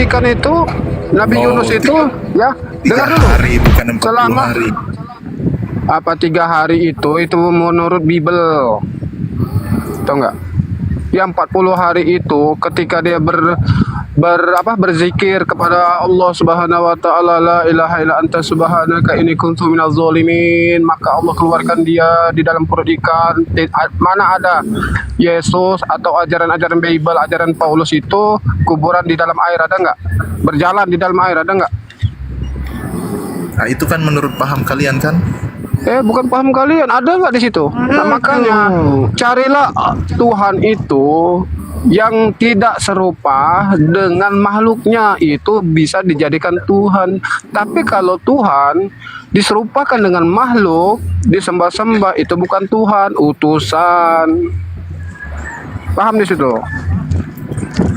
ikan itu, Nabi Yunus itu, ya, dengar 3 dulu. hari bukan 40 Selama hari. apa 3 hari itu menurut Bible, tau nggak? Yang 40 hari itu ketika dia berzikir kepada Allah Subhanahu wa taala, la ilaha illa anta subhanaka inni kuntu minaz zalimin, maka Allah keluarkan dia di dalam perut ikan. Mana ada Yesus atau ajaran-ajaran Bible, ajaran Paulus itu kuburan di dalam air, ada nggak? Berjalan di dalam air, ada nggak? Nah, itu kan menurut paham kalian kan? Bukan paham kalian, ada nggak di situ? Nah, makanya carilah Tuhan itu yang tidak serupa dengan makhluknya, itu bisa dijadikan Tuhan. Tapi kalau Tuhan diserupakan dengan makhluk, disembah-sembah, itu bukan Tuhan, utusan. Paham di situ?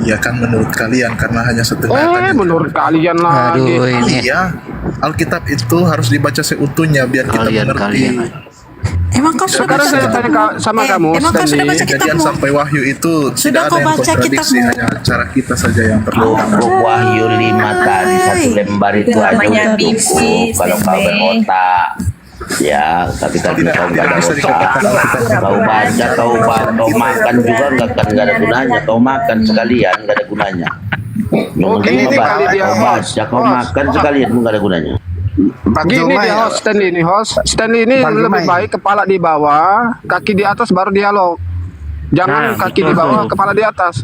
Ya kan menurut kalian, karena hanya setengah tadi. Menurut kalian lagi. Aduh, ini Iya, Alkitab itu harus dibaca seutuhnya biar kita mengerti. Emang kau sudah Sekarang baca saya kitabmu? tanya sama kamu, Emang kau sudah Stanley. baca Kejadian kitabmu? sampai Wahyu itu Sudah tidak kau ada yang baca kontradiksi, kitabmu? hanya cara kita saja yang perlu. Cukup Wahyu 5 tadi, 1 lembar itu aja namanya udah bisi, cukup. Kalau kau Sebe. berotak, ya, tapi kalau Tidak- kau nggak tidak ada bisa otak, dikatakan Alkitab. kau baca, kau makan juga nggak ada gunanya. Kau makan sekalian nggak ada gunanya. Yang penting gini kau kali dia, kau host. baca, kau Host. makan sekalian nggak ada gunanya. Gini dia host Stanley ini, Stanley ini lebih baik kepala di bawah, kaki di atas, baru dialog. Jangan kaki di bawah, kepala di atas.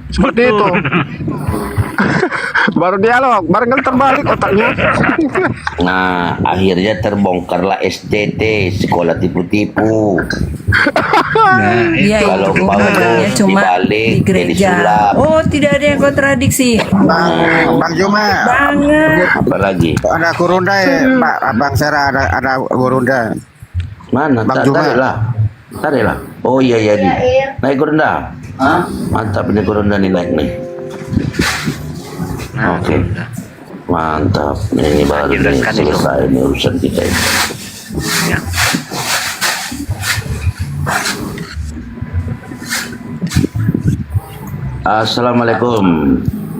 Seperti itu. Baru dialog, barangkali terbalik otaknya. Nah, akhirnya terbongkarlah STT, sekolah tipu-tipu. Dia Kalau itu Paulus dia cuma dibalik, di jadi gereja. sulap. Oh, tidak ada yang kontradiksi. Bang Juma, Banget. Apalagi ada kurunda ya, Pak Abang Sera, ada kurunda. mana? Bang Juma. Tarik lah. Oh iya di. Naik kurunda. Mantap ini kurunda nih naik nih. Oke. Mantap. Ini baru nih selesai ini urusan kita ini. Assalamualaikum,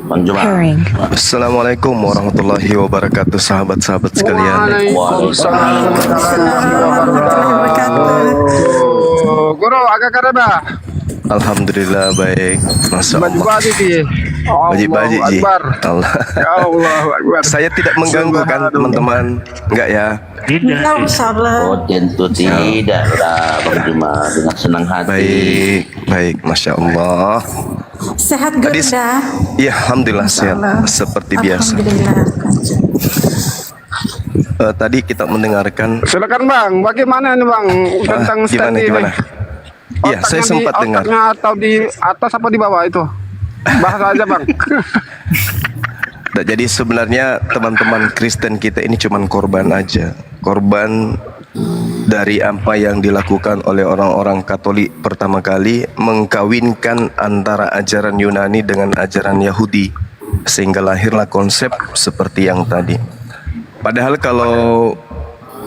Bang Juma. Assalamualaikum warahmatullahi wabarakatuh, sahabat-sahabat sekalian. Waalaikumsalam warahmatullahi wabarakatuh. Guru, agak karena Alhamdulillah baik, masya Allah. baju-baju ki. Baji-baji ji. Akbar. Allah. Ya Allah Akbar. Saya tidak mengganggu kan teman-teman? Enggak ya? Tidak salah. Oh tentu tidak lah, Bang Juma, dengan senang hati. Baik, baik, masya Allah. Sehat Tadi, Gerda? ya alhamdulillah sehat seperti biasa. Alhamdulillah. Tadi kita mendengarkan. Silakan Bang, bagaimana nih Bang tentang Gimana Stanley ini? gimana? Iya, saya sempat dengar. Otaknya atau di atas apa di bawah itu? Bahas aja Bang. Nah, jadi sebenarnya teman-teman Kristen kita ini cuman korban aja. Korban dari apa yang dilakukan oleh orang-orang Katolik pertama kali, mengkawinkan antara ajaran Yunani dengan ajaran Yahudi, sehingga lahirlah konsep seperti yang tadi. Padahal kalau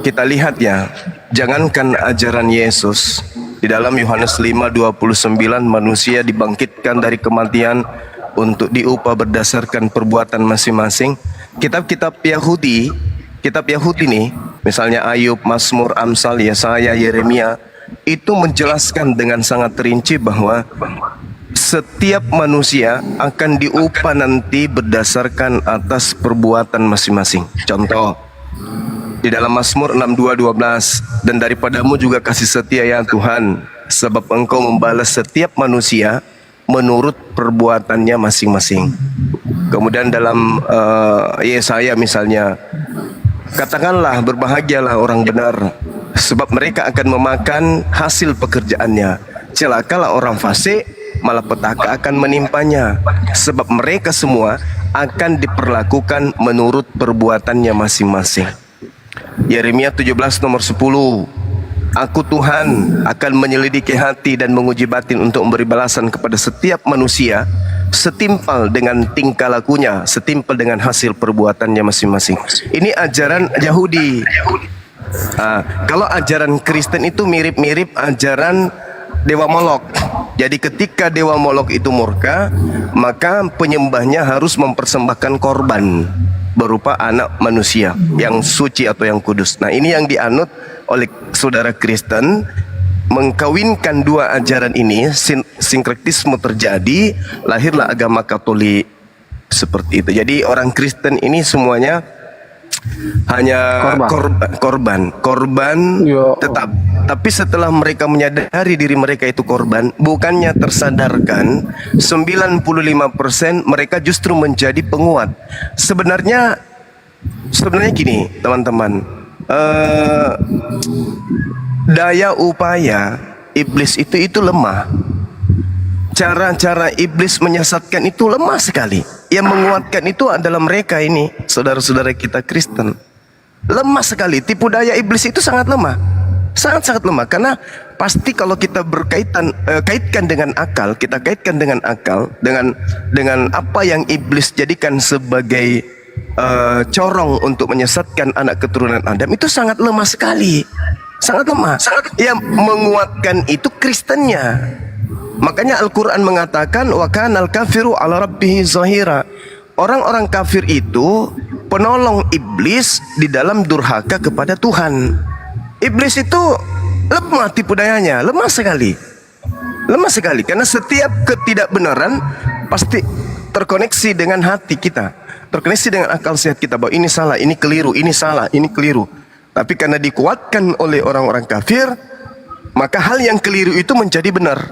kita lihat ya, jangankan ajaran Yesus, di dalam Yohanes 5:29 manusia dibangkitkan dari kematian untuk diupah berdasarkan perbuatan masing-masing. Kitab-kitab Yahudi nih, misalnya Ayub, Mazmur, Amsal, Yesaya, Yeremia, itu menjelaskan dengan sangat rinci bahwa setiap manusia akan diupah nanti berdasarkan atas perbuatan masing-masing. Contoh, di dalam Mazmur 62:12, dan daripadamu juga kasih setia ya Tuhan, sebab engkau membalas setiap manusia menurut perbuatannya masing-masing. Kemudian dalam Yesaya misalnya, katakanlah berbahagialah orang benar, sebab mereka akan memakan hasil pekerjaannya. Celakalah orang fasik, malah petaka akan menimpanya, sebab mereka semua akan diperlakukan menurut perbuatannya masing-masing. Yeremia 17 nomor 10, Aku Tuhan akan menyelidiki hati dan menguji batin untuk memberi balasan kepada setiap manusia setimpal dengan tingkah lakunya, setimpal dengan hasil perbuatannya masing-masing. Ini ajaran Yahudi. Kalau ajaran Kristen itu mirip-mirip ajaran Dewa Molok. Jadi ketika dewa Molok itu murka, maka penyembahnya harus mempersembahkan korban berupa anak manusia yang suci atau yang kudus. Nah, ini yang dianut oleh saudara Kristen. Mengkawinkan dua ajaran ini, sinkretisme terjadi, lahirlah agama Katolik seperti itu. Jadi orang Kristen ini semuanya hanya korban Ya. tetap. Tapi setelah mereka menyadari diri mereka itu korban, bukannya tersadarkan, 95% mereka justru menjadi penguat. Sebenarnya gini, teman-teman, daya upaya iblis itu lemah. Cara-cara iblis menyesatkan itu lemah sekali. Yang menguatkan itu adalah mereka ini, saudara-saudara kita Kristen. Lemah sekali. Tipu daya iblis itu sangat lemah. Sangat-sangat lemah. Karena pasti kalau kita kaitkan dengan akal, dengan apa yang iblis jadikan sebagai corong untuk menyesatkan anak keturunan Adam, itu sangat lemah sekali. Sangat lemah. Yang menguatkan itu Kristennya. Makanya Al-Quran mengatakan wa kanal kafiru ala rabbihi zahira. Orang-orang kafir itu penolong iblis di dalam durhaka kepada Tuhan. Iblis itu lemah tipu dayanya, lemah sekali. Lemah sekali karena setiap ketidakbenaran pasti terkoneksi dengan hati kita. Terkoneksi dengan akal sehat kita bahwa ini salah, ini keliru, ini salah, ini keliru. Tapi karena dikuatkan oleh orang-orang kafir, maka hal yang keliru itu menjadi benar.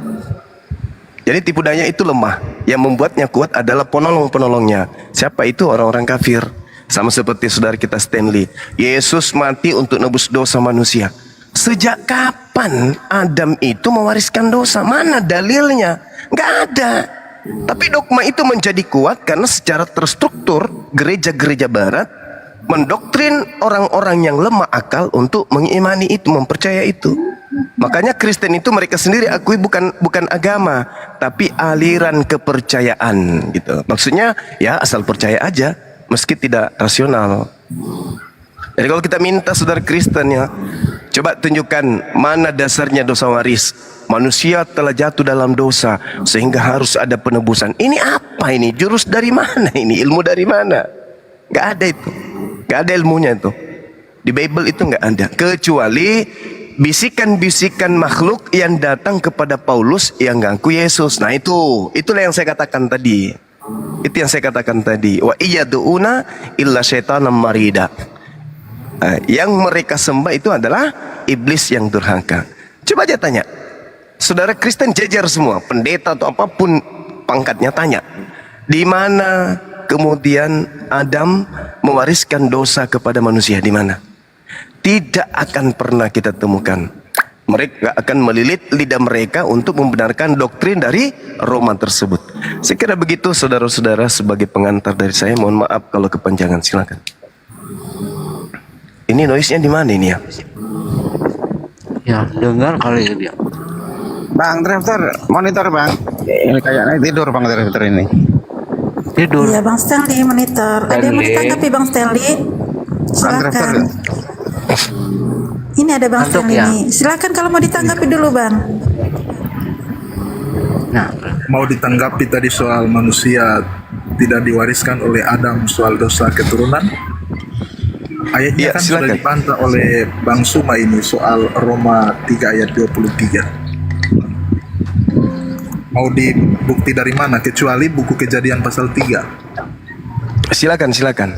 Jadi tipu daya itu lemah. Yang membuatnya kuat adalah penolong-penolongnya. Siapa itu? Orang-orang kafir. Sama seperti saudara kita Stanley. Yesus mati untuk nebus dosa manusia. Sejak kapan Adam itu mewariskan dosa? Mana dalilnya? Nggak ada. Tapi dogma itu menjadi kuat karena secara terstruktur gereja-gereja barat mendoktrin orang-orang yang lemah akal untuk mengimani itu, mempercaya itu. Makanya Kristen itu mereka sendiri akui bukan agama, tapi aliran kepercayaan gitu. Maksudnya ya asal percaya aja, meski tidak rasional. Jadi kalau kita minta saudara Kristen ya, coba tunjukkan mana dasarnya dosa waris. Manusia telah jatuh dalam dosa sehingga harus ada penebusan. Ini apa ini? Jurus dari mana ini? Ilmu dari mana? Gak ada itu. Gak ada ilmunya itu. Di Bible itu gak ada. Kecuali bisikan-bisikan makhluk yang datang kepada Paulus yang ngaku Yesus. Nah itulah yang saya katakan tadi. Itu yang saya katakan tadi. Wa iyyaduuna illa syaitanam marida. Yang mereka sembah itu adalah iblis yang durhaka. Coba aja tanya. Saudara Kristen jajar semua, pendeta atau apapun pangkatnya, tanya. Di mana kemudian Adam mewariskan dosa kepada manusia? Di mana? Tidak akan pernah kita temukan. Mereka akan melilit lidah mereka untuk membenarkan doktrin dari Roma tersebut. Saya kira begitu saudara-saudara, sebagai pengantar dari saya. Mohon maaf kalau kepanjangan, silakan. Ini noise-nya di mana ini ya? Ya, dengar kali ya dia. Bang driver, monitor bang. Ini kayaknya tidur bang driver ini. Tidur. Iya Bang Stanley monitor. Ada yang mau ditanggapi Bang Stanley? Silakan. Ini ada Bang Ngantuk Stanley ya? nih. Silakan kalau mau ditanggapi dulu Bang. Nah, Mau ditanggapi tadi soal manusia tidak diwariskan oleh Adam, soal dosa keturunan. Ayatnya Ya, kan sudah silakan. dibantah oleh Bang Suma ini soal Roma 3 ayat 23. Mau dibukti dari mana? Kecuali buku Kejadian pasal 3. Silakan.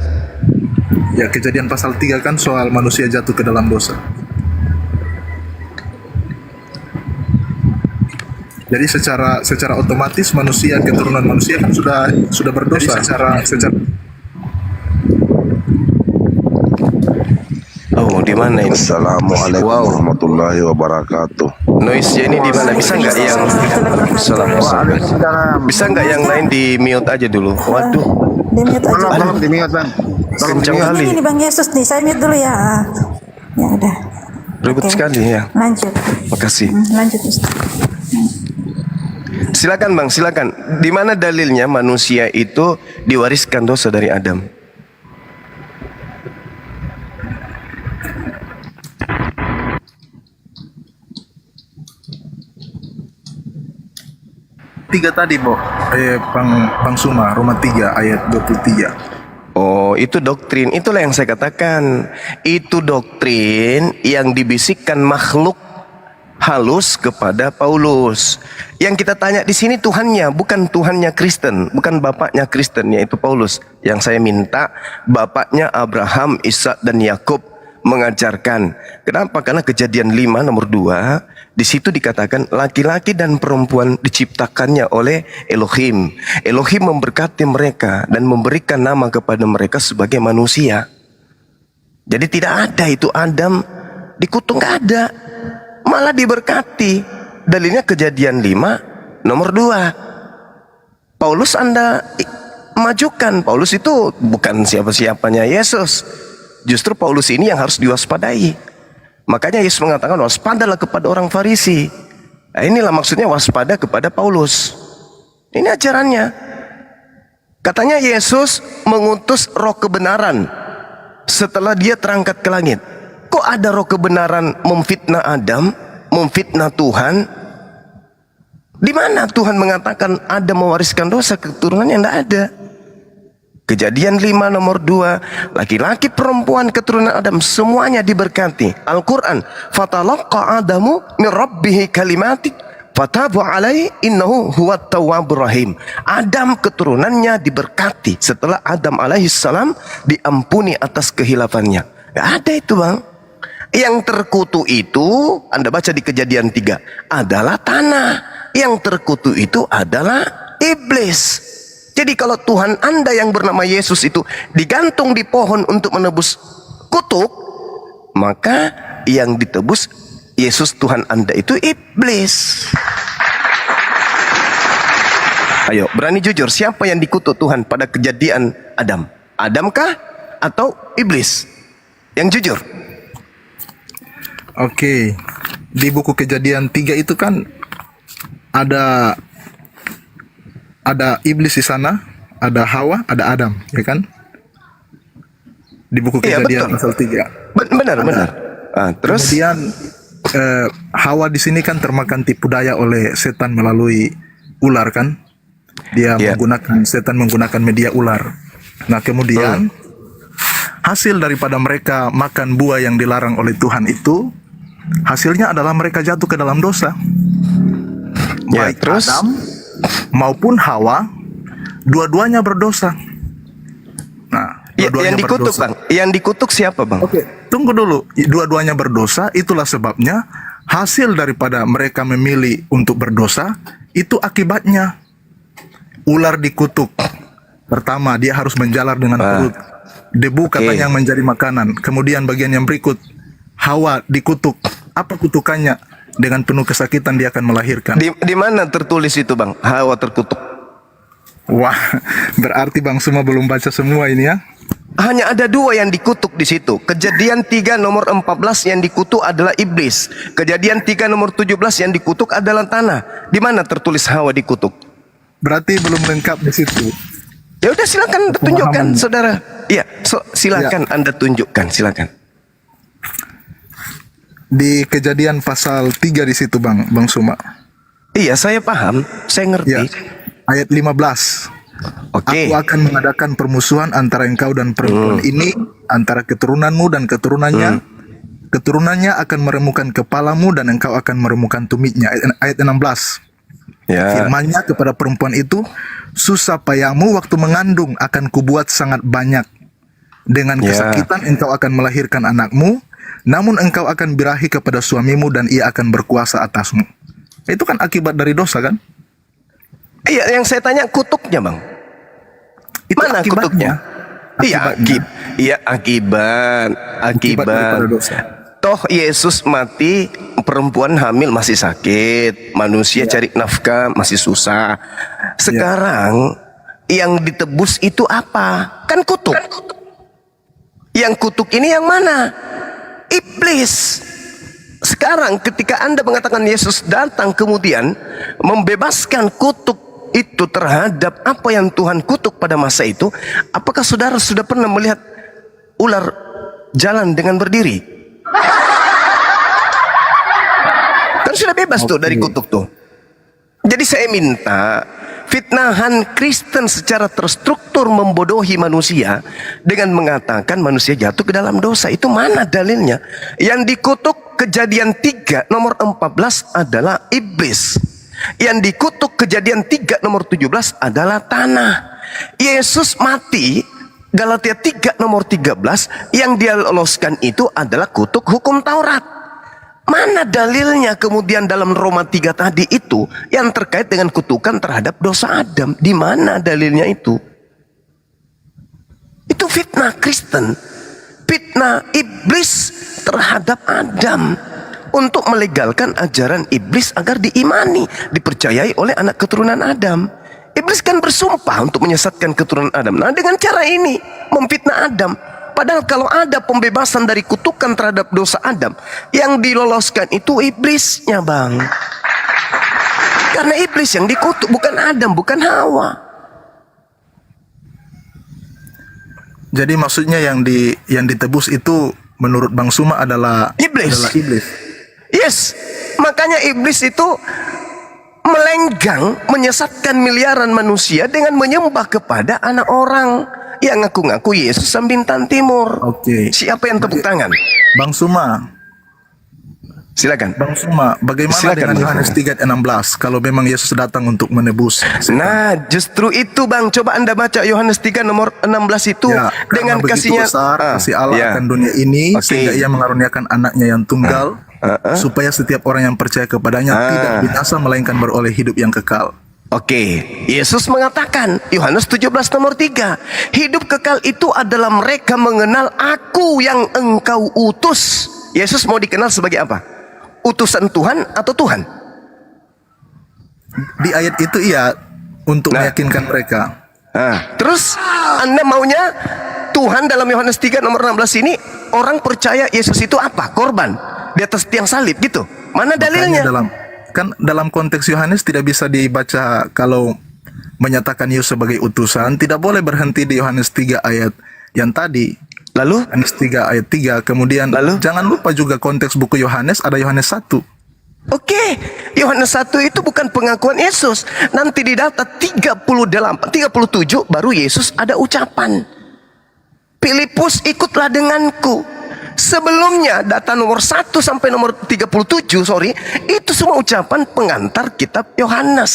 Ya, Kejadian pasal 3 kan soal manusia jatuh ke dalam dosa. Jadi secara otomatis manusia, keturunan manusia kan sudah berdosa. Secara Oh, di mana ini? Assalamualaikum Wow. warahmatullahi wabarakatuh. Noise-nya ini di mana? Bisa nggak yang Bisa nggak yang lain di mute aja dulu? Waduh, Di mute aja. Tolong di mute bang. kencang kali. Ini Bang Yesus nih, saya mute dulu ya. Ya udah. Ribut Oke. sekali ya. Lanjut. Makasih. Lanjut Ustaz. Silakan Bang, silakan. Di mana dalilnya manusia itu diwariskan dosa dari Adam? 3 tadi, Bang Suma, Roma 3 ayat 23. Oh, itu doktrin. Itulah yang saya katakan. Itu doktrin yang dibisikkan makhluk halus kepada Paulus. Yang kita tanya di sini Tuhannya, bukan Tuhannya Kristen, bukan bapaknya Kristen, yaitu Paulus. Yang saya minta bapaknya Abraham, Ishak dan Yakub mengajarkan. Kenapa? Karena Kejadian 5 nomor 2 di situ dikatakan laki-laki dan perempuan diciptakannya oleh Elohim. Elohim memberkati mereka dan memberikan nama kepada mereka sebagai manusia. Jadi tidak ada itu Adam dikutuk, nggak ada. Malah diberkati. Dalilnya Kejadian 5 nomor 2. Paulus Anda majukan. Paulus itu bukan siapa-siapanya Yesus. Justru Paulus ini yang harus diwaspadai. Makanya Yesus mengatakan waspadalah kepada orang Farisi. Nah, inilah maksudnya waspada kepada Paulus. Ini ajarannya. Katanya Yesus mengutus roh kebenaran setelah dia terangkat ke langit. Kok ada roh kebenaran memfitnah Adam, memfitnah Tuhan? Di mana Tuhan mengatakan Adam mewariskan dosa keturunannya? Tidak ada. Kejadian 5 nomor 2, laki-laki perempuan keturunan Adam semuanya diberkati. Al-Quran, fatalaqa Adamu min rabbihi kalimati fatabu alaihi innahu huwat tawwabur rahim. Adam keturunannya diberkati setelah Adam alaihissalam diampuni atas kehilafannya. Gak ada itu, Bang. Yang terkutuk itu, Anda baca di Kejadian 3, adalah tanah. Yang terkutuk itu adalah iblis. Jadi kalau Tuhan Anda yang bernama Yesus itu digantung di pohon untuk menebus kutuk, maka yang ditebus Yesus Tuhan Anda itu iblis. Ayo, berani jujur, siapa yang dikutuk Tuhan pada kejadian Adam? Adamkah atau iblis? Yang jujur. Oke, di buku Kejadian 3 itu kan ada iblis di sana, ada Hawa, ada Adam, ya kan? Di buku Kejadian pasal 3. Benar. Terus kemudian Hawa di sini kan termakan tipu daya oleh setan melalui ular kan? Dia setan menggunakan media ular. Nah, kemudian hasil daripada mereka makan buah yang dilarang oleh Tuhan itu, hasilnya adalah mereka jatuh ke dalam dosa. Baik terus Adam maupun Hawa, dua-duanya berdosa. Nah, yang dikutuk berdosa. Bang, yang dikutuk siapa, Bang? Oke, tunggu dulu. Dua-duanya berdosa, itulah sebabnya hasil daripada mereka memilih untuk berdosa, itu akibatnya. Ular dikutuk. Pertama, dia harus menjalar dengan perut. Debu katanya yang menjadi makanan. Kemudian bagian yang berikut, Hawa dikutuk. Apa kutukannya? Dengan penuh kesakitan dia akan melahirkan. Di mana tertulis itu, Bang? Hawa terkutuk. Wah, berarti Bang semua belum baca semua ini ya? Hanya ada 2 yang dikutuk di situ. Kejadian 3 nomor 14 yang dikutuk adalah iblis. Kejadian 3 nomor 17 yang dikutuk adalah tanah. Di mana tertulis Hawa dikutuk? Berarti belum lengkap di situ. Ya udah, silakan tunjukkan, saudara. Iya, silakan Anda tunjukkan, silakan. Di Kejadian pasal 3 di situ, Bang Suma. Iya, saya paham, saya ngerti. Ya, ayat 15. Oke. Aku akan mengadakan permusuhan antara engkau dan perempuan ini, antara keturunanmu dan keturunannya. Keturunannya akan meremukan kepalamu dan engkau akan meremukan tumitnya. Ayat 16. Ya. Firman-Nya kepada perempuan itu, susah payahmu waktu mengandung akan kubuat sangat banyak. Dengan kesakitan engkau akan melahirkan anakmu. Namun engkau akan birahi kepada suamimu dan ia akan berkuasa atasmu. Itu kan akibat dari dosa kan? Iya, yang saya tanya kutuknya, Bang. Itu mana kutuknya? Iya, akibat daripada dosa. Toh Yesus mati, perempuan hamil masih sakit, manusia cari nafkah masih susah. Sekarang yang ditebus itu apa? Kan kutuk. Yang kutuk ini yang mana? Iblis. Sekarang ketika Anda mengatakan Yesus datang kemudian membebaskan kutuk itu terhadap apa yang Tuhan kutuk pada masa itu, apakah saudara sudah pernah melihat ular jalan dengan berdiri? Kan sudah bebas tuh dari kutuk tuh. Jadi saya minta fitnahan Kristen secara terstruktur membodohi manusia dengan mengatakan manusia jatuh ke dalam dosa. Itu mana dalilnya? Yang dikutuk Kejadian 3 nomor 14 adalah iblis. Yang dikutuk Kejadian 3 nomor 17 adalah tanah. Yesus mati, Galatia 3 nomor 13, yang dia loloskan itu adalah kutuk hukum Taurat. Mana dalilnya kemudian dalam Roma 3 tadi itu yang terkait dengan kutukan terhadap dosa Adam? Di mana dalilnya itu? Itu fitnah Kristen, fitnah iblis terhadap Adam untuk melegalkan ajaran iblis agar diimani, dipercayai oleh anak keturunan Adam. Iblis kan bersumpah untuk menyesatkan keturunan Adam. Nah, dengan cara ini memfitnah Adam. Padahal kalau ada pembebasan dari kutukan terhadap dosa Adam, yang diloloskan itu iblisnya, Bang. Karena iblis yang dikutuk, bukan Adam, bukan Hawa. Jadi maksudnya yang ditebus itu menurut Bang Suma adalah Iblis. iblis. Yes, makanya iblis itu melenggang, menyesatkan miliaran manusia dengan menyembah kepada anak orang yang ngaku-ngaku Yesus sang bintang timur. Oke. Siapa yang tepuk tangan? Bang Suma, Silakan. Bang Suma, bagaimana Silakan, dengan Bang. Yohanes 3:16 kalau memang Yesus datang untuk menebus? Nah, justru itu, Bang. Coba Anda baca Yohanes 3 nomor 16 itu Ya, dengan karena begitu kasihnya besar kasih Allah ya. akan dunia ini Oke. sehingga Ia mengaruniakan anaknya yang tunggal supaya setiap orang yang percaya kepadanya tidak binasa melainkan beroleh hidup yang kekal. Oke, Yesus mengatakan Yohanes 17 nomor 3, hidup kekal itu adalah mereka mengenal Aku yang Engkau utus. Yesus mau dikenal sebagai apa? Utusan Tuhan atau Tuhan? Di ayat itu iya untuk Nah. meyakinkan mereka. Nah, terus Anda maunya Tuhan dalam Yohanes 3 nomor 16 ini orang percaya Yesus itu apa? Korban di atas tiang salib gitu. Mana dalilnya? Makanya dalam konteks Yohanes tidak bisa dibaca kalau menyatakan Yesus sebagai utusan, tidak boleh berhenti di Yohanes 3 ayat yang tadi. Lalu Yohanes 3 ayat 3. Kemudian Lalu? jangan lupa juga konteks buku Yohanes, ada Yohanes 1. Oke, Yohanes 1 itu bukan pengakuan Yesus. Nanti di data 37 baru Yesus ada ucapan. Filipus ikutlah denganku. Sebelumnya data nomor 1 sampai nomor 37, itu semua ucapan pengantar kitab Yohanes.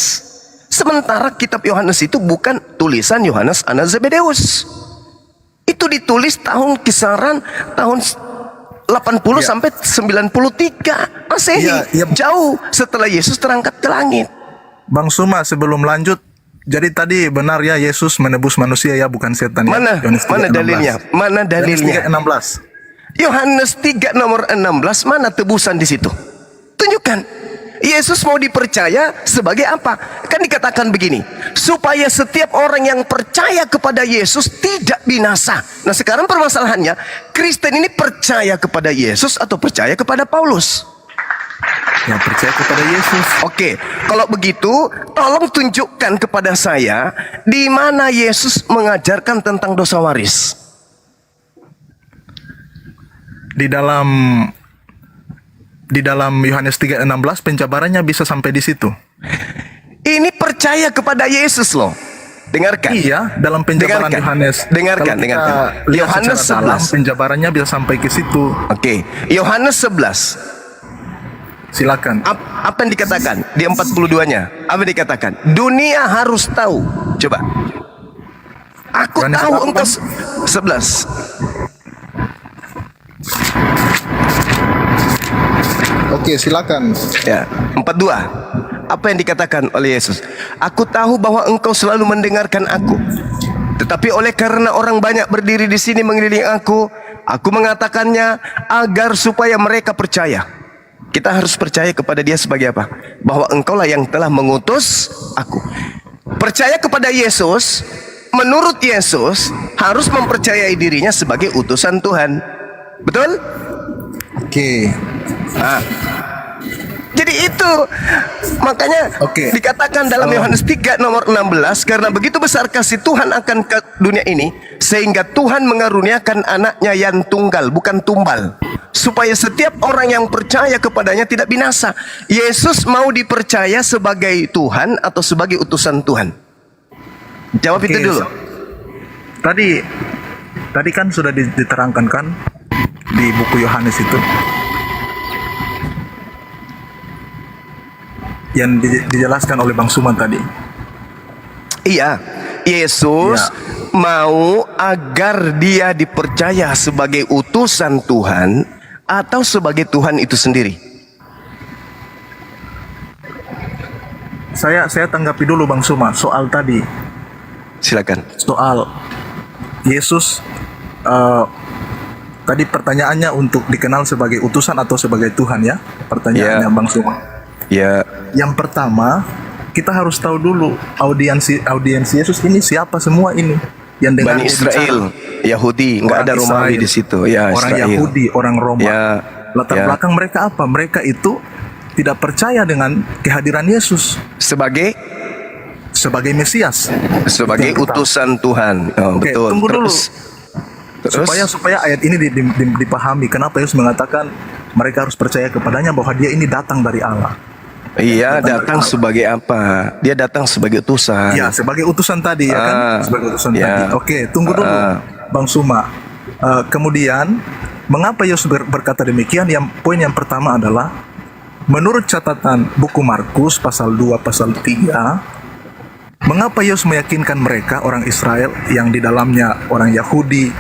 Sementara kitab Yohanes itu bukan tulisan Yohanes anak Zebedeus. Itu ditulis kisaran tahun 80 sampai 93 Masehi. Jauh setelah Yesus terangkat ke langit. Bang Suma, sebelum lanjut, jadi tadi benar ya Yesus menebus manusia ya, bukan setan ya? Mana Yohanes 3:16. dalilnya? Mana dalilnya? Yohanes 3:16. Yohanes 3 nomor 16, mana tebusan di situ? Tunjukkan. Yesus mau dipercaya sebagai apa? Kan dikatakan begini, supaya setiap orang yang percaya kepada Yesus tidak binasa. Nah, sekarang permasalahannya, Kristen ini percaya kepada Yesus atau percaya kepada Paulus? Yang percaya kepada Yesus. Oke, kalau begitu, tolong tunjukkan kepada saya di mana Yesus mengajarkan tentang dosa waris. Di dalam Yohanes 3:16 pencabarannya bisa sampai di situ. Ini percaya kepada Yesus loh. Dengarkan. Iya, dalam penjabaran Dengarkan. Yohanes. Dengarkan, Kalau kita dengarkan. lihat Yohanes secara dalam, 11. penjabarannya bisa sampai ke situ. Oke, Yohanes 11. Silakan. Apa yang dikatakan di 42-nya? Apa yang dikatakan? Dunia harus tahu. Coba. Aku Yohanes tahu berapa, engkau Bang? 11. Oke, silakan. Ya, 42. Apa yang dikatakan oleh Yesus? Aku tahu bahwa engkau selalu mendengarkan aku. Tetapi oleh karena orang banyak berdiri di sini mengelilingi aku mengatakannya agar supaya mereka percaya. Kita harus percaya kepada dia sebagai apa? Bahwa engkaulah yang telah mengutus aku. Percaya kepada Yesus, menurut Yesus, harus mempercayai dirinya sebagai utusan Tuhan. Betul? Oke. Nah, jadi itu makanya dikatakan dalam Yohanes 3 nomor 16, karena begitu besar kasih Tuhan akan ke dunia ini sehingga Tuhan mengaruniakan anaknya yang tunggal, bukan tumbal. supaya setiap orang yang percaya kepadanya tidak binasa. Yesus mau dipercaya sebagai Tuhan atau sebagai utusan Tuhan? Jawab Oke, itu dulu. Tadi kan sudah diterangkan kan di buku Yohanes itu yang dijelaskan oleh Bang Suman tadi. Iya, Yesus mau agar dia dipercaya sebagai utusan Tuhan atau sebagai Tuhan itu sendiri. Saya tanggapi dulu Bang Suma soal tadi, Silakan. soal Yesus. Tadi pertanyaannya untuk dikenal sebagai utusan atau sebagai Tuhan ya, pertanyaannya Ya. Bang Suma. Ya, Yang pertama, kita harus tahu dulu audiens Yesus ini siapa semua ini yang dengar Bani dia bicara. Israel, Yahudi, nggak Orang ada Romawi Israel, di situ. Ya, orang Israel. Yahudi, orang Roma. Ya, Latar ya. belakang mereka apa? Mereka itu tidak percaya dengan kehadiran Yesus Sebagai sebagai sebagai Itu yang pertama. utusan Tuhan. Oh, Oke, betul. tunggu dulu. Terus Supaya ayat ini dipahami kenapa Yesus mengatakan mereka harus percaya kepadanya bahwa dia ini datang dari Allah. iya, datang sebagai apa? Dia datang sebagai utusan. Ya, sebagai utusan tadi ya kan? Sebagai utusan ya. tadi. Oke, tunggu dulu Bang Suma. Kemudian mengapa Yesus berkata demikian? Poin yang pertama adalah menurut catatan buku Markus pasal 2 pasal 3, mengapa Yesus meyakinkan mereka orang Israel yang di dalamnya orang Yahudi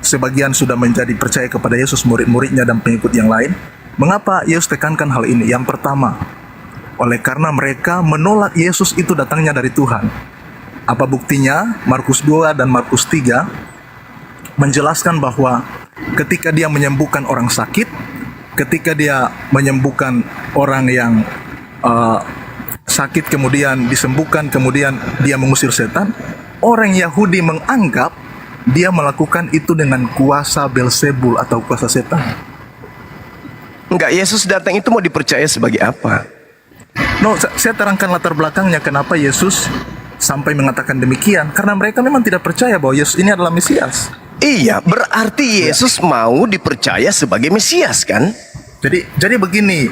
sebagian sudah menjadi percaya kepada Yesus, murid-muridnya dan pengikut yang lain? Mengapa Yesus tekankan hal ini? Yang pertama, oleh karena mereka menolak Yesus itu datangnya dari Tuhan. Apa buktinya? Markus 2 dan Markus 3 menjelaskan bahwa ketika dia menyembuhkan orang sakit, ketika dia menyembuhkan orang yang sakit kemudian disembuhkan, kemudian dia mengusir setan, orang Yahudi menganggap dia melakukan itu dengan kuasa Belzebul atau kuasa setan. Enggak, Yesus datang itu mau dipercaya sebagai apa? No, saya terangkan latar belakangnya kenapa Yesus sampai mengatakan demikian. Karena mereka memang tidak percaya bahwa Yesus ini adalah Mesias. Iya, berarti Yesus mau dipercaya sebagai Mesias kan? Jadi begini,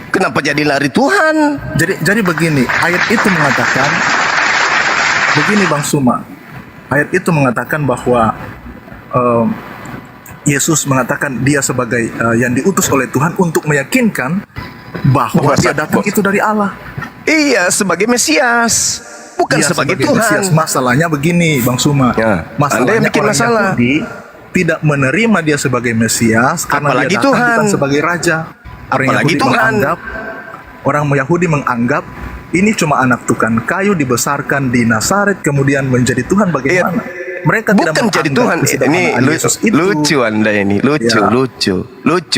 Kenapa jadi lari Tuhan? jadi begini, ayat itu mengatakan begini Bang Suma. Ayat itu mengatakan bahwa Yesus mengatakan dia sebagai yang diutus oleh Tuhan untuk meyakinkan bahwa dia datang itu dari Allah. Iya, sebagai Mesias, bukan Dia sebagai Mesias. Tuhan. Masalahnya begini Bang Suma. Ya, Masalahnya Anda yang bikin orang masalah. Yahudi tidak menerima dia sebagai Mesias karena Apalagi dia datang Tuhan. bukan sebagai raja. Apalagi Tuhan. Orang Yahudi menganggap ini cuma anak tukang kayu dibesarkan di Nazaret kemudian menjadi Tuhan bagaimana? Mereka tidak Bukan jadi menganggap Tuhan. Ini kesederhanaan Yesus itu. lucu Anda ini, lucu.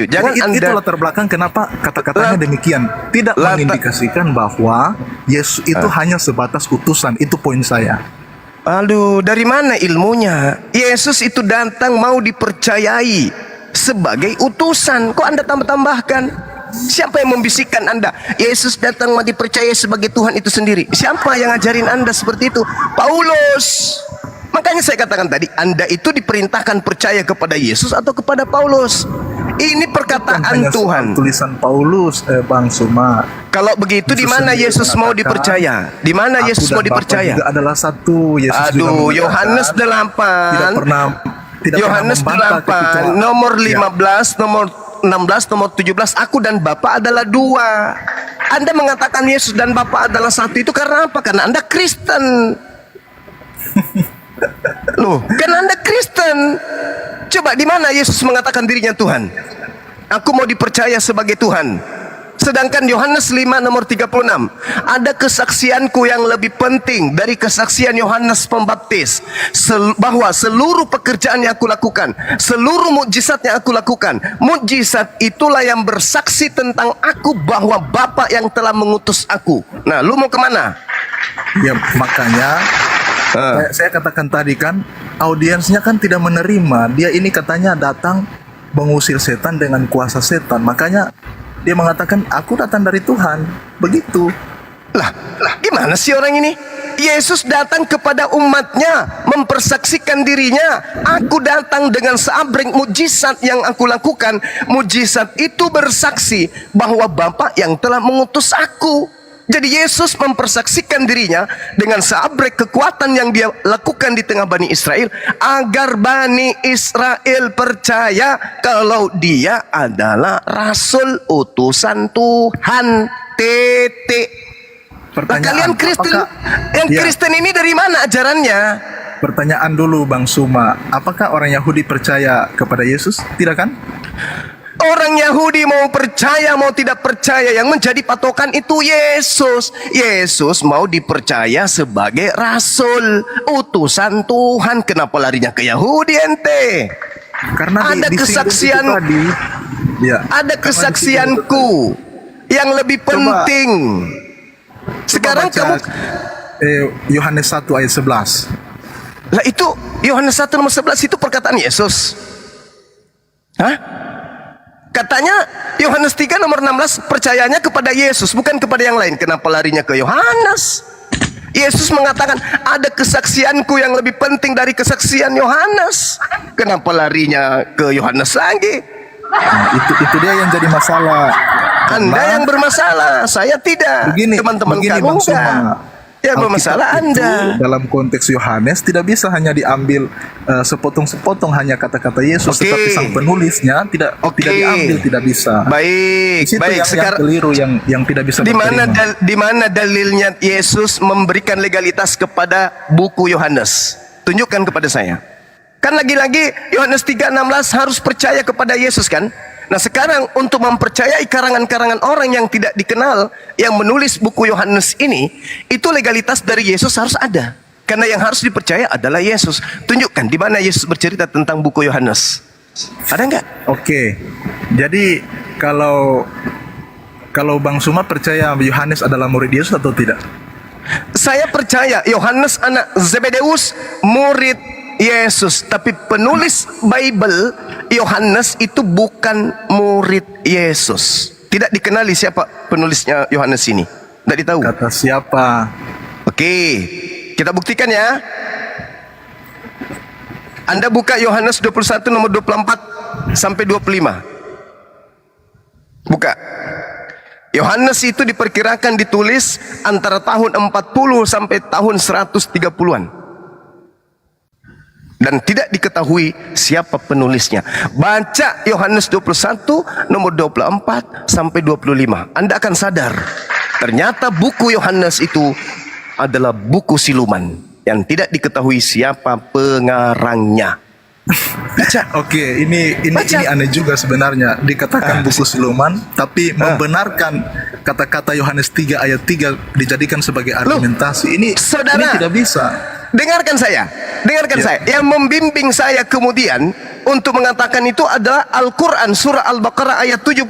Jangan Jadi itu Anda latar belakang kenapa kata-katanya demikian. Tidak mengindikasikan bahwa Yesus itu hanya sebatas utusan. Itu poin saya. Aduh, dari mana ilmunya? Yesus itu datang mau dipercayai sebagai utusan. Kok Anda tambah-tambahkan? Siapa yang membisikkan Anda? Yesus datang mau dipercaya sebagai Tuhan itu sendiri. Siapa yang ngajarin Anda seperti itu? Paulus. Makanya saya katakan tadi, Anda itu diperintahkan percaya kepada Yesus atau kepada Paulus. Ini Bukan perkataan hanya soal Tuhan. tulisan Paulus, Bang Suma. Kalau begitu di mana Yesus Yesus mau mengatakan, dipercaya? Di mana Aku Yesus dan mau Bapa dipercaya? juga adalah satu. Yesus juga Aduh, mengatakan, Yohanes 8. tidak Yohanes pernah membantah 8 ketika- nomor Ya. 15, nomor 16, nomor 17, aku dan Bapa adalah dua. Anda mengatakan Yesus dan Bapa adalah satu itu karena apa? Karena Anda Kristen. Loh, kan Anda Kristen. Coba di mana Yesus mengatakan dirinya Tuhan? Aku mau dipercaya sebagai Tuhan. Sedangkan Yohanes 5 nomor 36, ada kesaksianku yang lebih penting dari kesaksian Yohanes Pembaptis, bahwa seluruh pekerjaan yang aku lakukan, seluruh mukjizat yang aku lakukan, mukjizat itulah yang bersaksi tentang aku bahwa Bapa yang telah mengutus aku. Nah, lu mau kemana? Ya, makanya saya katakan tadi kan, audiensnya kan tidak menerima. Dia ini katanya datang mengusir setan dengan kuasa setan. Makanya dia mengatakan, aku datang dari Tuhan. Begitu. Lah, gimana sih orang ini? Yesus datang kepada umatnya, mempersaksikan dirinya. Aku datang dengan seabrek mujizat yang aku lakukan. Mujizat itu bersaksi bahwa Bapa yang telah mengutus aku. Jadi Yesus mempersaksikan dirinya dengan seabrek kekuatan yang dia lakukan di tengah Bani Israel, agar Bani Israel percaya kalau dia adalah Rasul utusan Tuhan. Titik. Nah, kalian Kristen, yang Ya. Kristen ini dari mana ajarannya? Pertanyaan dulu Bang Suma, apakah orang Yahudi percaya kepada Yesus? Tidak kan? Orang Yahudi mau percaya mau tidak percaya, yang menjadi patokan itu Yesus. Yesus mau dipercaya sebagai Rasul utusan Tuhan. Kenapa larinya ke Yahudi ente? Karena Ada di kesaksian, singgung itu tadi. Ya. ada Karena kesaksianku yang lebih Coba- penting. Sekarang Coba baca, kamu, Yohanes 1 ayat 11. lah itu Yohanes 1 nomor 11 itu perkataan Yesus. Hah? Katanya Yohanes 3 nomor 16 percayanya kepada Yesus, bukan kepada yang lain. Kenapa larinya ke Yohanes? Yesus mengatakan ada kesaksianku yang lebih penting dari kesaksian Yohanes. Kenapa larinya ke Yohanes lagi? Nah, itu dia yang jadi masalah. Anda yang bermasalah, saya tidak. Begini, Teman-teman begini, kamu Bang Suma. enggak. Yang bermasalah Alkitab itu, Anda. dalam konteks Yohanes tidak bisa hanya diambil sepotong-sepotong hanya kata-kata Yesus, Oke. tetapi sang penulisnya tidak Oke. diambil, tidak bisa. Baik, Di situ baik. yang Sekarang keliru, yang tidak bisa di mana diterima. di mana dalilnya Yesus memberikan legalitas kepada buku Yohanes? Tunjukkan kepada saya. Kan lagi-lagi Yohanes 3:16 harus percaya kepada Yesus kan? Nah sekarang untuk mempercayai karangan-karangan orang yang tidak dikenal yang menulis buku Yohanes ini, itu legalitas dari Yesus harus ada. Karena yang harus dipercaya adalah Yesus. Tunjukkan di mana Yesus bercerita tentang buku Yohanes. Ada nggak? Oke, jadi kalau Bang Suma percaya Yohanes adalah murid Yesus atau tidak? Saya percaya Yohanes anak Zebedeus murid Yesus, tapi penulis Bible Yohanes itu bukan murid Yesus. Tidak dikenali siapa penulisnya Yohanes ini. Tidak ditahu. Kata siapa? Oke, kita buktikan ya. Anda buka Yohanes 21 nomor 24 sampai 25. Buka. Yohanes itu diperkirakan ditulis antara tahun 40 sampai tahun 130-an. Dan tidak diketahui siapa penulisnya. Baca Yohanes 21 nomor 24 sampai 25. Anda akan sadar ternyata buku Yohanes itu adalah buku siluman yang tidak diketahui siapa pengarangnya. Baca. Oke, ini aneh juga sebenarnya dikatakan buku siluman, tapi membenarkan kata-kata Yohanes 3 ayat 3 dijadikan sebagai argumentasi. Ini saudara, tidak bisa. Dengarkan saya. Yang membimbing saya kemudian untuk mengatakan itu adalah Al-Quran surah Al-Baqarah ayat 78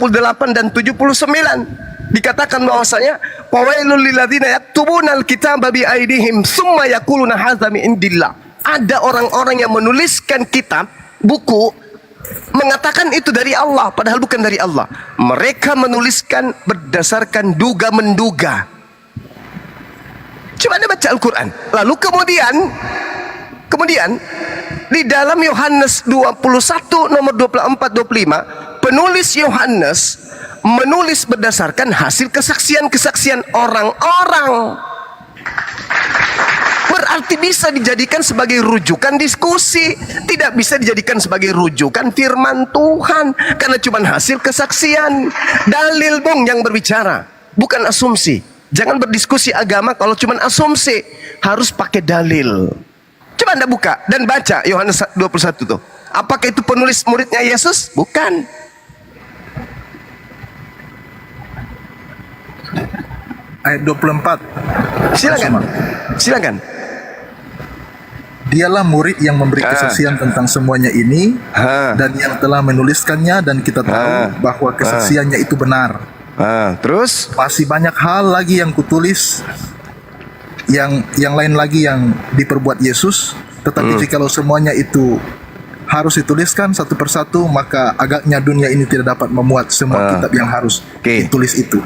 dan 79. Dikatakan bahwasanya fawailul lilladzina yaktubuna al-kitaba bi aydihim tsumma yaquluna hadza min indillah. Ada orang-orang yang menuliskan kitab, buku, mengatakan itu dari Allah, padahal bukan dari Allah. Mereka menuliskan berdasarkan duga-menduga. Coba Anda baca Al-Quran. Lalu kemudian di dalam Yohanes 21 nomor 24-25, penulis Yohanes menulis berdasarkan hasil kesaksian-kesaksian orang-orang. Berarti bisa dijadikan sebagai rujukan diskusi, tidak bisa dijadikan sebagai rujukan firman Tuhan, karena cuma hasil kesaksian. Dalil dong yang berbicara, bukan asumsi. Jangan berdiskusi agama kalau cuma asumsi, harus pakai dalil. Coba Anda buka dan baca Yohanes 21 tuh. Apakah itu penulis muridnya Yesus? Bukan. Ayat 24. Silakan. Dialah murid yang memberi kesaksian tentang semuanya ini, dan yang telah menuliskannya, dan kita tahu bahwa kesaksiannya itu benar. Terus Masih banyak hal lagi yang kutulis, yang lain lagi yang diperbuat Yesus. Tetapi jikalau semuanya itu harus dituliskan satu persatu, maka agaknya dunia ini tidak dapat memuat semua kitab yang harus ditulis itu.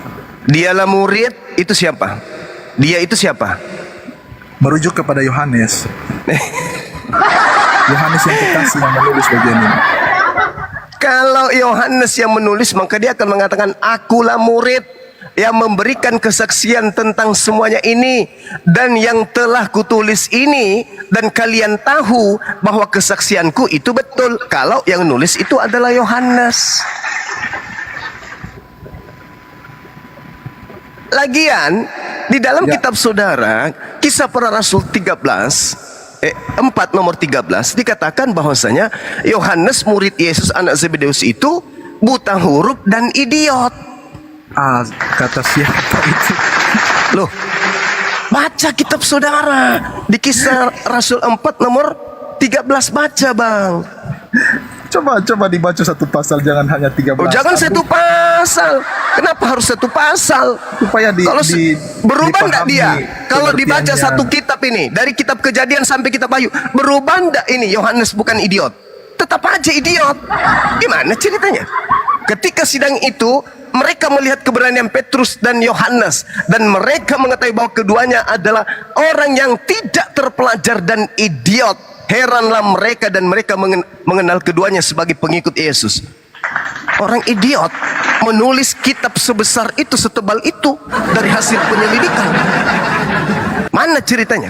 dialah murid itu siapa? Dia itu siapa? merujuk kepada Yohanes. Yohanes yang kekasih yang menulis bagian ini. Kalau Yohanes yang menulis, maka dia akan mengatakan, akulah murid yang memberikan kesaksian tentang semuanya ini, dan yang telah kutulis ini, dan kalian tahu bahwa kesaksianku itu betul. Kalau yang nulis itu adalah Yohanes. Lagian di dalam kitab saudara Kisah Para Rasul 4 nomor 13 dikatakan bahwasanya Yohanes murid Yesus anak Zebedeus itu buta huruf dan idiot. Kata siapa itu? Loh, baca kitab saudara di Kisah Rasul 4 nomor 13, baca bang. Coba dibaca satu pasal, jangan hanya 13. Oh, jangan satu pasal. Kenapa harus satu pasal? Supaya Kalau berubah enggak dia? Kalau dibaca pengertiannya. satu kitab ini, dari kitab Kejadian sampai kitab Wahyu, berubah enggak ini Yohanes bukan idiot? Tetap aja idiot. Gimana ceritanya? Ketika sidang itu, mereka melihat keberanian Petrus dan Yohanes, dan mereka mengetahui bahwa keduanya adalah orang yang tidak terpelajar dan idiot. Heranlah mereka, dan mereka mengenal keduanya sebagai pengikut Yesus. Orang idiot menulis kitab sebesar itu, setebal itu, dari hasil penyelidikan. Mana ceritanya?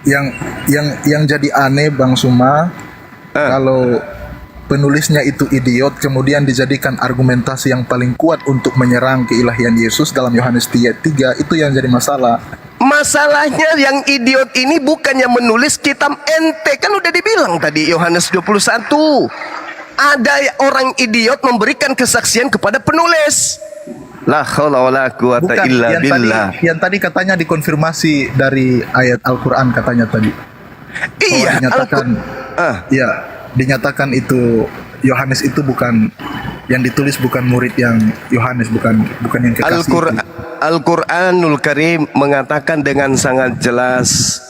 Yang jadi aneh Bang Suma, kalau penulisnya itu idiot, kemudian dijadikan argumentasi yang paling kuat untuk menyerang keilahian Yesus dalam Yohanes 3, itu yang jadi masalah. Masalahnya yang idiot ini bukannya menulis kitab ente, kan udah dibilang tadi Yohanes 21. Ada orang idiot memberikan kesaksian kepada penulis. La haula wala quwata illa billah. Yang tadi katanya dikonfirmasi dari ayat Al-Qur'an katanya tadi. Iya, dinyatakan itu Yohanes itu bukan yang ditulis, bukan murid yang Yohanes, bukan yang kekasih. Al-Qur'anul Karim mengatakan dengan sangat jelas,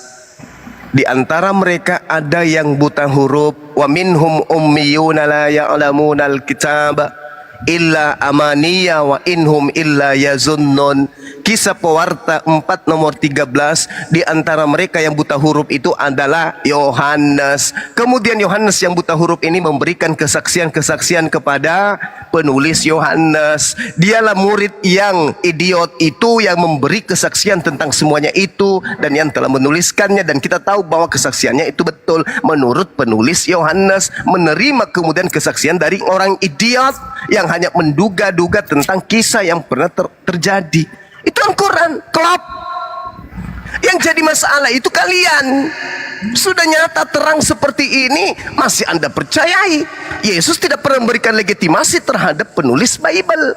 di antara mereka ada yang buta huruf, wa minhum ummiyuna la ya'lamunal kitaba illa amaniya wa inhum illa yazunnun. Kisah Pewarta 4 nomor 13, di antara mereka yang buta huruf itu adalah Yohanes. Kemudian Yohanes yang buta huruf ini memberikan kesaksian-kesaksian kepada penulis Yohanes. Dialah murid yang idiot itu, yang memberi kesaksian tentang semuanya itu, dan yang telah menuliskannya. Dan kita tahu bahwa kesaksiannya itu betul menurut penulis Yohanes, menerima kemudian kesaksian dari orang idiot yang hanya menduga-duga tentang kisah yang pernah terjadi. Itu Al-Quran, klop. Yang jadi masalah itu kalian. Sudah nyata terang seperti ini, masih Anda percayai. Yesus tidak pernah memberikan legitimasi terhadap penulis Bible.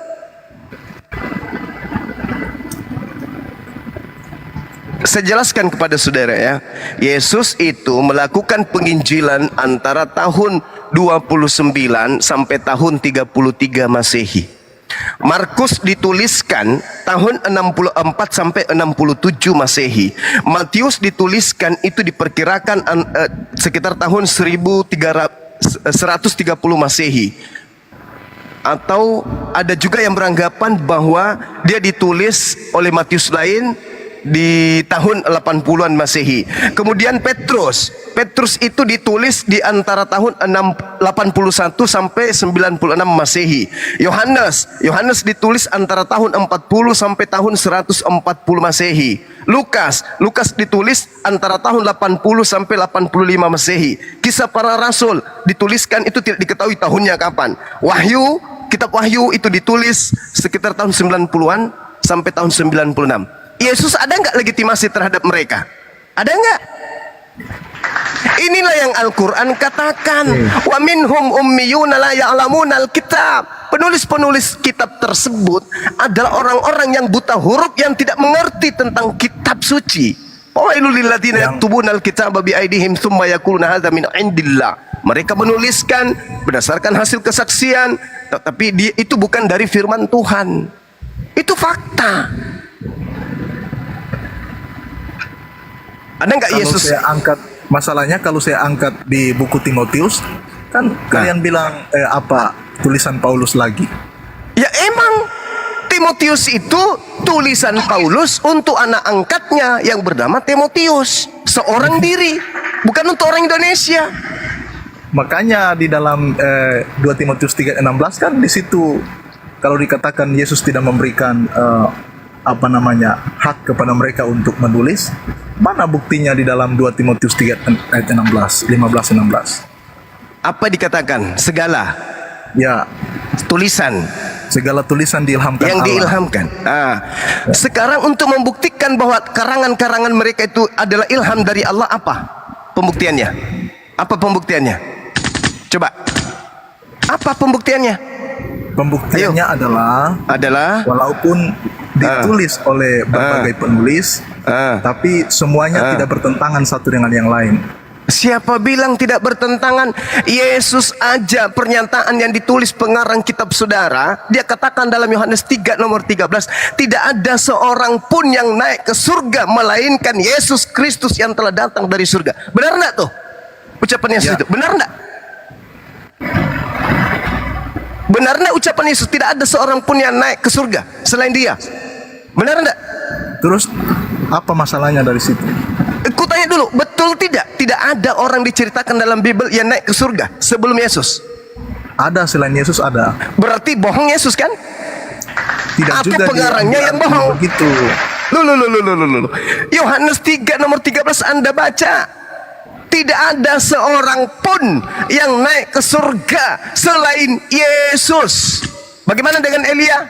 Saya jelaskan kepada saudara ya, Yesus itu melakukan penginjilan antara tahun 29 sampai tahun 33 Masehi. Markus dituliskan tahun 64 sampai 67 Masehi. Matius dituliskan itu diperkirakan sekitar tahun 130 Masehi. Atau ada juga yang beranggapan bahwa dia ditulis oleh Matius lain di tahun 80-an Masehi. Kemudian Petrus itu ditulis di antara tahun 81 sampai 96 Masehi. Yohanes ditulis antara tahun 40 sampai tahun 140 Masehi. Lukas ditulis antara tahun 80 sampai 85 Masehi. Kisah Para Rasul dituliskan itu tidak diketahui tahunnya kapan. Kitab Wahyu itu ditulis sekitar tahun 90-an sampai tahun 96. Yesus ada nggak legitimasi terhadap mereka? Ada nggak? Inilah yang Al-Quran katakan. Wa minhum ummiyuna la ya'lamunal kitab. Penulis-penulis kitab tersebut adalah orang-orang yang buta huruf, yang tidak mengerti tentang kitab suci. Wailul lil ladzina yaktubunal kitaba bi aydihim tsumma yaquluna hadza min indillah. Mereka menuliskan berdasarkan hasil kesaksian, tetapi itu bukan dari firman Tuhan. Itu fakta. Ada nggak Yesus? Masalahnya kalau saya angkat di buku Timotius, kan kalian bilang tulisan Paulus lagi. Ya emang Timotius itu tulisan Paulus untuk anak angkatnya yang bernama Timotius, seorang diri, bukan untuk orang Indonesia. Makanya di dalam 2 Timotius 3:16 kan di situ kalau dikatakan Yesus tidak memberikan hak kepada mereka untuk menulis, mana buktinya di dalam 2 Timotius 3 ayat 15-16? Apa dikatakan? Segala Ya, tulisan segala tulisan diilhamkan yang Allah. diilhamkan. Sekarang untuk membuktikan bahwa karangan-karangan mereka itu adalah ilham dari Allah, apa pembuktiannya? Apa pembuktiannya? Coba. Apa pembuktiannya? Pembuktiannya adalah walaupun ditulis oleh berbagai penulis, tapi semuanya tidak bertentangan satu dengan yang lain. Siapa bilang tidak bertentangan? Yesus aja pernyataan yang ditulis pengarang kitab saudara, dia katakan dalam Yohanes 3 nomor 13, tidak ada seorang pun yang naik ke surga melainkan Yesus Kristus yang telah datang dari surga. Benar enggak tuh ucapan Yesus itu? Benar enggak? Benar enggak ucapan Yesus tidak ada seorang pun yang naik ke surga selain dia? Benar enggak? Terus apa masalahnya dari situ? Aku tanya dulu, betul tidak? Tidak ada orang diceritakan dalam Bible yang naik ke surga sebelum Yesus. Ada selain Yesus ada. Berarti bohong Yesus kan? Tidak Apa juga pengarangnya yang bohong? Begitu. Loh. Yohanes 3 nomor 13 Anda baca. Tidak ada seorang pun yang naik ke surga selain Yesus. Bagaimana dengan Elia?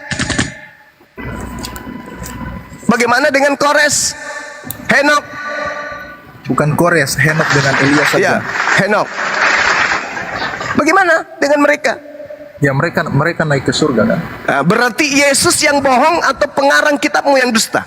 Bagaimana dengan Kores? Henok? Bukan Kores, Henok dengan Elia saja. Ya, Henok. Bagaimana dengan mereka? Ya mereka naik ke surga kan? Berarti Yesus yang bohong atau pengarang kitabmu yang dusta?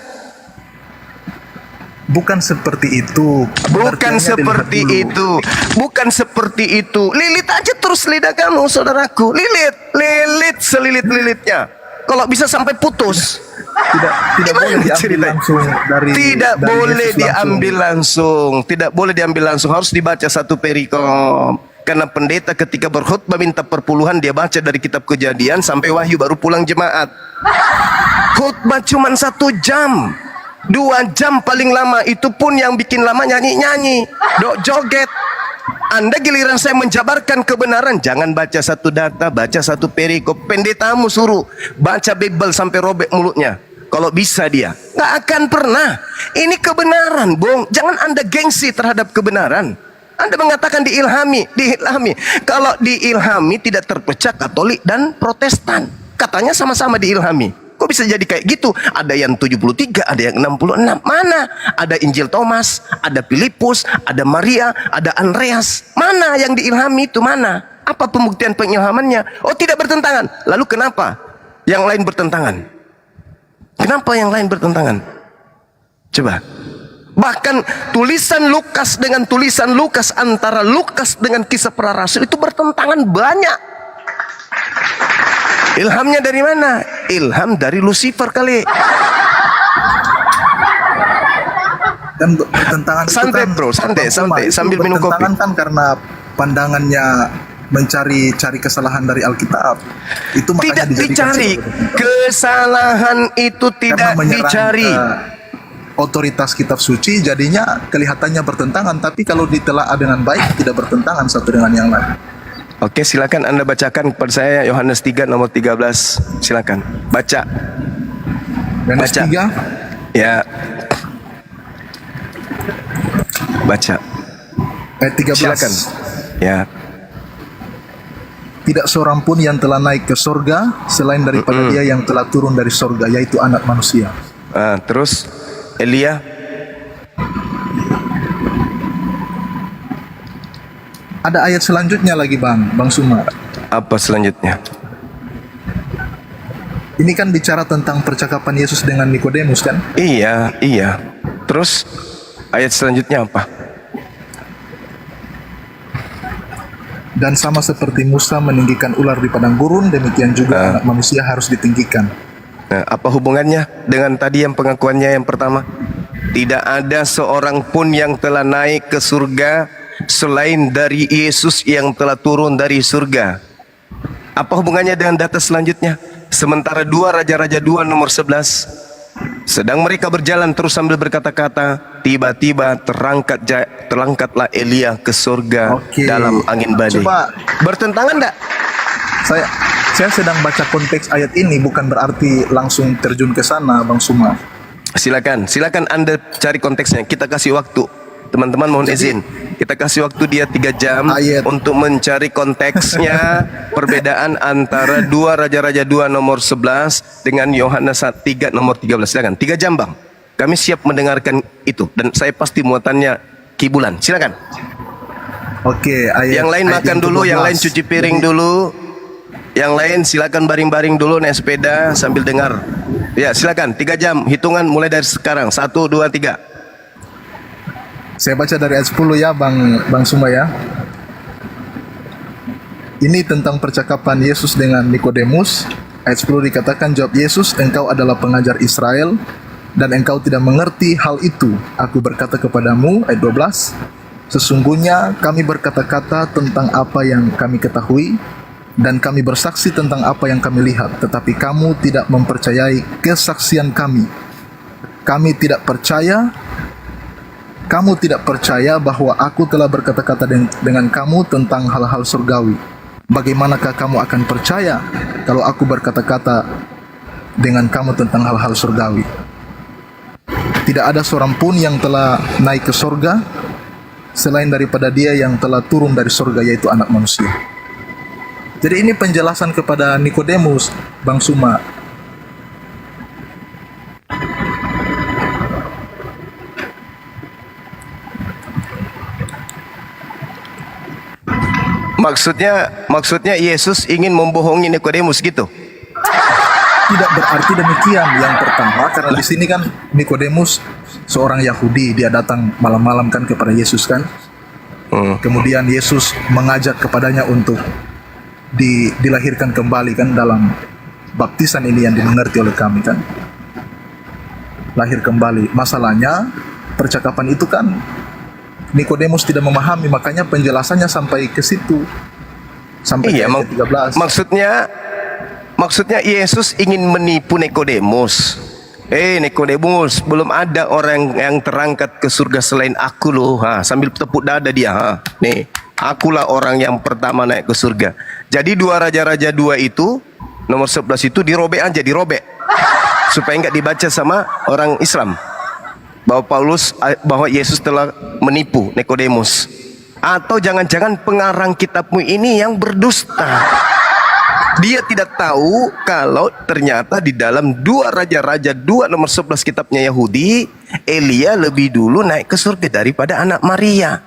Bukan seperti itu. Bukan Pengertiannya seperti dilihat dulu. itu. Bukan seperti itu. Lilit aja terus lidah kamu, saudaraku. Lilit selilit-lilitnya. Kalau bisa sampai putus. Tidak boleh diambil langsung dari Tidak dari boleh Yesus diambil langsung. Tidak boleh diambil langsung. Harus dibaca satu perikop. Karena pendeta ketika berkhutbah minta perpuluhan, dia baca dari kitab Kejadian sampai Wahyu baru pulang jemaat. Khutbah cuma 1 jam, 2 jam paling lama. Itu pun yang bikin lama nyanyi-nyanyi, joget. Anda giliran saya menjabarkan kebenaran, jangan baca satu data, baca satu perikop. Pendetamu suruh baca Bible sampai robek mulutnya. Kalau bisa dia nggak akan pernah. Ini kebenaran, Bung. Jangan Anda gengsi terhadap kebenaran. Anda mengatakan diilhami. Kalau diilhami tidak terpecah Katolik dan Protestan. Katanya sama-sama diilhami. Kok bisa jadi kayak gitu? Ada yang 73, ada yang 66. Mana? Ada Injil Thomas, ada Filipus, ada Maria, ada Andreas. Mana yang diilhami itu? Mana? Apa pembuktian pengilhamannya? Oh, tidak bertentangan. Lalu kenapa yang lain bertentangan? Kenapa yang lain bertentangan? Coba. Bahkan tulisan Lukas dengan tulisan Lukas, antara Lukas dengan Kisah Para Rasul itu bertentangan banyak. Ilhamnya dari mana? Ilham dari Lucifer kali. Dan bertentangan Santai, itu kan, bro, santai, itu sambil minum kopi. bertentangan kan karena pandangannya mencari kesalahan dari Alkitab. Itu makanya Tidak dicari kesalahan itu, tidak dicari. Otoritas kitab suci jadinya kelihatannya bertentangan, tapi kalau ditelaah dengan baik tidak bertentangan satu dengan yang lain. Oke, silakan Anda bacakan kepada saya Yohanes 3 nomor 13. Silakan baca. Yohanes Baca. 3 Ya. Baca. ayat 13. Silakan. Ya. Tidak seorang pun yang telah naik ke sorga selain daripada dia yang telah turun dari sorga, yaitu anak manusia. Terus Elia. Ada ayat selanjutnya lagi Bang Sumar. Apa selanjutnya? Ini kan bicara tentang percakapan Yesus dengan Nikodemus kan? Iya. Terus ayat selanjutnya apa? Dan sama seperti Musa meninggikan ular di padang gurun, demikian juga anak manusia harus ditinggikan. Nah, apa hubungannya dengan tadi yang pengakuannya yang pertama? Tidak ada seorang pun yang telah naik ke surga selain dari Yesus yang telah turun dari surga. Apa hubungannya dengan data selanjutnya? Sementara 2 Raja-Raja 2 nomor 11, sedang mereka berjalan terus sambil berkata-kata, tiba-tiba terangkatlah Elia ke surga Oke. dalam angin badai. Coba. Bertentangan enggak? Saya sedang baca konteks ayat ini, bukan berarti langsung terjun ke sana, Bang Suma. Silakan Anda cari konteksnya. Kita kasih waktu. Teman-teman mohon izin. Kita kasih waktu dia 3 jam Ayat. untuk mencari konteksnya perbedaan antara 2 Raja-Raja 2 nomor 11 dengan Yohanes 3 nomor 13. Silakan. 3 jam, Bang. Kami siap mendengarkan itu dan saya pasti muatannya kibulan. Silakan. Oke, ayat. Yang lain ayat makan dulu, yang lain 12. cuci piring dulu. Yang lain silakan baring-baring dulu naik sepeda sambil dengar. Ya, silakan. 3 jam hitungan mulai dari sekarang. 1 2 3. Saya baca dari ayat 10 ya, Bang Suma ya. Ini tentang percakapan Yesus dengan Nikodemus. Ayat 10 dikatakan, jawab Yesus, engkau adalah pengajar Israel dan engkau tidak mengerti hal itu. Aku berkata kepadamu, ayat 12, sesungguhnya kami berkata-kata tentang apa yang kami ketahui dan kami bersaksi tentang apa yang kami lihat, tetapi kamu tidak mempercayai kesaksian kami. Kamu tidak percaya bahwa aku telah berkata-kata dengan kamu tentang hal-hal surgawi. Bagaimanakah kamu akan percaya kalau aku berkata-kata dengan kamu tentang hal-hal surgawi? Tidak ada seorang pun yang telah naik ke surga selain daripada dia yang telah turun dari surga, yaitu anak manusia. Jadi ini penjelasan kepada Nikodemus, Bang Suma. Maksudnya Yesus ingin membohongi Nikodemus gitu. Tidak berarti demikian. Yang pertama, karena di sini kan Nikodemus seorang Yahudi, dia datang malam-malam kan kepada Yesus kan. Kemudian Yesus mengajak kepadanya untuk dilahirkan kembali kan dalam baptisan ini yang dimengerti oleh kami kan. Lahir kembali. Masalahnya percakapan itu kan Nikodemus tidak memahami, makanya penjelasannya sampai ke situ. Sampai Iya, ke ayat 13. Maksudnya Yesus ingin menipu Nikodemus. Nikodemus, belum ada orang yang terangkat ke surga selain aku loh. Sambil tepuk dada dia. Nih, akulah orang yang pertama naik ke surga. Jadi 2 Raja-Raja 2 itu nomor 11 itu dirobek supaya nggak dibaca sama orang Islam bahwa Yesus telah menipu Nikodemus. Atau jangan-jangan pengarang kitabmu ini yang berdusta. Dia tidak tahu kalau ternyata di dalam 2 Raja-Raja 2 nomor 11 kitabnya Yahudi, Elia lebih dulu naik ke surga daripada anak Maria.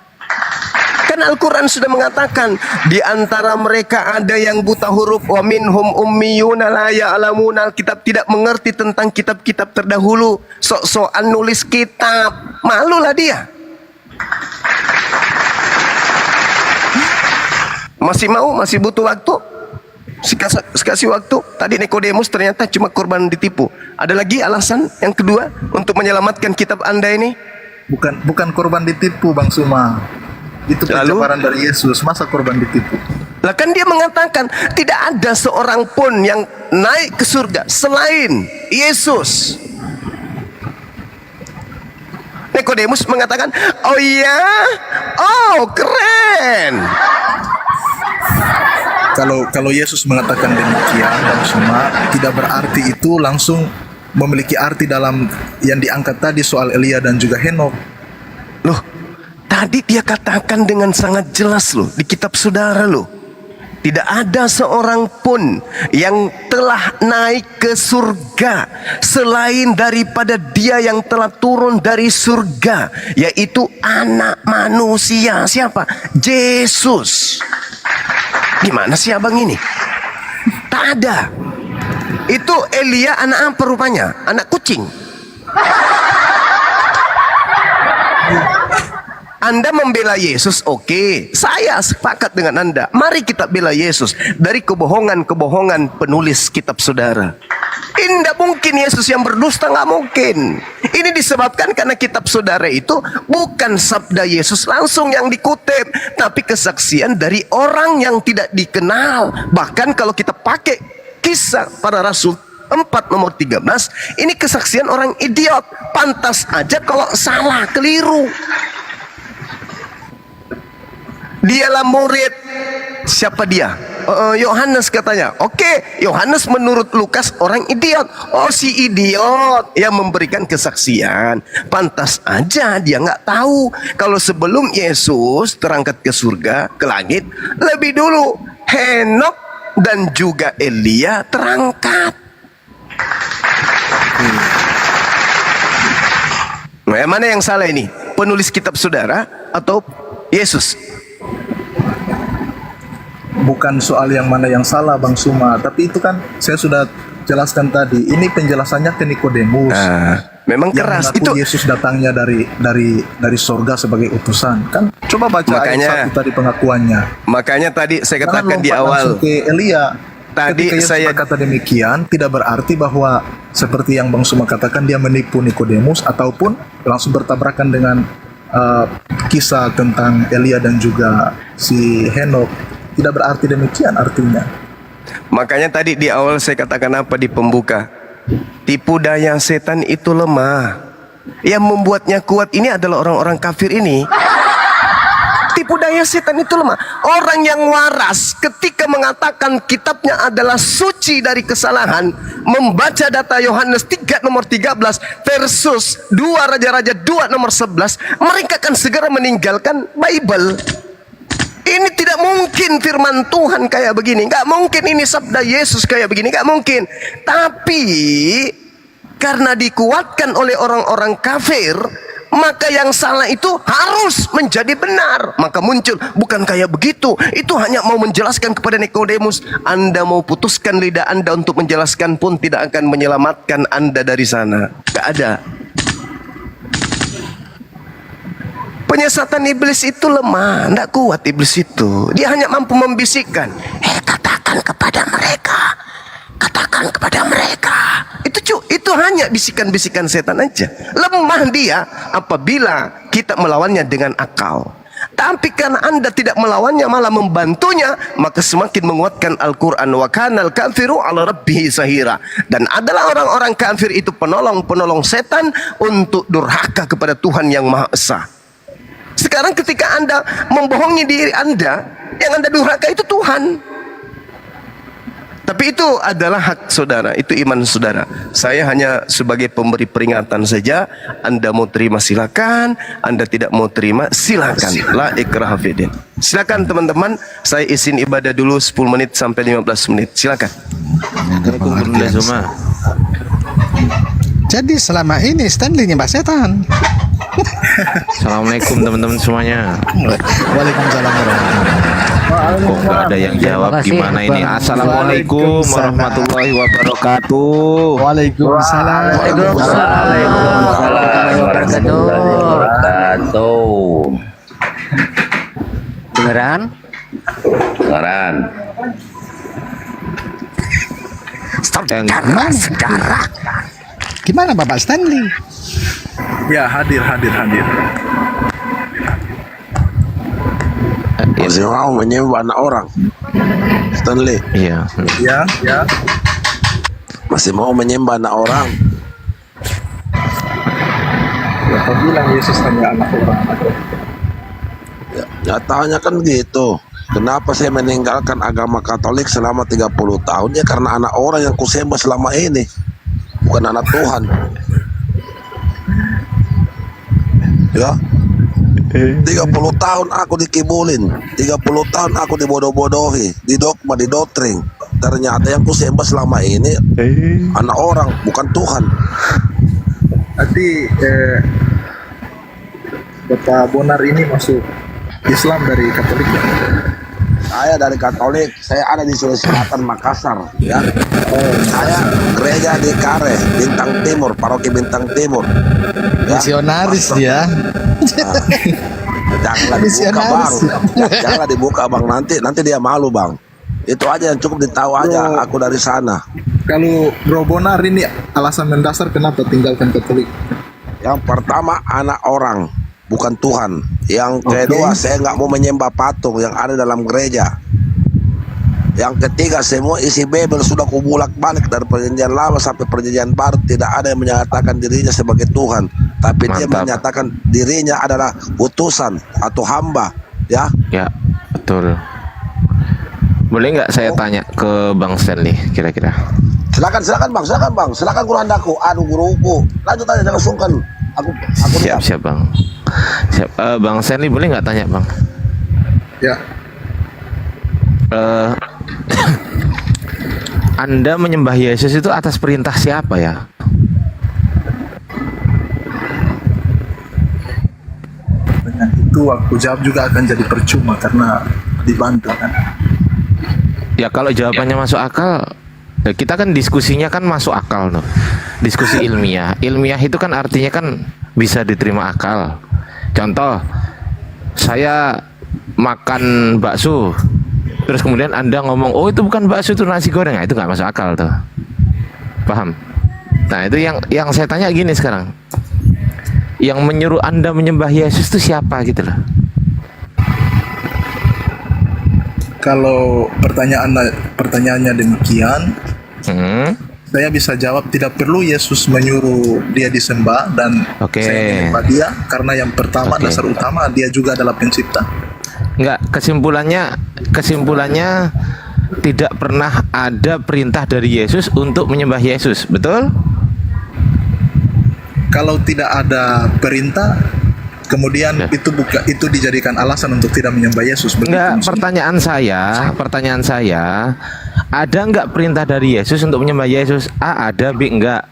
Kan Al-Quran sudah mengatakan, di antara mereka ada yang buta huruf, wa minhum ummiyuna la ya'lamuna alkitab, tidak mengerti tentang kitab-kitab terdahulu, sok-sokan nulis kitab. Malulah dia. Masih butuh waktu? Kasih waktu. Tadi Nikodemus ternyata cuma korban ditipu. Ada lagi alasan yang kedua untuk menyelamatkan kitab Anda ini? Bukan korban ditipu, Bang Suma. Itu penjabaran dari Yesus. Masa korban ditipu? Lah kan dia mengatakan tidak ada seorang pun yang naik ke surga selain Yesus. Nikodemus mengatakan, oh iya, oh keren. Kalau Yesus mengatakan demikian, Bang Suma, tidak berarti itu langsung memiliki arti dalam yang diangkat tadi soal Elia dan juga Henok. Loh, tadi dia katakan dengan sangat jelas loh di kitab saudara loh. Tidak ada seorang pun yang telah naik ke surga selain daripada dia yang telah turun dari surga, yaitu anak manusia. Siapa? Yesus. Gimana sih abang ini? Tak ada. Itu Elia anak apa rupanya? Anak kucing. Anda membela Yesus, oke. Saya sepakat dengan Anda. Mari kita bela Yesus dari kebohongan-kebohongan penulis kitab saudara. Ini tidak mungkin Yesus yang berdusta, nggak mungkin. Ini disebabkan karena kitab saudara itu bukan sabda Yesus langsung yang dikutip, tapi kesaksian dari orang yang tidak dikenal. Bahkan kalau kita pakai Kisah Para Rasul 4 nomor 13, ini kesaksian orang idiot. Pantas aja kalau salah, keliru. Dialah murid. Siapa dia? Yohanes katanya. Oke, Yohanes menurut Lukas orang idiot. Oh, si idiot yang memberikan kesaksian. Pantas aja dia nggak tahu kalau sebelum Yesus terangkat ke surga, ke langit, lebih dulu Henok dan juga Elia terangkat. Nah, mana yang salah ini? Penulis kitab saudara atau Yesus? Bukan soal yang mana yang salah, Bang Suma, tapi itu kan saya sudah jelaskan tadi. Ini penjelasannya ke Nikodemus. Memang yang keras mengaku itu. Yesus datangnya dari sorga sebagai utusan. Kan coba baca Makanya- ayat 1 tadi pengakuannya. Makanya tadi saya Jangan katakan di lompat awal. langsung ke Elia. Tadi Ketika Yesus saya berkata demikian, tidak berarti bahwa seperti yang Bang Suma katakan dia menipu Nikodemus ataupun langsung bertabrakan dengan kisah tentang Elia dan juga si Henok. Tidak berarti demikian artinya. Makanya tadi di awal saya katakan apa di pembuka? Tipu daya setan itu lemah. Yang membuatnya kuat ini adalah orang-orang kafir ini. Tipu daya setan itu lemah. Orang yang waras ketika mengatakan kitabnya adalah suci dari kesalahan, membaca data Yohanes 3 nomor 13 versus 2 Raja-Raja 2 nomor 11, mereka akan segera meninggalkan Bible. Ini tidak mungkin firman Tuhan kayak begini. Nggak mungkin ini sabda Yesus kayak begini. Nggak mungkin. Tapi karena dikuatkan oleh orang-orang kafir, maka yang salah itu harus menjadi benar. Maka muncul, bukan kayak begitu. Itu hanya mau menjelaskan kepada Nikodemus. Anda mau putuskan lidah Anda untuk menjelaskan pun tidak akan menyelamatkan Anda dari sana. Gak ada. Penyesatan iblis itu lemah, tidak kuat iblis itu. Dia hanya mampu membisikkan, katakan kepada mereka, katakan kepada mereka. Itu hanya bisikan-bisikan setan aja. Lemah dia apabila kita melawannya dengan akal. Tapi karena Anda tidak melawannya, malah membantunya, maka semakin menguatkan Al-Quran. Wa kanal kafiru ala rabbihi zahira. Dan adalah orang-orang kafir itu penolong-penolong setan untuk durhaka kepada Tuhan yang Maha Esa. Sekarang ketika Anda membohongi diri Anda, yang Anda durhaka itu Tuhan. Tapi itu adalah hak saudara, itu iman saudara. Saya hanya sebagai pemberi peringatan saja. Anda mau terima silakan, Anda tidak mau terima silakan. La ikraha fiddin. Silakan teman-teman, saya izin ibadah dulu 10 menit sampai 15 menit. Silakan. Jadi selama ini Stanley nyembah setan. Assalamualaikum teman-teman semuanya. Waalaikumsalam warahmatullahi Kok nggak ada yang jawab? Terima kasih, Gimana ini? Bang. Assalamualaikum warahmatullahi wabarakatuh. Waalaikumsalam. Waalaikumsalam. Beneran? Sekarang Gimana Bapak Stanley? Ya, hadir. Masih mau menyembah anak orang. Stanley, Iya. Ya. masih mau menyembah anak orang. Ya, kau bilang Yesus hanya anak orang. Ya, nyatanya kan gitu. Kenapa saya meninggalkan agama Katolik selama 30 tahun? Ya karena anak orang yang kusembah selama ini, bukan anak Tuhan. Ya, 30 tahun aku dikibulin, 30 tahun aku dibodoh-bodohi, didogma, didotring. Ternyata yang kusembah selama ini anak orang, bukan Tuhan. Nanti Bapak Bonar ini masuk Islam dari Katolik ya? Saya dari Katolik, saya ada di Sulawesi Selatan, Makassar, ya. Saya gereja di Kare, Bintang Timur, paroki Bintang Timur. Ya. Misionaris dia. Janganlah dibuka bang, janganlah dibuka bang, nanti dia malu bang. Itu aja yang cukup ditahu aja, aku dari sana. Kalau Bro Bonar ini alasan mendasar kenapa tinggalkan Katolik? Yang pertama anak orang, bukan Tuhan. Yang kedua saya nggak mau menyembah patung yang ada dalam gereja. Yang ketiga, semua isi Bible sudah kubulak-balik dari perjanjian lama sampai perjanjian baru. Tidak ada yang menyatakan dirinya sebagai Tuhan, tapi dia Mantap. menyatakan dirinya adalah utusan atau hamba. Ya, Ya, betul. Boleh nggak saya tanya ke Bang Stanley kira-kira? silakan bang, silakan kurandaku. Aduh guruku, lanjut aja, jangan sungkan. Aku diam. Siap Bang. Siap. Bang Stanley boleh nggak tanya Bang? Ya, Anda menyembah Yesus itu atas perintah siapa ya? dengan itu aku jawab juga akan jadi percuma karena dibantu kan. Ya kalau jawabannya masuk akal, ya kita kan diskusinya kan masuk akal tuh. Diskusi ilmiah. Ilmiah itu kan artinya kan bisa diterima akal. Contoh, saya makan bakso, terus kemudian Anda ngomong, oh itu bukan bakso, itu nasi goreng. Nah, itu nggak masuk akal tuh. Paham? Nah itu yang saya tanya gini sekarang. Yang menyuruh Anda menyembah Yesus itu siapa gitu loh? Kalau pertanyaannya demikian, saya bisa jawab tidak perlu Yesus menyuruh dia disembah dan Oke. saya menyembah dia karena yang pertama Oke. dasar utama dia juga adalah pencipta. Enggak, kesimpulannya tidak pernah ada perintah dari Yesus untuk menyembah Yesus, betul? Kalau tidak ada perintah, kemudian Ya. itu dijadikan alasan untuk tidak menyembah Yesus. Begitu Enggak, maksudnya? pertanyaan saya, ada enggak perintah dari Yesus untuk menyembah Yesus? A, ada, B, enggak.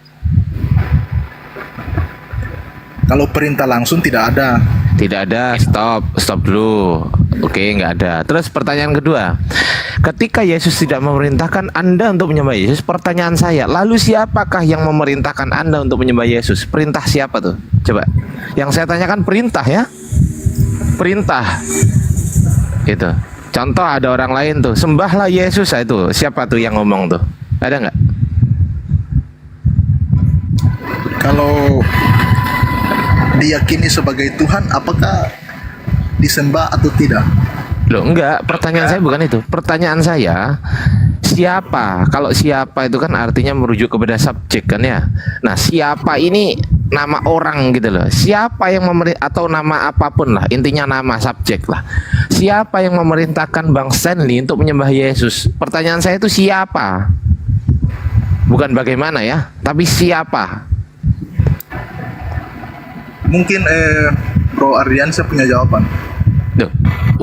Kalau perintah langsung tidak ada. Tidak ada, stop dulu. Oke, enggak ada. Terus pertanyaan kedua, ketika Yesus tidak memerintahkan Anda untuk menyembah Yesus, pertanyaan saya, lalu siapakah yang memerintahkan Anda untuk menyembah Yesus? Perintah siapa tuh? Coba. Yang saya tanyakan perintah ya. Perintah. Itu. Contoh ada orang lain tuh, sembahlah Yesus. Nah, itu siapa tuh yang ngomong tuh? Ada nggak? Kalau diyakini sebagai Tuhan, apakah disembah atau tidak? Loh, enggak, pertanyaan saya bukan itu. Pertanyaan saya, siapa? Kalau siapa itu kan artinya merujuk kepada subjek kan ya. Nah, siapa ini nama orang gitu loh. Siapa yang atau nama apapun lah, intinya nama subjek lah. Siapa yang memerintahkan Bang Stanley untuk menyembah Yesus? Pertanyaan saya itu siapa? Bukan bagaimana ya, tapi siapa? Mungkin Bro Ardiansyah punya jawaban. Loh,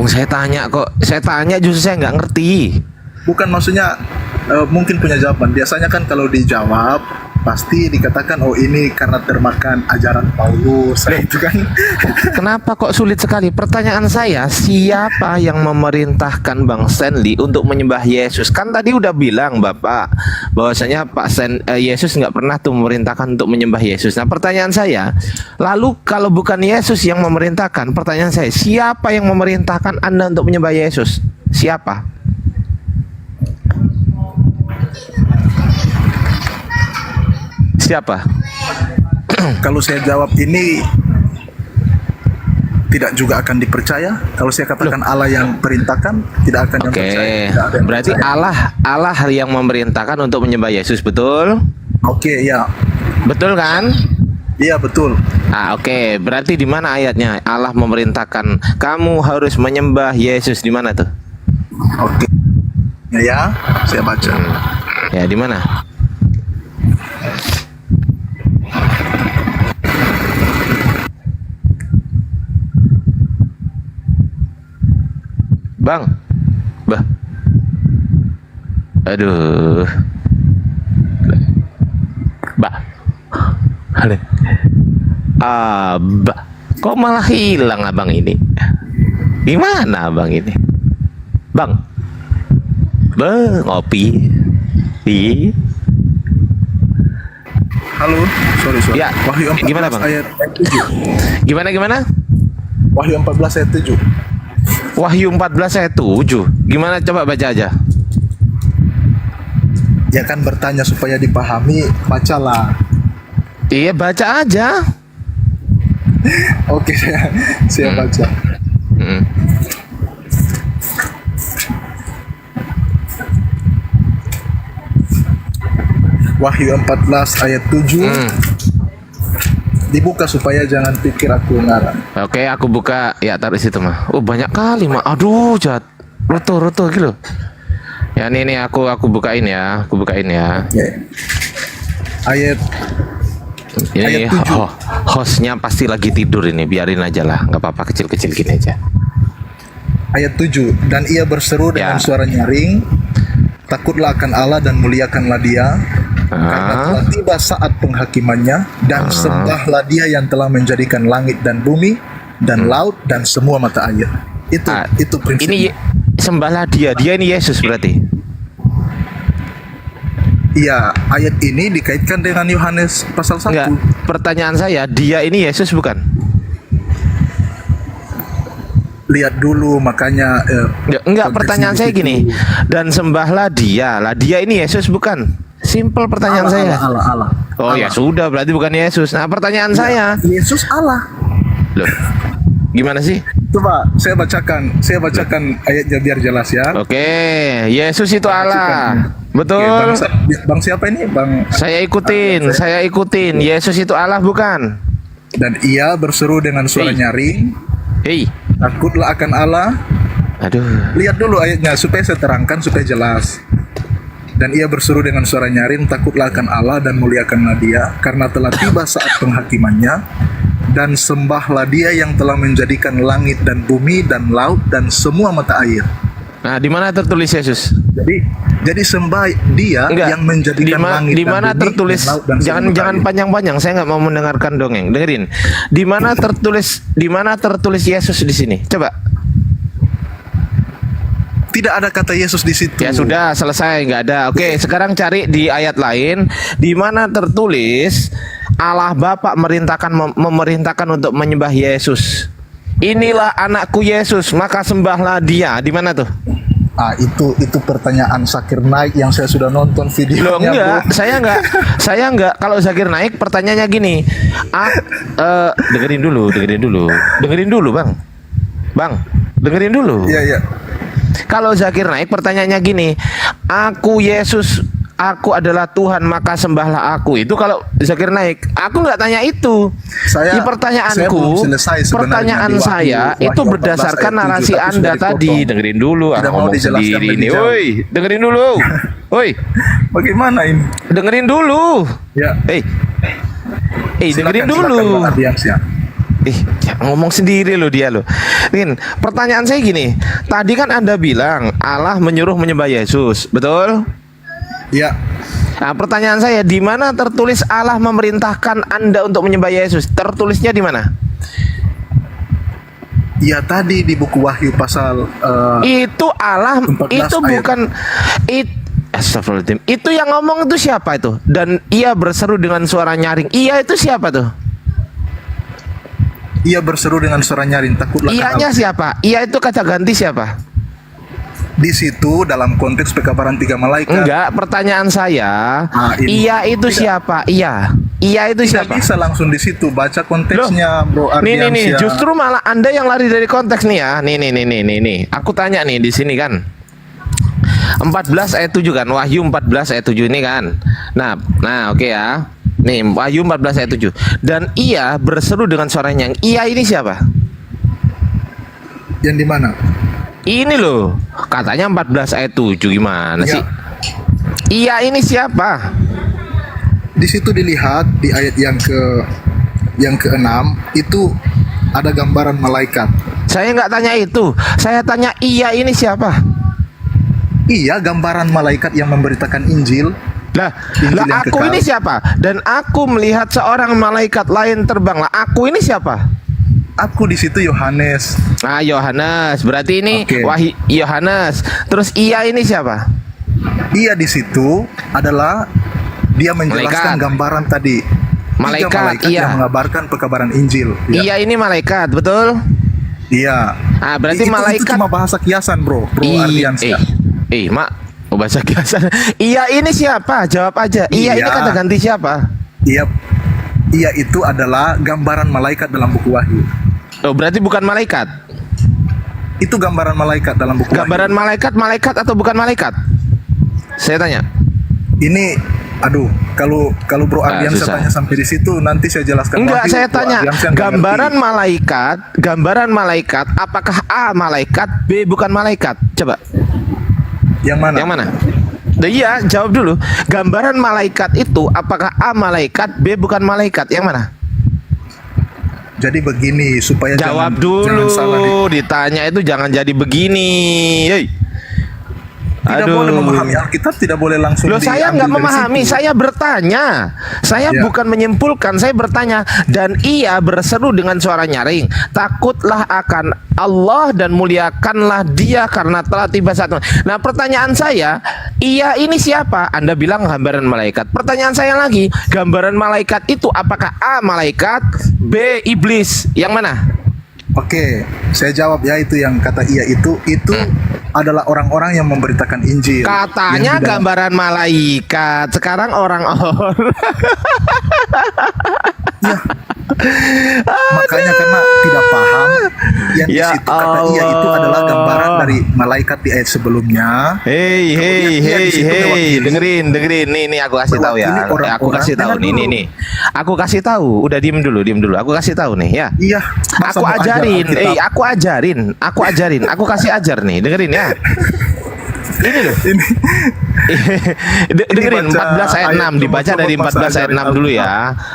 saya tanya kok. Saya tanya justru saya nggak ngerti. Bukan, maksudnya mungkin punya jawaban. Biasanya kan kalau dijawab pasti dikatakan oh ini karena termakan ajaran Paulus. Nah, itu kan. Kenapa kok sulit sekali? Pertanyaan saya, siapa yang memerintahkan Bang Stanley untuk menyembah Yesus? Kan tadi udah bilang Bapak bahwasanya Yesus nggak pernah tuh memerintahkan untuk menyembah Yesus. Nah, pertanyaan saya, lalu kalau bukan Yesus yang memerintahkan, pertanyaan saya, siapa yang memerintahkan Anda untuk menyembah Yesus? Siapa? Siapa? Kalau saya jawab ini tidak juga akan dipercaya. Kalau saya katakan Allah yang perintahkan, tidak akan yang Oke, percaya. Tidak ada yang berarti percaya. Allah yang memerintahkan untuk menyembah Yesus, betul? Oke, ya. Betul kan? Iya, betul. Oke, berarti di mana ayatnya Allah memerintahkan kamu harus menyembah Yesus, di mana tuh? Oke. Ya, saya baca. Ya, di mana? Bang. Bah. Aduh. Bah. Halo. Abah. Kok malah hilang abang ini? Gimana abang ini? Bang. Ngopi. Ih. Halo, sorry. Ya, Wahyu 14 gimana, Bang? ayat 7. Gimana? Wahyu 14 ayat 7. Wahyu 14 ayat 7. Gimana, coba baca aja. Ya kan bertanya supaya dipahami, bacalah. Iya, baca aja. Oke, saya baca. Wahyu 14 ayat 7. Dibuka supaya jangan pikir aku ngarang. Oke, aku buka. Ya, taruh situ mah. Oh, banyak kali mah. Aduh, jahat. Roto gitu. Ya, ini aku bukain ya. Aku bukain ya. Ya. Ayat Ini Ayat 7. hostnya pasti lagi tidur ini. Biarin aja lah. Nggak apa-apa, kecil-kecil gini aja. ayat 7. Dan ia berseru dengan Ya. suara nyaring, takutlah akan Allah dan muliakanlah Dia, karena telah tiba saat penghakimannya, dan sembahlah Dia yang telah menjadikan langit dan bumi dan laut dan semua mata air. Itu prinsipnya. Ini sembahlah dia. Dia ini Yesus berarti. Iya, ayat ini dikaitkan dengan Yohanes pasal 1. Enggak. Pertanyaan saya, dia ini Yesus bukan? Lihat dulu, makanya Enggak, konteksnya pertanyaan di saya situ. gini. Dan sembahlah dia. Lah dia ini Yesus bukan? Simple pertanyaan saya. Allah. Oh ya sudah, berarti bukan Yesus. Nah, pertanyaan saya. Yesus Allah. Loh. Gimana sih? Coba saya bacakan ayatnya biar jelas ya. Oke, Yesus itu Allah. Betul. Oke, bang siapa ini? Bang. Saya ikutin. Yesus itu Allah bukan? Dan ia berseru dengan suara nyaring, Hei. takutlah akan Allah. Aduh. Lihat dulu ayatnya supaya saya terangkan supaya jelas. Dan ia berseru dengan suara nyaring, takutlah akan Allah dan muliakanlah Dia, karena telah tiba saat penghakimannya, dan sembahlah Dia yang telah menjadikan langit dan bumi dan laut dan semua mata air. Nah, di mana tertulis Yesus? Jadi sembah Dia yang menjadikan langit di dan mana bumi tertulis? dan laut dan semua mata Jangan air. panjang-panjang. Saya nggak mau mendengarkan dongeng. Dengerin. Di mana tertulis Yesus di sini? Coba. Tidak ada kata Yesus di situ. Ya sudah, selesai, nggak ada. Oke, sekarang cari di ayat lain di mana tertulis Allah Bapa memerintahkan untuk menyembah Yesus. Inilah anakku Yesus, maka sembahlah Dia. Di mana tuh? Itu pertanyaan Zakir Naik yang saya sudah nonton videonya. Loh enggak, bro. saya enggak. Kalau Zakir Naik pertanyaannya gini. Dengerin dulu, Bang. Bang, dengerin dulu. Iya. Kalau Zakir Naik pertanyaannya gini, aku Yesus, aku adalah Tuhan, maka sembahlah aku. Itu kalau Zakir Naik. Aku nggak tanya itu. Saya Pertanyaanku, belum selesai sebenarnya pertanyaan di Wahyu- saya Wahyu itu 14 berdasarkan ayat 7, narasi tapi Anda sudah tadi. dipotong. Dengerin dulu, Tidak mau ngomong dijelaskan sendiri lebih nih. jauh. Woi, dengerin dulu. Woi, Bagaimana ini? dengerin dulu. Ya. Dengerin Silakan, dulu. Bang Ardiansyah. Ya, ngomong sendiri loh dia loh. Rin, pertanyaan saya gini. Tadi kan Anda bilang Allah menyuruh menyembah Yesus, betul? Ya. Nah, pertanyaan saya, di mana tertulis Allah memerintahkan Anda untuk menyembah Yesus? Tertulisnya di mana? Ya tadi di buku Wahyu pasal Itu Allah 14 itu ayat. bukan Astagfirullahaladzim. Itu yang ngomong itu siapa itu? Dan ia berseru dengan suara nyaring. Ia itu siapa tuh? ia berseru dengan suara nyaring, takutlah akan Ianya Allah. siapa? Ia itu kata ganti siapa? Di situ dalam konteks pekabaran 3 malaikat. Enggak, pertanyaan saya, ini. ia itu siapa? Iya itu Tidak siapa? bisa langsung di situ, baca konteksnya, Bro Nih, Ardiansyah. justru malah Anda yang lari dari konteks nih ya. Nih. Aku tanya nih di sini kan. 14 ayat 7 kan, Wahyu 14 ayat 7 ini kan. Nah, oke ya. Nih, Wahyu 14 ayat 7. Dan ia berseru dengan suaranya. Ia ini siapa? Yang di mana? Ini loh. Katanya 14 ayat 7 gimana Ya. sih? Ia ini siapa? Di situ dilihat di ayat yang ke-6 itu ada gambaran malaikat. Saya nggak tanya itu. Saya tanya ia ini siapa? Iya, gambaran malaikat yang memberitakan Injil. Lah Injil yang aku kekal. ini siapa? Dan aku melihat seorang malaikat lain terbang. Lah aku ini siapa? Aku di situ Yohanes. Nah, Yohanes. Berarti ini Oke. Wahyu Yohanes. Terus ia ini siapa? Iya, di situ adalah dia menjelaskan Malaikat. gambaran tadi. Tiga Malaikat, iya. yang mengabarkan pekabaran Injil. Ia ini malaikat, betul? Iya. Ah, berarti itu malaikat. cuma bahasa kiasan, Bro Ardiansyah. Mak, bahasa kiasan. Ia ini siapa? Jawab aja. Ia ini Iya. kata ganti siapa? Iya, itu adalah gambaran malaikat dalam buku Wahyu. Oh, berarti bukan malaikat. Itu gambaran malaikat dalam buku Gambaran malaikat atau bukan malaikat? Saya tanya. Wahyu. Ini Aduh, kalau Bro Ardian susah. saya tanya sampai di situ, nanti saya jelaskan. Enggak, Wahyu, saya Bro tanya Ardian saya nggak gambaran malaikat, apakah A malaikat, B bukan malaikat? Coba. ngerti. Yang mana? Yang mana? Iya, jawab dulu. Gambaran malaikat itu apakah A malaikat, B bukan malaikat? Yang mana? Jadi begini supaya Jawab jangan dulu. salah Ditanya itu jangan jadi begini. Yoi. tidak boleh memahami Alkitab, tidak boleh langsung Loh, saya diambil nggak dari memahami, situ. saya bertanya. Saya Ya. bukan menyimpulkan, saya bertanya. Dan ia berseru dengan suara nyaring, takutlah akan Allah dan muliakanlah Dia karena telah tiba saatnya. Nah, pertanyaan saya, ia ini siapa? Anda bilang gambaran malaikat. Pertanyaan saya lagi, gambaran malaikat itu apakah A malaikat, B iblis? Yang mana? Oke, saya jawab ya, itu yang kata iya itu adalah orang-orang yang memberitakan Injil. Katanya Yang di dalam- gambaran malaikat. Sekarang orang-orang. Makanya karena tidak paham yang di Ya situ kata iya itu adalah gambaran dari malaikat di ayat sebelumnya. Hei, Kemudian iya di situ mewakili- dengerin. Nih, aku kasih tahu ya. mewakili orang-orang. Aku kasih tahu Dengar dulu. nih. Aku kasih tahu. Udah diem dulu. Aku kasih tahu nih ya. Iya, masa Aku mau ajar ajarin, Alkitab? aku ajarin. Aku kasih ajar nih. Dengerin ya. Ini loh. Ini Dengerin baca 14 ayat 6, ayat, dibaca coba dari pas 14 ayat 6 dulu ya.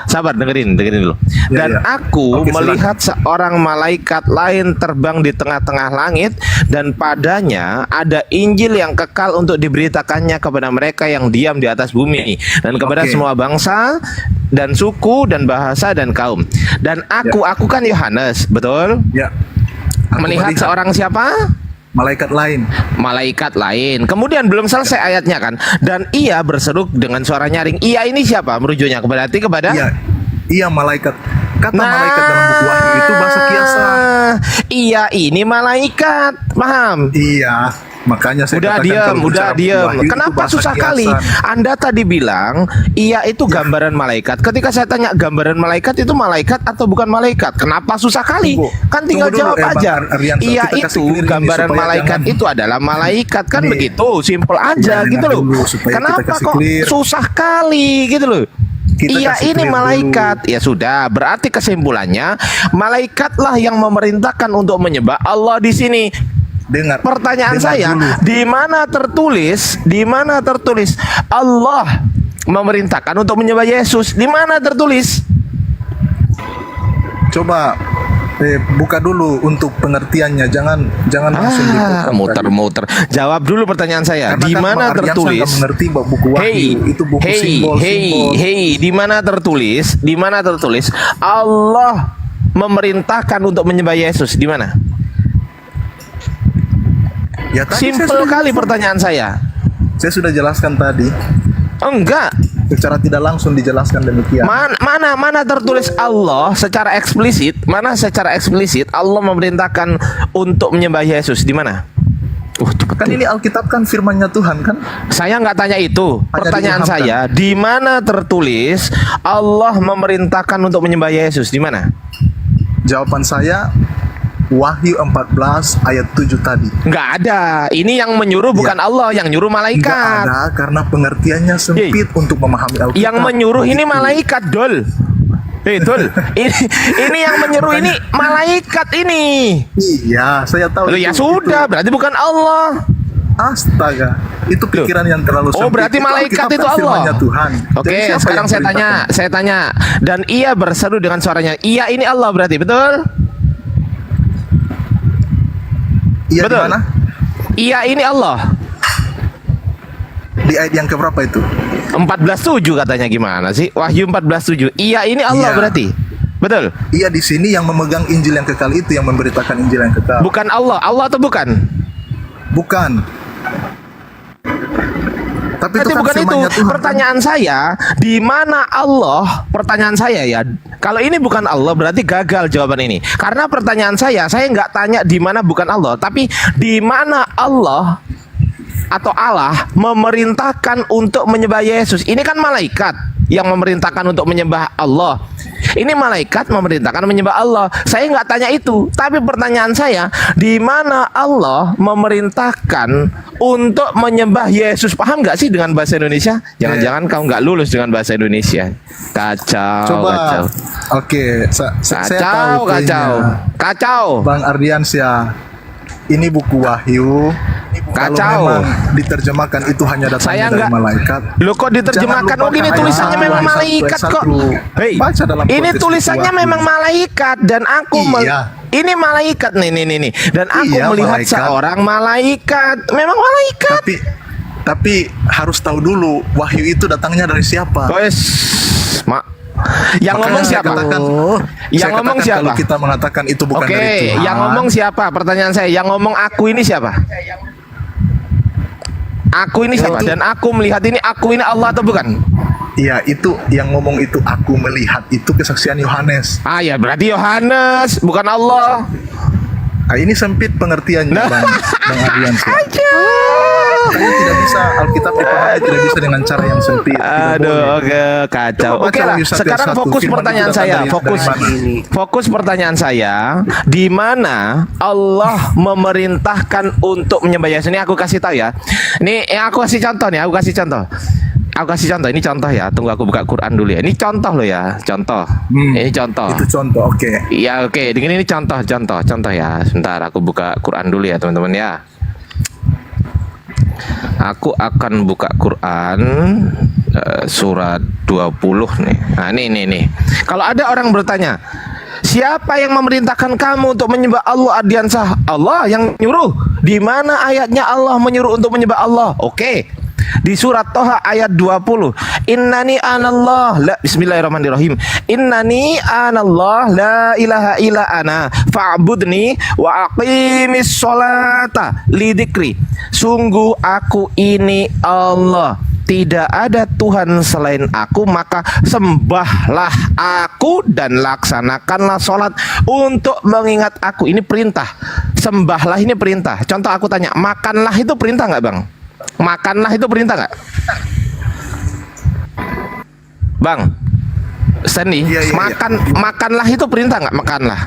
Sabar, dengerin dulu. Ya, Dan ya. aku Oke, melihat seorang malaikat lain terbang di tengah-tengah langit, dan padanya ada Injil yang kekal untuk diberitakannya kepada mereka yang diam di atas bumi dan kepada Oke. semua bangsa dan suku dan bahasa dan kaum. Dan aku kan Yohanes, betul? Ya. Aku Melihat melihat seorang siapa? malaikat lain. Malaikat lain. Kemudian belum selesai ayatnya kan. Dan ia berseru dengan suara nyaring. Ia ini siapa? Merujuknya berarti kepada Iya. Iya, malaikat. Kata malaikat dalam buku Wahyu itu bahasa kiasan. Iya ini malaikat. Paham? Iya, makanya saya Udah katakan diam, kalau udah bicara buku diam. Wahyu itu Kenapa bahasa susah kiasan. kali? Anda tadi bilang iya itu gambaran malaikat. Ketika saya tanya gambaran malaikat itu malaikat atau bukan malaikat? Kenapa susah kali? Tunggu. Kan tinggal Tunggu dulu, jawab Bang aja. Ardianto. Iya Kita kasih itu clear ini gambaran supaya malaikat jangan- itu adalah malaikat kan Nih. begitu, simple aja Ya, gitu dengar loh. dulu supaya kita Kenapa kasih kok clear. susah kali gitu loh? Kita Iya kasih ini clear malaikat. Ya sudah, berarti kesimpulannya malaikatlah yang memerintahkan untuk menyembah Allah di sini. Dengar. Pertanyaan Dengar saya, dulu. di mana tertulis Allah memerintahkan untuk menyembah Yesus? Di mana tertulis? Coba buka dulu untuk pengertiannya, jangan langsung dibuka. Muter-muter. Jawab dulu pertanyaan saya. Karena Di kan mana Bang Ardian tertulis? nggak mengerti bahwa buku Wahyu itu buku simbol-simbol. Di mana tertulis? Di mana tertulis Allah memerintahkan untuk menyembah Yesus? Di mana? Ya, tadi saya Simple sudah kali jelaskan. pertanyaan saya. Saya sudah jelaskan tadi, Enggak. secara tidak langsung dijelaskan demikian. Mana tertulis Allah secara eksplisit? Mana secara eksplisit Allah memerintahkan untuk menyembah Yesus? Di mana? Cepet Kan tuh. ini Alkitab kan firman-Nya Tuhan kan? Saya nggak tanya itu. Hanya Pertanyaan dipahamkan. saya, di mana tertulis Allah memerintahkan untuk menyembah Yesus? Di mana? Jawaban saya Wahyu 14 ayat 7 tadi. Nggak ada. Ini yang menyuruh bukan Allah, yang nyuruh Enggak malaikat. ada karena pengertiannya sempit untuk memahami Alkitab. Yang menyuruh ini Begitu. malaikat, Dol. Dol. Ini yang menyuruh ini malaikat ini. Iya, saya tahu. Loh, ya itu. sudah, berarti bukan Allah. Astaga, itu pikiran yang terlalu sempit. Oh, berarti malaikat Alkitab itu kan Allah. firman-Nya Tuhan. Oke, Jadi siapa sekarang yang perintahkan? saya tanya. Dan ia berseru dengan suaranya. Ia ini Allah berarti, betul? Iya, di Betul. mana? Ia ini Allah. Di ayat yang keberapa itu? 14:7 katanya, gimana sih? Wahyu 14:7. Ia ini Allah Iya. berarti. Betul? Iya, di sini yang memegang Injil yang kekal itu yang memberitakan Injil yang kekal. Bukan Allah. Allah atau bukan? Bukan. Tapi itu Berarti kan bukan itu. firman-Nya Tuhan. Pertanyaan saya, di mana Allah? Pertanyaan saya ya, kalau ini bukan Allah berarti gagal jawaban ini. Karena pertanyaan saya nggak tanya di mana bukan Allah, tapi di mana Allah atau Allah memerintahkan untuk menyembah Yesus. Ini kan malaikat. yang memerintahkan untuk menyembah Allah? Ini malaikat memerintahkan menyembah Allah. Saya nggak tanya itu, tapi pertanyaan saya, di mana Allah memerintahkan untuk menyembah Yesus? Paham nggak sih dengan bahasa Indonesia? Jangan-jangan kamu nggak lulus dengan bahasa Indonesia. Kacau, Coba. kacau. Oke, saya tahu Kacau, kayaknya. kacau, kacau. Bang Ardiansyah, ini buku Wahyu. Kacau. Kalau memang diterjemahkan itu hanya Saya datangnya dari nggak- malaikat. Loh kok diterjemahkan? Jangan Oh gini lupakan tulisannya ayat memang 1 malaikat kok. Hei, Baca dalam ini konteks tulisannya buku memang Wahyu. malaikat dan aku Iya. ini malaikat nih. Dan aku Iya, melihat malaikat. seorang malaikat. Memang malaikat. Tapi harus tahu dulu Wahyu itu datangnya dari siapa. Guys, yang Makanya ngomong saya siapa? katakan- Yang saya ngomong katakan siapa? Kalau kita mengatakan itu bukan Oke, dari Tuhan. yang ngomong siapa? Pertanyaan saya, yang ngomong aku ini siapa? Aku ini siapa? Dan aku melihat ini, aku ini Allah atau bukan? Iya, itu yang ngomong itu aku melihat itu kesaksian Yohanes. Ah ya, berarti Yohanes, bukan Allah. Nah, ini sempit pengertiannya, Bang Ardiansyah. Makanya tidak bisa Alkitab dipahami tidak bisa dengan cara yang sempit. Tidak Aduh, boleh. oke, kacau. Coba baca Oke lah, Wahyu 1 sekarang ayat 1. fokus Firman pertanyaan itu datang saya. dari mana? Fokus pertanyaan saya. Di mana Allah memerintahkan untuk menyembah Yesus? Ini aku kasih tahu ya. Ini yang aku kasih contoh nih. Aku kasih contoh. Ini contoh ya. Tunggu aku buka Quran dulu ya. Ini contoh loh ya. Contoh. Ini contoh. Itu contoh, oke. Iya oke. Dengan ini contoh ya. Sebentar aku buka Quran dulu ya teman-teman ya. Aku akan buka Quran surat 20 nih. Nah ini. Kalau ada orang bertanya, siapa yang memerintahkan kamu untuk menyembah Allah, Ardiansyah? Allah yang nyuruh. Di mana ayatnya Allah menyuruh untuk menyembah Allah? Oke. Di surat Toha ayat 20. Innani anallah la bismillahirrahmanirrahim. Innani anallah la ilaha illa ana fa'budni wa aqimis sholata lidikri. Sungguh aku ini Allah, tidak ada Tuhan selain aku, maka sembahlah aku dan laksanakanlah sholat untuk mengingat aku. Ini perintah. Sembahlah ini perintah. Contoh aku tanya, makanlah itu perintah nggak Bang? Makanlah itu perintah nggak? Bang Stanley, Iya. makanlah itu perintah nggak? Makanlah.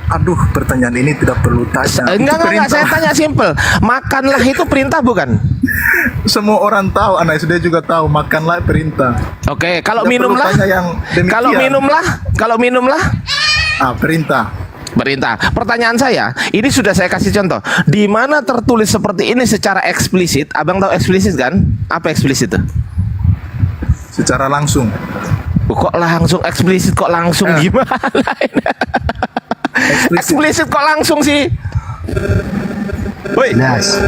Aduh, pertanyaan ini tidak perlu tanya. Itu Enggak, perintah. saya tanya simple. Makanlah itu perintah bukan? Semua orang tahu, anak SD juga tahu, makanlah perintah. Oke, kalau Tidak minumlah. perlu tanya yang demikian. Kalau minumlah. Perintah. Perintah. Pertanyaan saya, ini sudah saya kasih contoh. Di mana tertulis seperti ini secara eksplisit? Abang tahu eksplisit kan? Apa eksplisit itu? Secara langsung. Kok langsung eksplisit? Kok langsung gimana? Eksplisit kok langsung sih? Woi, Yes.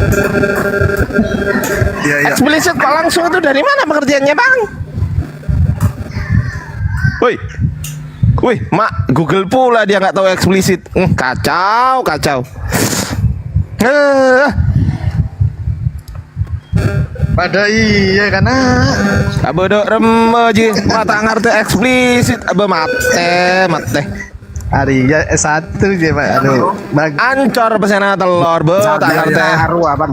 Iya. eksplisit kok langsung itu dari mana pengertiannya Bang? Woi, mak Google pula dia nggak tahu eksplisit. Kacau. Pada iya karena Abodok remaji mata ngerti eksplisit. Abah mate. hari ya S1 je Pak. Aduh, Bang. Ancor pesena telur be tak ngerti. Arwah bang.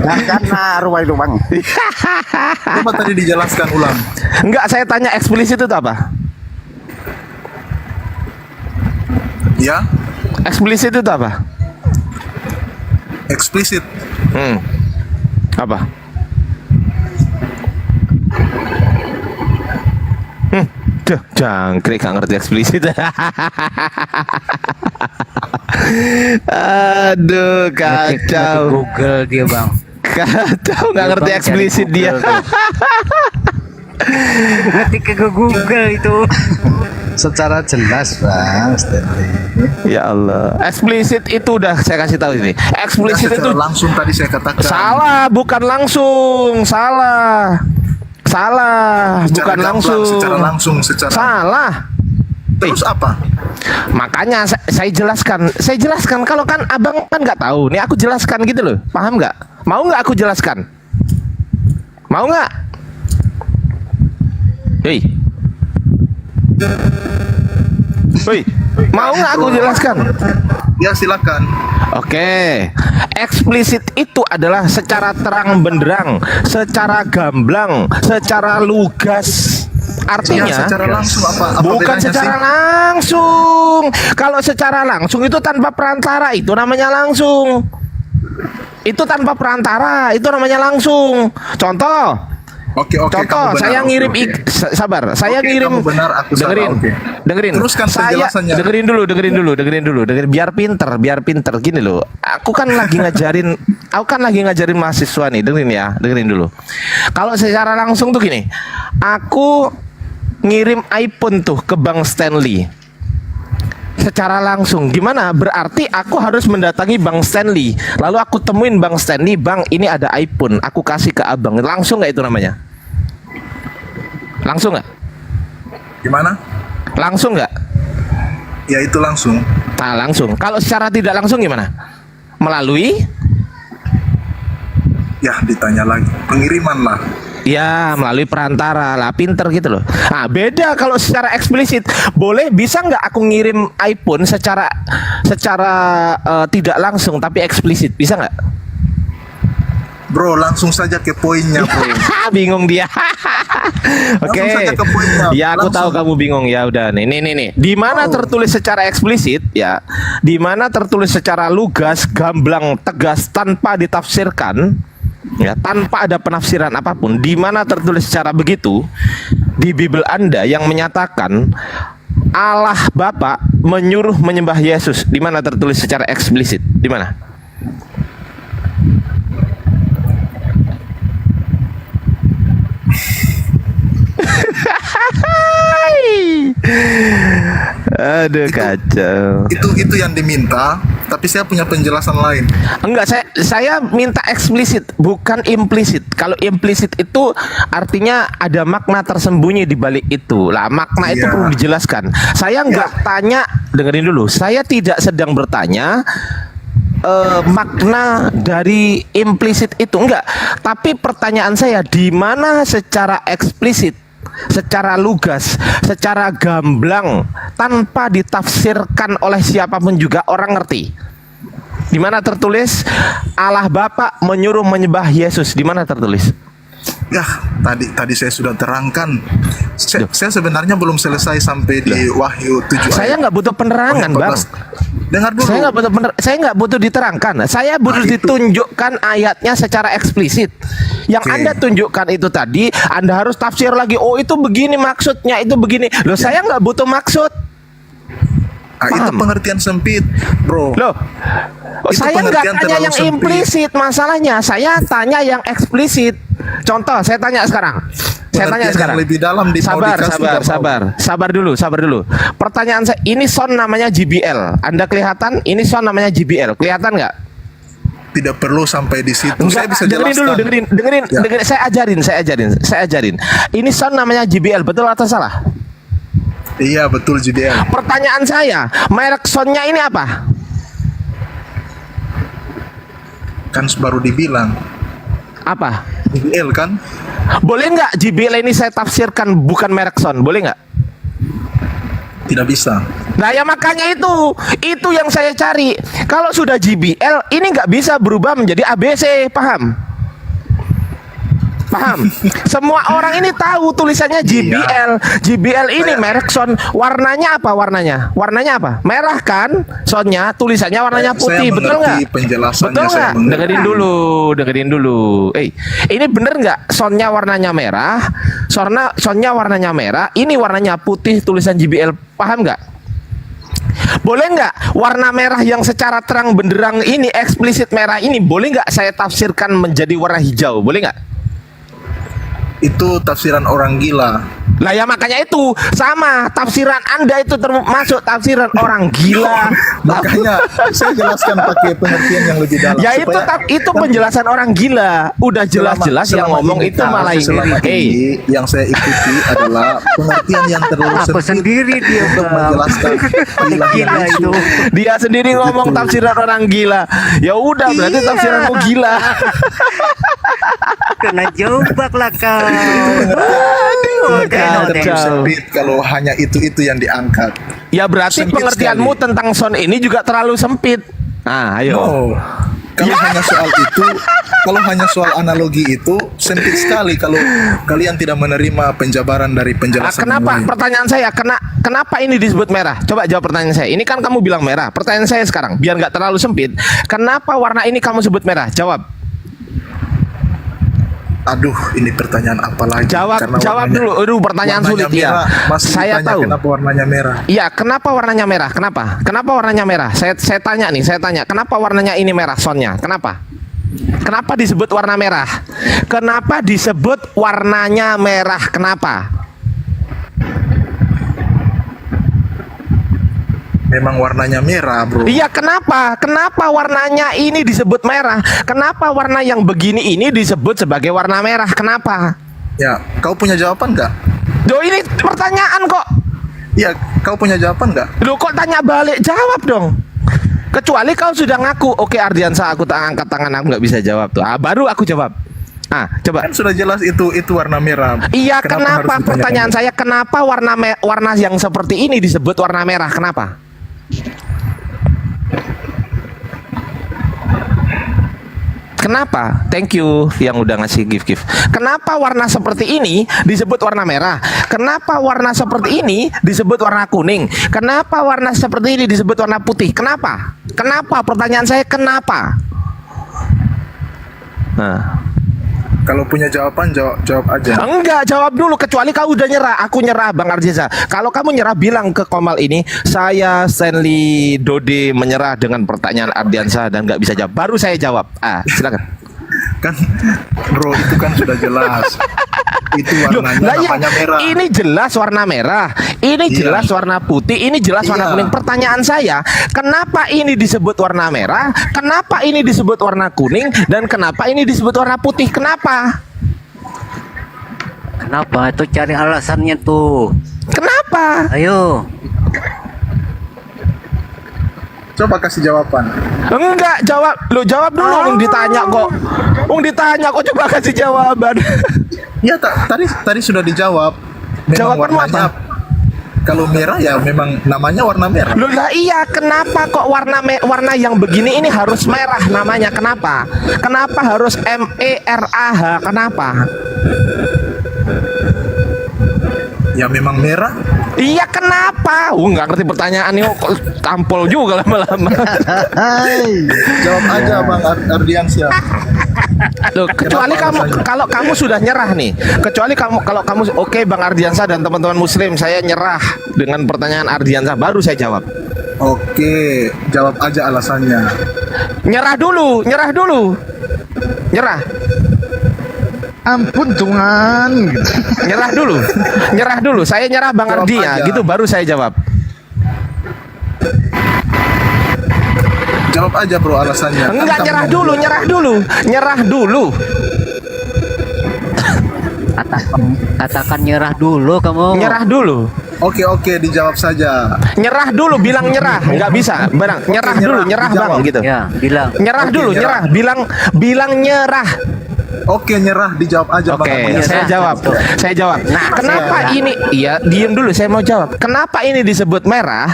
Jangan arwah itu bang. Coba tadi dijelaskan ulang. Enggak, saya tanya eksplisit itu apa? Ya, Eksplisit itu apa? eksplisit. Apa? Duh, jangkrik gak ngerti eksplisit. Aduh, kacau. Google dia bang. Kacau, nggak ngerti Bang, eksplisit cari dia. Ngetik ke Google itu. Secara jelas Bang Stanley. Ya Allah, eksplisit itu udah saya kasih tahu ini. Eksplisit itu Secara langsung tadi saya katakan. salah, bukan langsung. Salah, Secara bukan gamblang, langsung. Secara langsung, secara. Salah. Terus apa? Makanya saya jelaskan. Kalau kan abang kan nggak tahu, nih aku jelaskan gitu loh. Paham nggak? Mau nggak aku jelaskan? Mau nggak? Hei, mau nggak aku jelaskan? Ya silakan. Oke, eksplisit itu adalah secara terang benderang, secara gamblang, secara lugas. Artinya Ya, secara langsung apa bukan bedanya secara sih? langsung. Kalau secara langsung itu tanpa perantara, itu namanya langsung. Itu tanpa perantara, itu namanya langsung. Contoh. Oke, Contoh, kamu benar. saya Oke, ngirim oke. sabar, saya Oke, ngirim. kamu benar, aku salah. dengerin, Oke. dengerin. Teruskan Saya penjelasannya. dengerin dulu, biar pinter. Gini loh, aku kan lagi ngajarin mahasiswa nih, dengerin dulu. Kalau secara langsung tuh gini, aku ngirim iPhone tuh ke Bang Stanley. Secara langsung gimana? Berarti aku harus mendatangi Bang Stanley. Lalu aku temuin Bang Stanley, Bang, ini ada iPhone, aku kasih ke abang. Langsung nggak itu namanya? Langsung nggak? Gimana? Langsung nggak? Ya itu langsung. Nah, langsung. Kalau secara tidak langsung gimana? Melalui? Ya ditanya lagi. Pengiriman lah. Ya, melalui perantara lah, pinter gitu loh. Nah, beda kalau secara eksplisit. Boleh, bisa nggak aku ngirim iPhone secara tidak langsung tapi eksplisit? Bisa nggak? Bro, langsung saja ke poinnya, bro. Bingung dia. Oke. Langsung saja ke poinnya. Ya, aku tahu Langsung. kamu bingung. Ya udah nih. Di mana tertulis secara eksplisit ya? Di mana tertulis secara lugas, gamblang, tegas tanpa ditafsirkan? Ya, tanpa ada penafsiran apapun. Di mana tertulis secara begitu? Di Bible Anda yang menyatakan Allah Bapa menyuruh menyembah Yesus. Di mana tertulis secara eksplisit? Di mana? Aduh, kacau. Itu yang diminta, tapi saya punya penjelasan lain. Enggak, saya minta eksplisit, bukan implisit. Kalau implisit itu artinya ada makna tersembunyi di balik itu. Lah, makna itu Iya. perlu dijelaskan. Saya enggak tanya, dengerin dulu. Saya tidak sedang bertanya makna dari implisit itu, enggak. Tapi pertanyaan saya, di mana secara eksplisit, secara lugas, secara gamblang, tanpa ditafsirkan oleh siapapun juga orang ngerti? Di mana tertulis Allah Bapa menyuruh menyembah Yesus? Di mana tertulis? Ya, tadi saya sudah terangkan. Saya sebenarnya belum selesai sampai di Wahyu 7 Saya nggak butuh penerangan, Wahyu Bang. 14. Dengar dulu. Saya nggak butuh diterangkan. Saya butuh itu. ditunjukkan ayatnya secara eksplisit. Yang Oke. Anda tunjukkan itu tadi, Anda harus tafsir lagi. Oh, itu begini maksudnya, itu begini. Loh, saya nggak butuh maksud. Itu Paham? pengertian sempit, bro. Loh, Itu saya nggak pengertian tanya terlalu yang sempit. implisit. Masalahnya, saya tanya yang eksplisit. Contoh, saya tanya sekarang. Pengertian yang lebih dalam di mau dikasih, Sabar dulu. Pertanyaan saya, ini sound namanya JBL. Anda kelihatan? Ini sound namanya JBL. Kelihatan nggak? Tidak perlu sampai di situ. Saya bisa dengerin jelaskan. dulu, dengerin. Ya. Saya ajarin. Ini sound namanya JBL, betul atau salah? Iya, betul JBL. Pertanyaan saya, merek soundnya ini apa? Kan baru dibilang Apa? JBL kan? Boleh nggak JBL ini saya tafsirkan bukan merek sound? Boleh nggak? Tidak bisa. Nah, ya makanya itu yang saya cari. Kalau sudah JBL, ini nggak bisa berubah menjadi ABC, paham? Semua orang ini tahu tulisannya JBL. JBL ini merek sound. Warnanya apa? Warnanya apa? Merah kan? Soundnya, tulisannya warnanya putih, Saya betul nggak? mengerti penjelasannya, Betul saya nggak? mengerti. Dengerin dulu. Ini bener nggak? Soundnya warnanya merah. Soundnya warnanya merah. Ini warnanya putih, tulisan JBL. Paham nggak? Boleh nggak warna merah yang secara terang benderang ini, eksplisit merah ini, boleh nggak saya tafsirkan menjadi warna hijau? Boleh nggak? Itu tafsiran orang gila. Lah, ya makanya itu sama tafsiran Anda itu termasuk tafsiran orang gila. Makanya saya jelaskan pakai pengertian yang lebih dalam. Ya itu penjelasan orang gila. Udah jelas-jelas yang Selama ngomong ini, itu Kak, malah selama ini yang saya ikuti adalah pengertian yang terlalu Apa sempit sendiri dia, untuk Bang? menjelaskan Gila hilangnya itu. Dia sendiri ngomong tafsiran orang gila. Ya udah, berarti tafsiranmu gila. Kena jebak lah kau. Pengertian terlalu kacau. sempit kalau hanya itu yang diangkat. Ya berarti Sempit pengertianmu sekali. tentang sound ini juga terlalu sempit. Ah, ayo. No. Kalau hanya soal itu, kalau hanya soal analogi itu sempit sekali kalau kalian tidak menerima penjabaran dari penjelasan yang Kenapa? lain. Pertanyaan saya, kenapa ini disebut merah? Coba jawab pertanyaan saya. Ini kan kamu bilang merah. Pertanyaan saya sekarang, biar nggak terlalu sempit. Kenapa warna ini kamu sebut merah? Jawab. Aduh, ini pertanyaan apa lagi? Jawab, Karena jawab warnanya- dulu. Aduh, pertanyaan warnanya sulit ya. merah, masih Saya ditanya tahu. kenapa warnanya merah. Iya, kenapa warnanya merah? Kenapa? Kenapa warnanya merah? Saya tanya nih, saya tanya. Kenapa warnanya ini merah sonnya? Kenapa? Kenapa disebut warna merah? Kenapa disebut warnanya merah? Kenapa? Memang warnanya merah, bro. Iya, kenapa? Kenapa warnanya ini disebut merah? Kenapa warna yang begini ini disebut sebagai warna merah? Kenapa? Ya, kau punya jawaban nggak? Loh, ini pertanyaan kok. Ya, kau punya jawaban nggak? Loh, kok tanya balik? Jawab dong. Kecuali kau sudah ngaku, oke Ardiansa, aku tak angkat tangan, aku nggak bisa jawab tuh. Ah, baru aku jawab. Ah, coba. Kan sudah jelas itu warna merah. Iya, harus kenapa? ditanyakan? Pertanyaan saya, kenapa warna yang seperti ini disebut warna merah? Kenapa? Kenapa? Thank you yang udah ngasih gift. Kenapa warna seperti ini disebut warna merah? Kenapa warna seperti ini disebut warna kuning? Kenapa warna seperti ini disebut warna putih? Kenapa? Kenapa? Pertanyaan saya, kenapa? Nah, Kalau punya jawaban, jawab aja. enggak, jawab dulu. Kecuali kau udah nyerah. Aku nyerah, Bang Ardiansa. Kalau kamu nyerah, bilang ke Komal ini, saya Stanley Dode menyerah dengan pertanyaan Ardiansa dan nggak bisa jawab. Baru saya jawab. Ah, silakan. Kan, bro, itu kan sudah jelas. Itu warnanya Lah ya, namanya merah. ini jelas warna merah, ini Iya. jelas warna putih, ini jelas warna Iya. kuning. Pertanyaan saya, kenapa ini disebut warna merah? Kenapa ini disebut warna kuning? Dan kenapa ini disebut warna putih? Kenapa? Kenapa? Itu cari alasannya tuh. Kenapa? Ayo. Coba kasih jawaban. Enggak, jawab. Lo jawab dulu, ditanya kok. Ditanya kok, coba kasih jawaban. Ya, tadi sudah dijawab. Memang Jawabanmu warnanya, apa? kalau merah ya memang namanya warna merah. Loh lah iya, kenapa kok warna yang begini ini harus merah namanya? Kenapa? Kenapa harus MERAH? Kenapa? Ya memang merah. Iya, kenapa? Nggak ngerti pertanyaan ini kok tampol juga lama-lama. Jawab aja Bang Ardiansyah. Loh, kecuali kalau kamu sudah nyerah nih. Kecuali kalau kamu oke Bang Ardiansa dan teman-teman muslim, saya nyerah dengan pertanyaan Ardiansa, baru saya jawab. Oke, jawab aja alasannya. Nyerah dulu. Nyerah. Ampun Tuhan gitu. Nyerah dulu. Saya nyerah Bang Jawab Ardi ya, aja. gitu baru saya jawab. Jawab aja bro alasannya. Kan Enggak, kamu nyerah mau dulu. Katakan nyerah dulu kamu. Nyerah dulu. Oke, dijawab saja. Nyerah dulu, bilang nyerah. Enggak bisa, Bang. Nyerah dulu, nyerah Bang dijawab. gitu. Ya, bilang. Nyerah Oke, dulu, nyerah. bilang nyerah. Oke, nyerah, dijawab aja Bang Oke, Ardiansyah. saya jawab. Nah, kenapa ini? Iya, diem dulu, saya mau jawab. Kenapa ini disebut merah?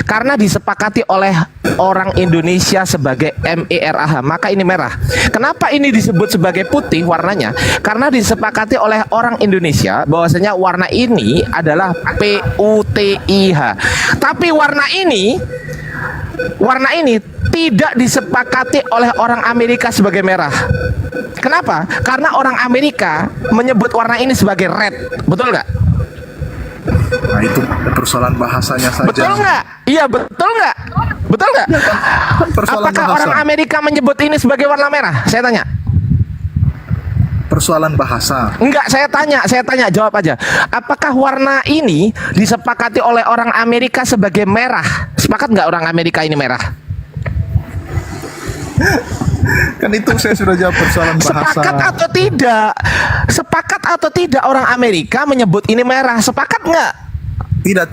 Karena disepakati oleh orang Indonesia sebagai MERAH, maka ini merah. Kenapa ini disebut sebagai putih warnanya? Karena disepakati oleh orang Indonesia bahwasanya warna ini adalah PUTIH. Tapi warna ini tidak disepakati oleh orang Amerika sebagai merah. Kenapa? Karena orang Amerika menyebut warna ini sebagai red. Betul nggak? Nah, itu persoalan bahasanya saja. Betul nggak? Iya, betul nggak? Betul nggak? Persoalan Apakah bahasa. orang Amerika menyebut ini sebagai warna merah? Saya tanya. Persoalan bahasa. Enggak, saya tanya, jawab aja. Apakah warna ini disepakati oleh orang Amerika sebagai merah? Sepakat nggak orang Amerika ini merah? Kan itu saya sudah jawab persoalan bahasa. Sepakat atau tidak orang Amerika menyebut ini merah? Sepakat nggak? Tidak.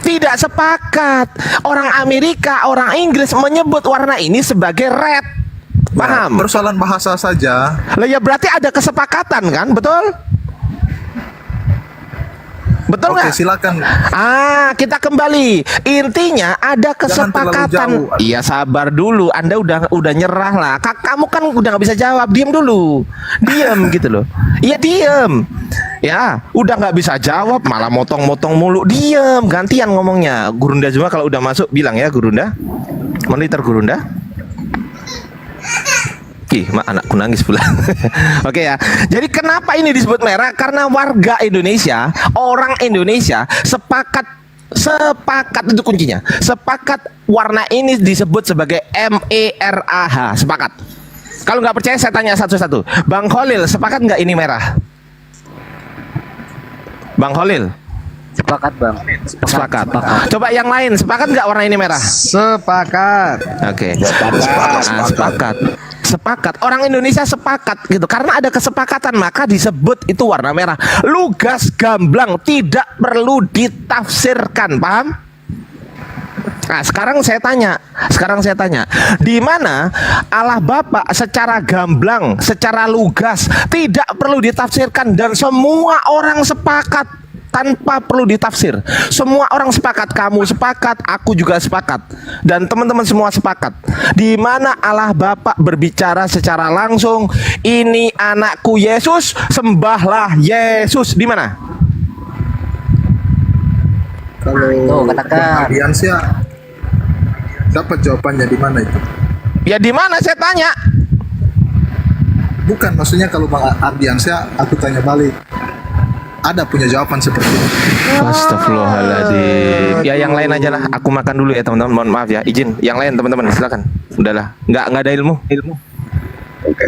Tidak sepakat. Orang Amerika, orang Inggris menyebut warna ini sebagai red. Paham? Persoalan bahasa saja. Lah ya berarti ada kesepakatan kan, betul? Betul Oke, nggak? silakan. Kita kembali. Intinya ada Jangan terlalu kesepakatan. jauh. Iya, sabar dulu. Anda udah nyerah lah. Kamu kan udah nggak bisa jawab. Diam dulu. Diam gitu loh. Iya, diam. Ya, udah nggak bisa jawab, malah motong-motong mulu. Diam, gantian ngomongnya. Gurunda juga kalau udah masuk bilang ya, Gurunda. Monitor Gurunda. Anakku nangis pula. Oke ya. Jadi kenapa ini disebut merah? Karena warga Indonesia, orang Indonesia sepakat itu kuncinya. Sepakat warna ini disebut sebagai MERAH. Sepakat. Kalau nggak percaya saya tanya satu-satu. Bang Khalil, sepakat nggak ini merah? Bang Khalil? Sepakat bang. Sepakat. Coba yang lain, sepakat nggak warna ini merah? Sepakat. Oke. Sepakat. Sepakat. Orang Indonesia sepakat gitu. Karena ada kesepakatan maka disebut itu warna merah. Lugas gamblang, tidak perlu ditafsirkan, paham? Nah, sekarang saya tanya, di mana Allah Bapa secara gamblang, secara lugas, tidak perlu ditafsirkan dan semua orang sepakat tanpa perlu ditafsir. Semua orang sepakat, kamu sepakat, aku juga sepakat, dan teman-teman semua sepakat. Di mana Allah Bapa berbicara secara langsung, ini anakku Yesus, sembahlah Yesus. Di mana? Kalau katakan. Ardiansyah dapat jawabannya di mana itu? Ya di mana saya tanya? Bukan, maksudnya kalau Bang Ardiansyah aku tanya balik. Ada punya jawaban seperti itu. Astagfirullahaladzim. Ya yang lain aja lah. Aku makan dulu ya teman-teman. Mohon maaf ya. Izin. Yang lain teman-teman silakan. Udahlah. Nggak ada ilmu. Oke.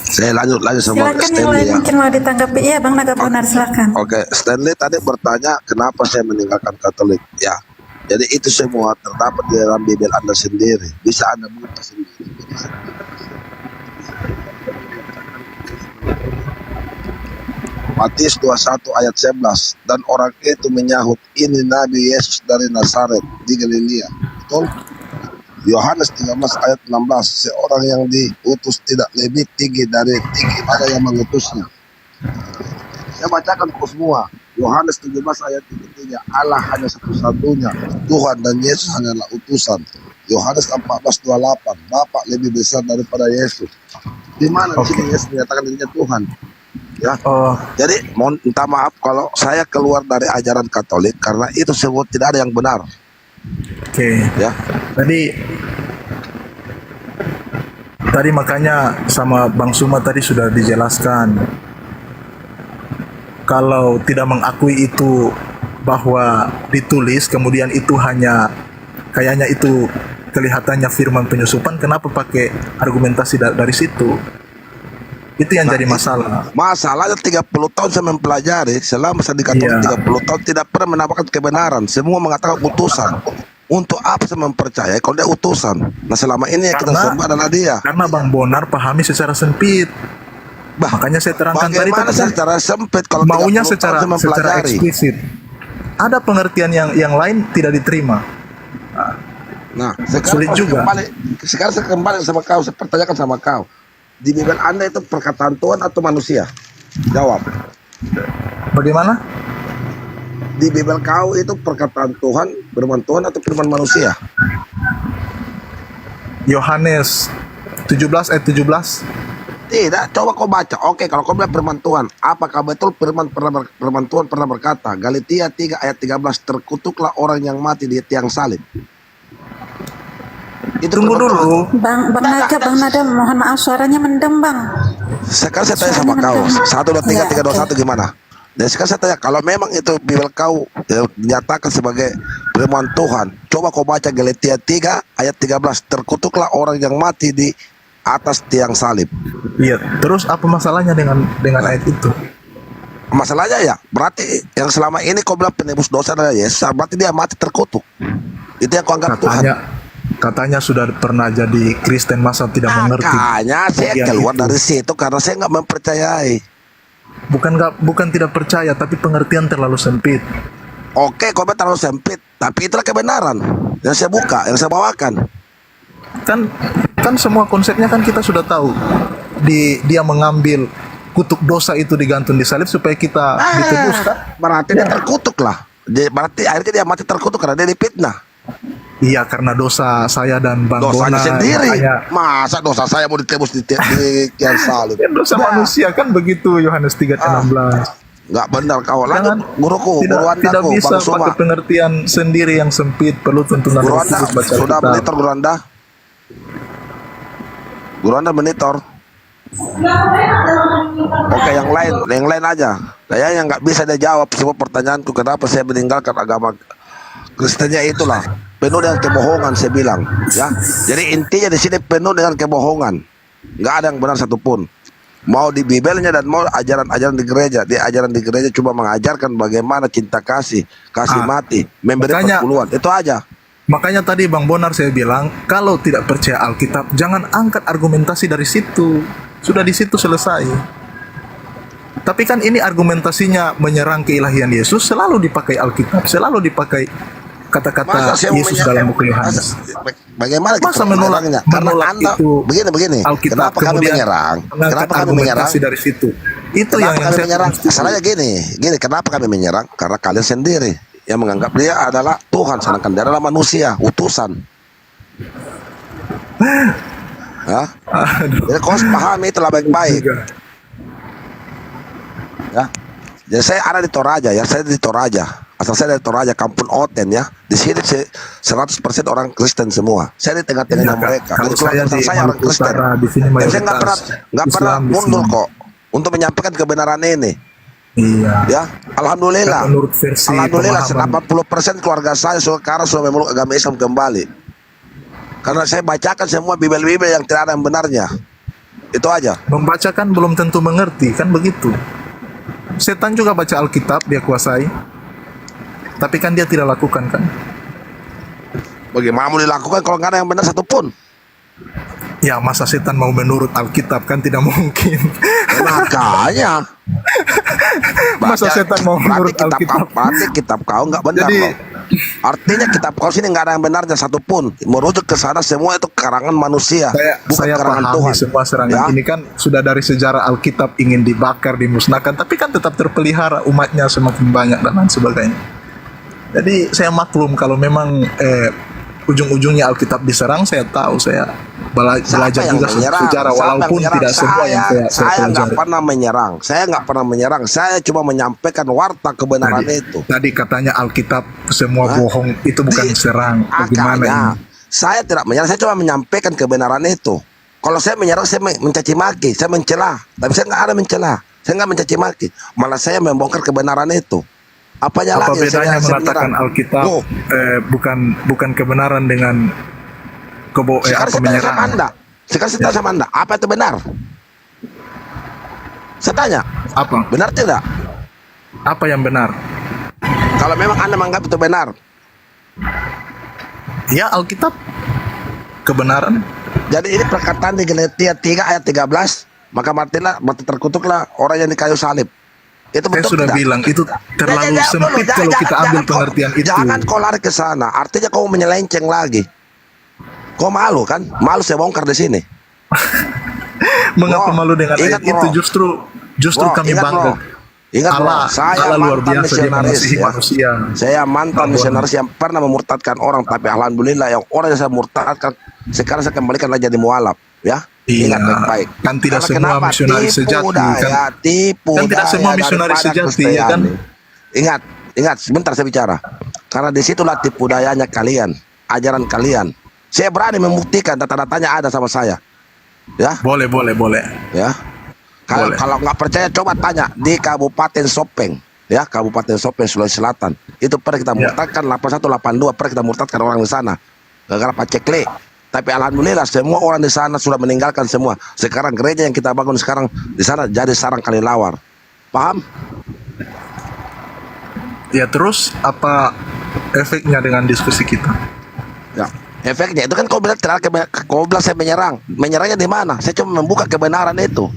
Saya lanjut sama Silakan yang Stanley lain ya. mungkin mau ditanggapi. Iya, Bang Naga Bonar, silakan. Oke, Stanley tadi bertanya kenapa saya meninggalkan Katolik. Ya, jadi itu semua terdapat di dalam Bible Anda sendiri. Bisa Anda buka sendiri. Matius 21 ayat 11, dan orang itu menyahut, ini Nabi Yesus dari Nazaret di Galilea. Betul? Yohanes 13 ayat 16, seorang yang diutus tidak lebih tinggi dari yang mengutusnya. Saya bacakan semua. Yohanes 17 ayat 3, Allah hanya satu-satunya Tuhan dan Yesus hanyalah utusan. Yohanes 14:28, Bapa lebih besar daripada Yesus. Di mana di sini Yesus menyatakan dirinya Tuhan? Ya. Jadi mohon minta maaf kalau saya keluar dari ajaran Katolik karena itu semua tidak ada yang benar. Oke. Ya. Tadi makanya sama Bang Suma tadi sudah dijelaskan. Kalau tidak mengakui itu bahwa ditulis, kemudian itu hanya kayaknya itu kelihatannya firman penyusupan, kenapa pakai argumentasi dari situ? Itu yang jadi masalah. Masalahnya 30 tahun saya mempelajari, selama saya di Katolik 30 tahun tidak pernah menampakkan kebenaran. Semua mengatakan utusan. Untuk apa saya mempercayai kalau dia utusan? Nah selama ini yang kita sembah adalah dia. Karena Bang Bonar pahami secara sempit. Makanya saya terangkan tadi. Bagaimana secara sempit kalau maunya 30 tahun saya secara eksplisit. Ada pengertian yang lain tidak diterima. Nah sekarang saya kembali sama kau, saya pertanyakan sama kau. Di Bible Anda itu perkataan Tuhan atau manusia? Jawab. Bagaimana? Di Bible kau itu perkataan Tuhan, firman Tuhan atau firman manusia? Yohanes 17 ayat 17. Tidak, coba kau baca. Oke, kalau kau bilang firman Tuhan, apakah betul firman Tuhan pernah berkata, Galatia 3 ayat 13, terkutuklah orang yang mati di tiang salib. Itu tunggu dulu. Bang Nada, mohon maaf suaranya mendem, Bang. Sekarang saya tanya sama kau, 1, 2, 3, 3, 2, 1 gimana? Dan sekarang saya tanya, kalau memang itu Bible kau dinyatakan sebagai firman Tuhan, coba kau baca Galatia 3 ayat 13, terkutuklah orang yang mati di atas tiang salib. Iya, terus apa masalahnya dengan ayat itu? Masalahnya ya, berarti yang selama ini kau bilang penebus dosa adalah Yesus, berarti dia mati terkutuk. Itu yang kau anggap Tuhan. Katanya sudah pernah jadi Kristen, masa tidak mengerti. Makanya saya keluar dari situ karena saya nggak mempercayai. Bukan tidak percaya, tapi pengertian terlalu sempit. Oke, kau terlalu sempit, tapi itulah kebenaran yang saya buka, yang saya bawakan. Kan semua konsepnya kan kita sudah tahu. Dia mengambil kutuk dosa itu digantung di salib supaya kita ditebus kan? Berarti dia terkutuk lah. Berarti akhirnya dia mati terkutuk karena dia dipitnah. Iya, karena dosa saya dan Bang Dosanya Bona. sendiri. makanya- Masa dosa saya mau ditebus di kian salib? Ya, dosa manusia kan begitu, Yohanes 3:16. Nggak benar kau. Lanjut, Jangan, guruku, tidak, guru tidak andaku, bisa Bang Suma. pakai pengertian sendiri yang sempit, perlu tuntunan Guru Roh Anda Kudus baca sudah Alkitab. monitor, Guru Anda. Guru Anda monitor. Oke, yang lain aja. Saya yang nggak bisa dia jawab semua pertanyaanku, kenapa saya meninggalkan agama Kristennya itulah penuh dengan kebohongan, saya bilang, ya. Jadi intinya di sini penuh dengan kebohongan, nggak ada yang benar satupun. Mau di Bibelnya dan mau ajaran-ajaran di gereja. Di ajaran di gereja cuma mengajarkan bagaimana cinta kasih mati, memberi makanya- perpuluhan, itu aja. Makanya tadi Bang Bonar saya bilang, kalau tidak percaya Alkitab, jangan angkat argumentasi dari situ. Sudah di situ selesai. Tapi kan ini argumentasinya menyerang keilahian Yesus, selalu dipakai Alkitab, selalu dipakai kata-kata Masa saya mau Yesus dalam buku Yohanes. Bagaimana kita Masa menolak menyerangnya? Karena menolak Anda itu begini. Alkitab, Kenapa kami kemudian menyerang? mengangkat Kenapa kami menyerang? argumentasi dari situ? Itu yang Kenapa kami saya menyerang? setuju. Masalahnya gini, kenapa kami menyerang? Karena kalian sendiri yang menganggap dia adalah Tuhan, sedangkan dia adalah manusia, utusan. Ya, Aduh. jadi kau harus pahami itulah baik-baik. Ya, jadi saya ada di Toraja, ya, saya di Toraja. Asal saya dari Toraja, Kampung Oten, ya. Di sini 100% orang Kristen semua. Saya di tengah-tengahnya Iya, mereka. kalau Dari keluarga saya di saya orang Maluku Kristen. Utara, di sini Dan saya nggak mayoritas pernah Islam di mundur sini. kok untuk menyampaikan kebenaran ini. Iya. Ya, alhamdulillah. Menurut versi Alhamdulillah, pemahaman. 80% keluarga saya sekarang sudah memeluk agama Islam kembali. Karena saya bacakan semua Bibel-Bibel yang tidak ada yang benarnya. Itu aja. Membacakan belum tentu mengerti, kan begitu. Setan juga baca Alkitab, dia kuasai. Tapi kan dia tidak lakukan kan. Bagaimana mau dilakukan kalau nggak ada yang benar satupun? Ya, masa setan mau menurut Alkitab, kan tidak mungkin. Makanya. Masa setan mau menurut Alkitab? Berarti kitab kau nggak benar Jadi- loh. Artinya kitab kau sini nggak ada yang benarnya satupun. Merujuk ke sana semua itu karangan manusia, bukan Saya karangan pahami Tuhan. semua serangan Ya? ini kan sudah dari sejarah Alkitab ingin dibakar, dimusnahkan, tapi kan tetap terpelihara, umatnya semakin banyak dan lain sebagainya. Jadi saya maklum kalau memang ujung-ujungnya Alkitab diserang, saya tahu, saya belajar yang juga menyerang? sejarah, Siapa yang walaupun menyerang? tidak semua yang saya Saya nggak pelajari. pernah menyerang. Saya nggak pernah menyerang. Saya cuma menyampaikan warta kebenaran itu. Tadi katanya Alkitab semua Hah? bohong, itu bukan serang. Bagaimana Makanya ini? saya tidak menyerang. Saya cuma menyampaikan kebenaran itu. Kalau saya menyerang, saya mencaci maki, saya mencela. Tapi saya nggak ada mencela. Saya nggak mencaci maki. Malah saya membongkar kebenaran itu. Apanya Apa lagi bedanya saya mengatakan menyerang? Alkitab Loh, bukan kebenaran dengan sekarang saya tanya sama penyerangan? Anda. Sekarang saya tanya sama Anda, apa itu benar? Saya tanya, Apa? benar tidak? Apa yang benar? Kalau memang Anda menganggap itu benar, Ya, Alkitab kebenaran. jadi ini perkataan di Galatia 3 ayat 13, maka mati terkutuklah orang yang di kayu salib. Itu Saya betul sudah tidak? bilang itu terlalu Jangan, sempit jangan, kalau kita ambil jangan, pengertian itu. Jangan kau lari ke sana, artinya kau menyelenceng lagi. Kau malu kan? Malu saya bongkar di sini. Mengapa Bro, malu dengan ingat, ayat itu? bro. Justru Bro, kami ingat, bangga. bro. Ingat, bro, Allah, saya Allah luar mantan biasa, dia misionaris, mengasihi ya. manusia. Saya mantan Apa? misionaris yang pernah memurtadkan orang, tapi alhamdulillah yang orang yang saya murtadkan sekarang saya kembalikan lagi jadi mualaf, ya. Iya, Ingat baik-baik. kan tidak Karena semua kenapa? misionaris Tipu sejati, daya, tipu Kan tidak daya semua misionaris daripada sejati, ya kan? Kristiani. Ingat, sebentar saya bicara. Karena disitulah tipu dayanya kalian, ajaran kalian. Saya berani membuktikan, data-datanya ada sama saya. Ya, Boleh. ya. Kalau Boleh. kalau nggak percaya coba tanya di Kabupaten Sopeng, ya, Kabupaten Sopeng Sulawesi Selatan. Itu pernah kita Ya. murtadkan 8182, pernah kita murtadkan orang di sana. Gara-gara pacekle. Tapi alhamdulillah semua orang di sana sudah meninggalkan semua. Sekarang gereja yang kita bangun sekarang di sana jadi sarang kelelawar. Paham? Ya, terus apa efeknya dengan diskusi kita? Ya. Efeknya itu kan kau bilang kau bilang saya menyerang. Menyerangnya di mana? Saya cuma membuka kebenaran itu.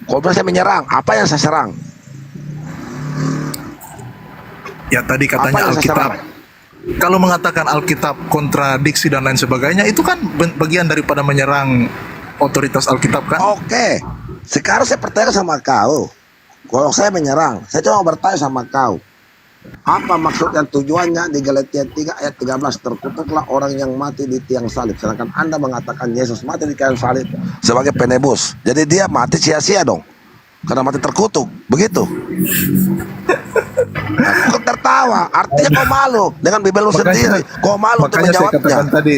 Kau bilang saya menyerang. Apa yang saya serang? Ya, tadi Apa katanya yang saya Alkitab. serang? Kalau mengatakan Alkitab kontradiksi dan lain sebagainya, itu kan bagian daripada menyerang otoritas Alkitab kan? Oke. Sekarang saya bertanya sama kau. Kalau saya menyerang, saya cuma bertanya sama kau. Apa maksud dan tujuannya di Galatia 3 ayat 13, terkutuklah orang yang mati di tiang salib, sedangkan Anda mengatakan Yesus mati di kayu salib sebagai penebus. Jadi dia mati sia-sia dong, karena mati terkutuk, begitu. Aku tertawa, artinya kau malu dengan Bibel lu sendiri. Kau malu untuk Makanya saya menjawabnya. katakan tadi,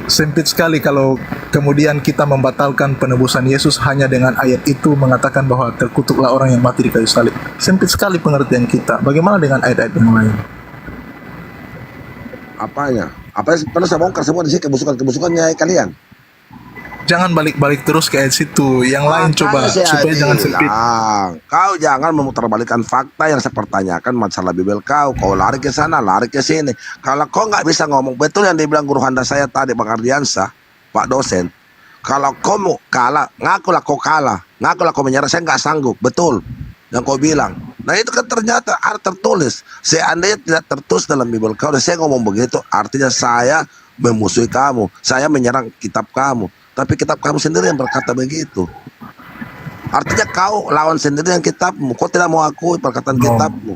sempit sekali kalau kemudian kita membatalkan penebusan Yesus hanya dengan ayat itu mengatakan bahwa terkutuklah orang yang mati di kayu salib. Sempit sekali pengertian kita. Bagaimana dengan ayat-ayat yang lain? Apanya? Apa yang perlu saya bongkar semua di sini, kebusukan-kebusukannya kalian? Jangan balik-balik terus ke ayat situ. Yang lain coba Makanya saya supaya jangan sempit. bilang, kau jangan memutarbalikkan fakta yang saya pertanyakan masalah Bibel kau. Kau lari ke sana, lari ke sini. Kalau kau nggak bisa ngomong betul yang dibilang guru Handa saya tadi, Bang Ardiansa, Pak dosen. Kalau kau mau kalah, ngakulah kau kalah, ngakulah kau menyerah. Saya nggak sanggup, betul yang kau bilang. Nah itu kan ternyata tertulis. Seandainya tidak tertulis dalam Bibel kau, dan saya ngomong begitu, artinya saya memusuhi kamu, saya menyerang kitab kamu. Tapi kitab kamu sendiri yang berkata begitu. Artinya kau lawan sendiri yang kitabmu. Kau tidak mau akui perkataan kitabmu.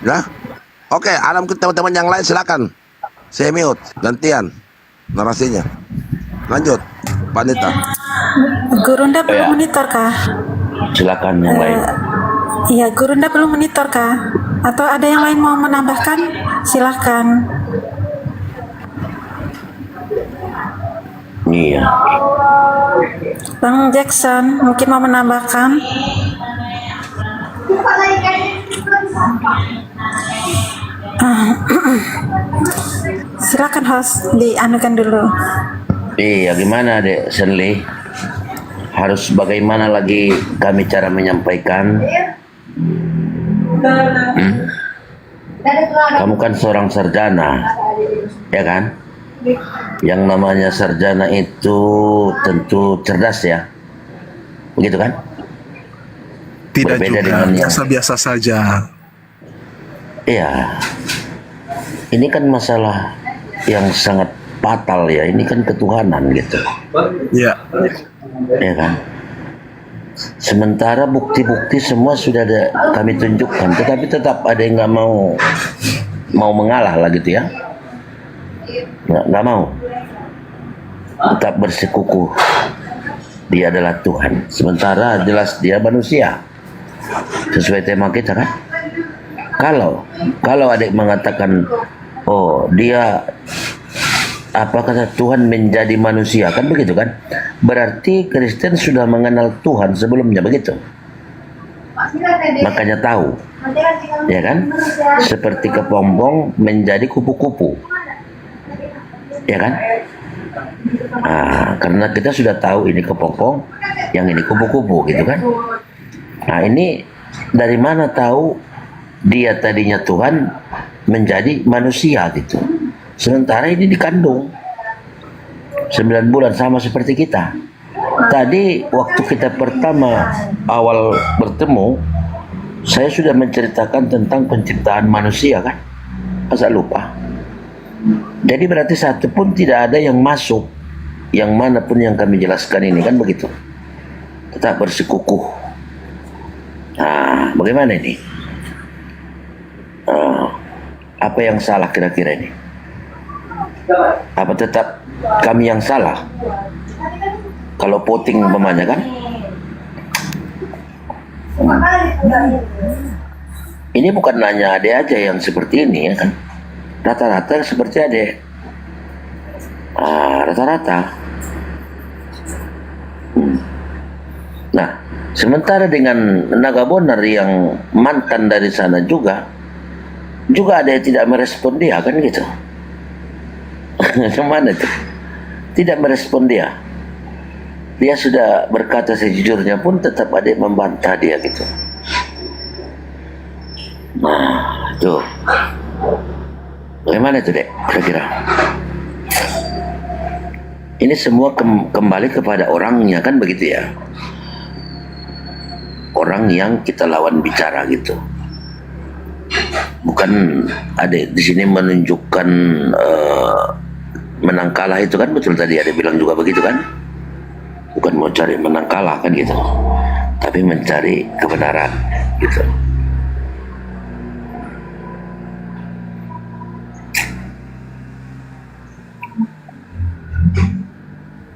Ya, oke. Ada mungkin teman-teman yang lain silakan. Saya mute, gantian narasinya. Lanjut, Pak Nita. Gurunda belum monitor kah? Silakan yang lain. Iya, Gurunda belum monitor kah? Atau ada yang lain mau menambahkan? Silahkan. Iya. Bang Jackson mungkin mau menambahkan? Silakan host, dianukan dulu. Iya, gimana Dek Senli? Harus bagaimana lagi kami cara menyampaikan? Kamu kan seorang sarjana, ya kan? Yang namanya sarjana itu tentu cerdas ya, begitu kan? Tidak Berbeda juga, dengan yang biasa-biasa saja. Iya, ini kan masalah yang sangat fatal ya. Ini kan ketuhanan gitu, Ya, ya kan? Sementara bukti-bukti semua sudah ada kami tunjukkan, tetapi tetap ada yang nggak mau mengalah lah gitu ya, nggak mau, tetap bersikukuh dia adalah Tuhan, sementara jelas dia manusia sesuai tema kita kan. Kalau adik mengatakan oh dia apa kata Tuhan menjadi manusia, kan begitu kan? Berarti Kristen sudah mengenal Tuhan sebelumnya, begitu. Makanya tahu, ya kan? Seperti kepompong menjadi kupu-kupu, ya kan? Nah, karena kita sudah tahu ini kepompong, yang ini kupu-kupu, gitu kan? Nah ini dari mana tahu dia tadinya Tuhan menjadi manusia gitu? Sementara ini dikandung 9 bulan sama seperti kita. Tadi waktu kita pertama awal bertemu, saya sudah menceritakan tentang penciptaan manusia kan? Masa lupa? Jadi berarti satu pun tidak ada yang masuk, yang manapun yang kami jelaskan ini kan begitu. Tetap bersikukuh. Nah, bagaimana ini? Apa yang salah kira-kira ini? Apa tetap kami yang salah? Kalau voting umpamanya kan? Ini bukan hanya Ade aja yang seperti ini ya kan? Rata-rata seperti Ade. Rata-rata. Nah, sementara dengan Naga Bonar yang mantan dari sana juga ada yang tidak merespon dia kan gitu. Kemana tuh? Tidak merespon dia. Dia sudah berkata sejujurnya pun tetap ada yang membantah dia gitu. Nah, tuh. Bagaimana itu Dek? Kira-kira. Ini semua kembali kepada orangnya kan begitu ya. Orang yang kita lawan bicara gitu. Bukan ada di sini menunjukkan menang kalah itu kan betul tadi ada bilang juga begitu kan? Bukan mau cari menang kalah kan gitu, tapi mencari kebenaran gitu.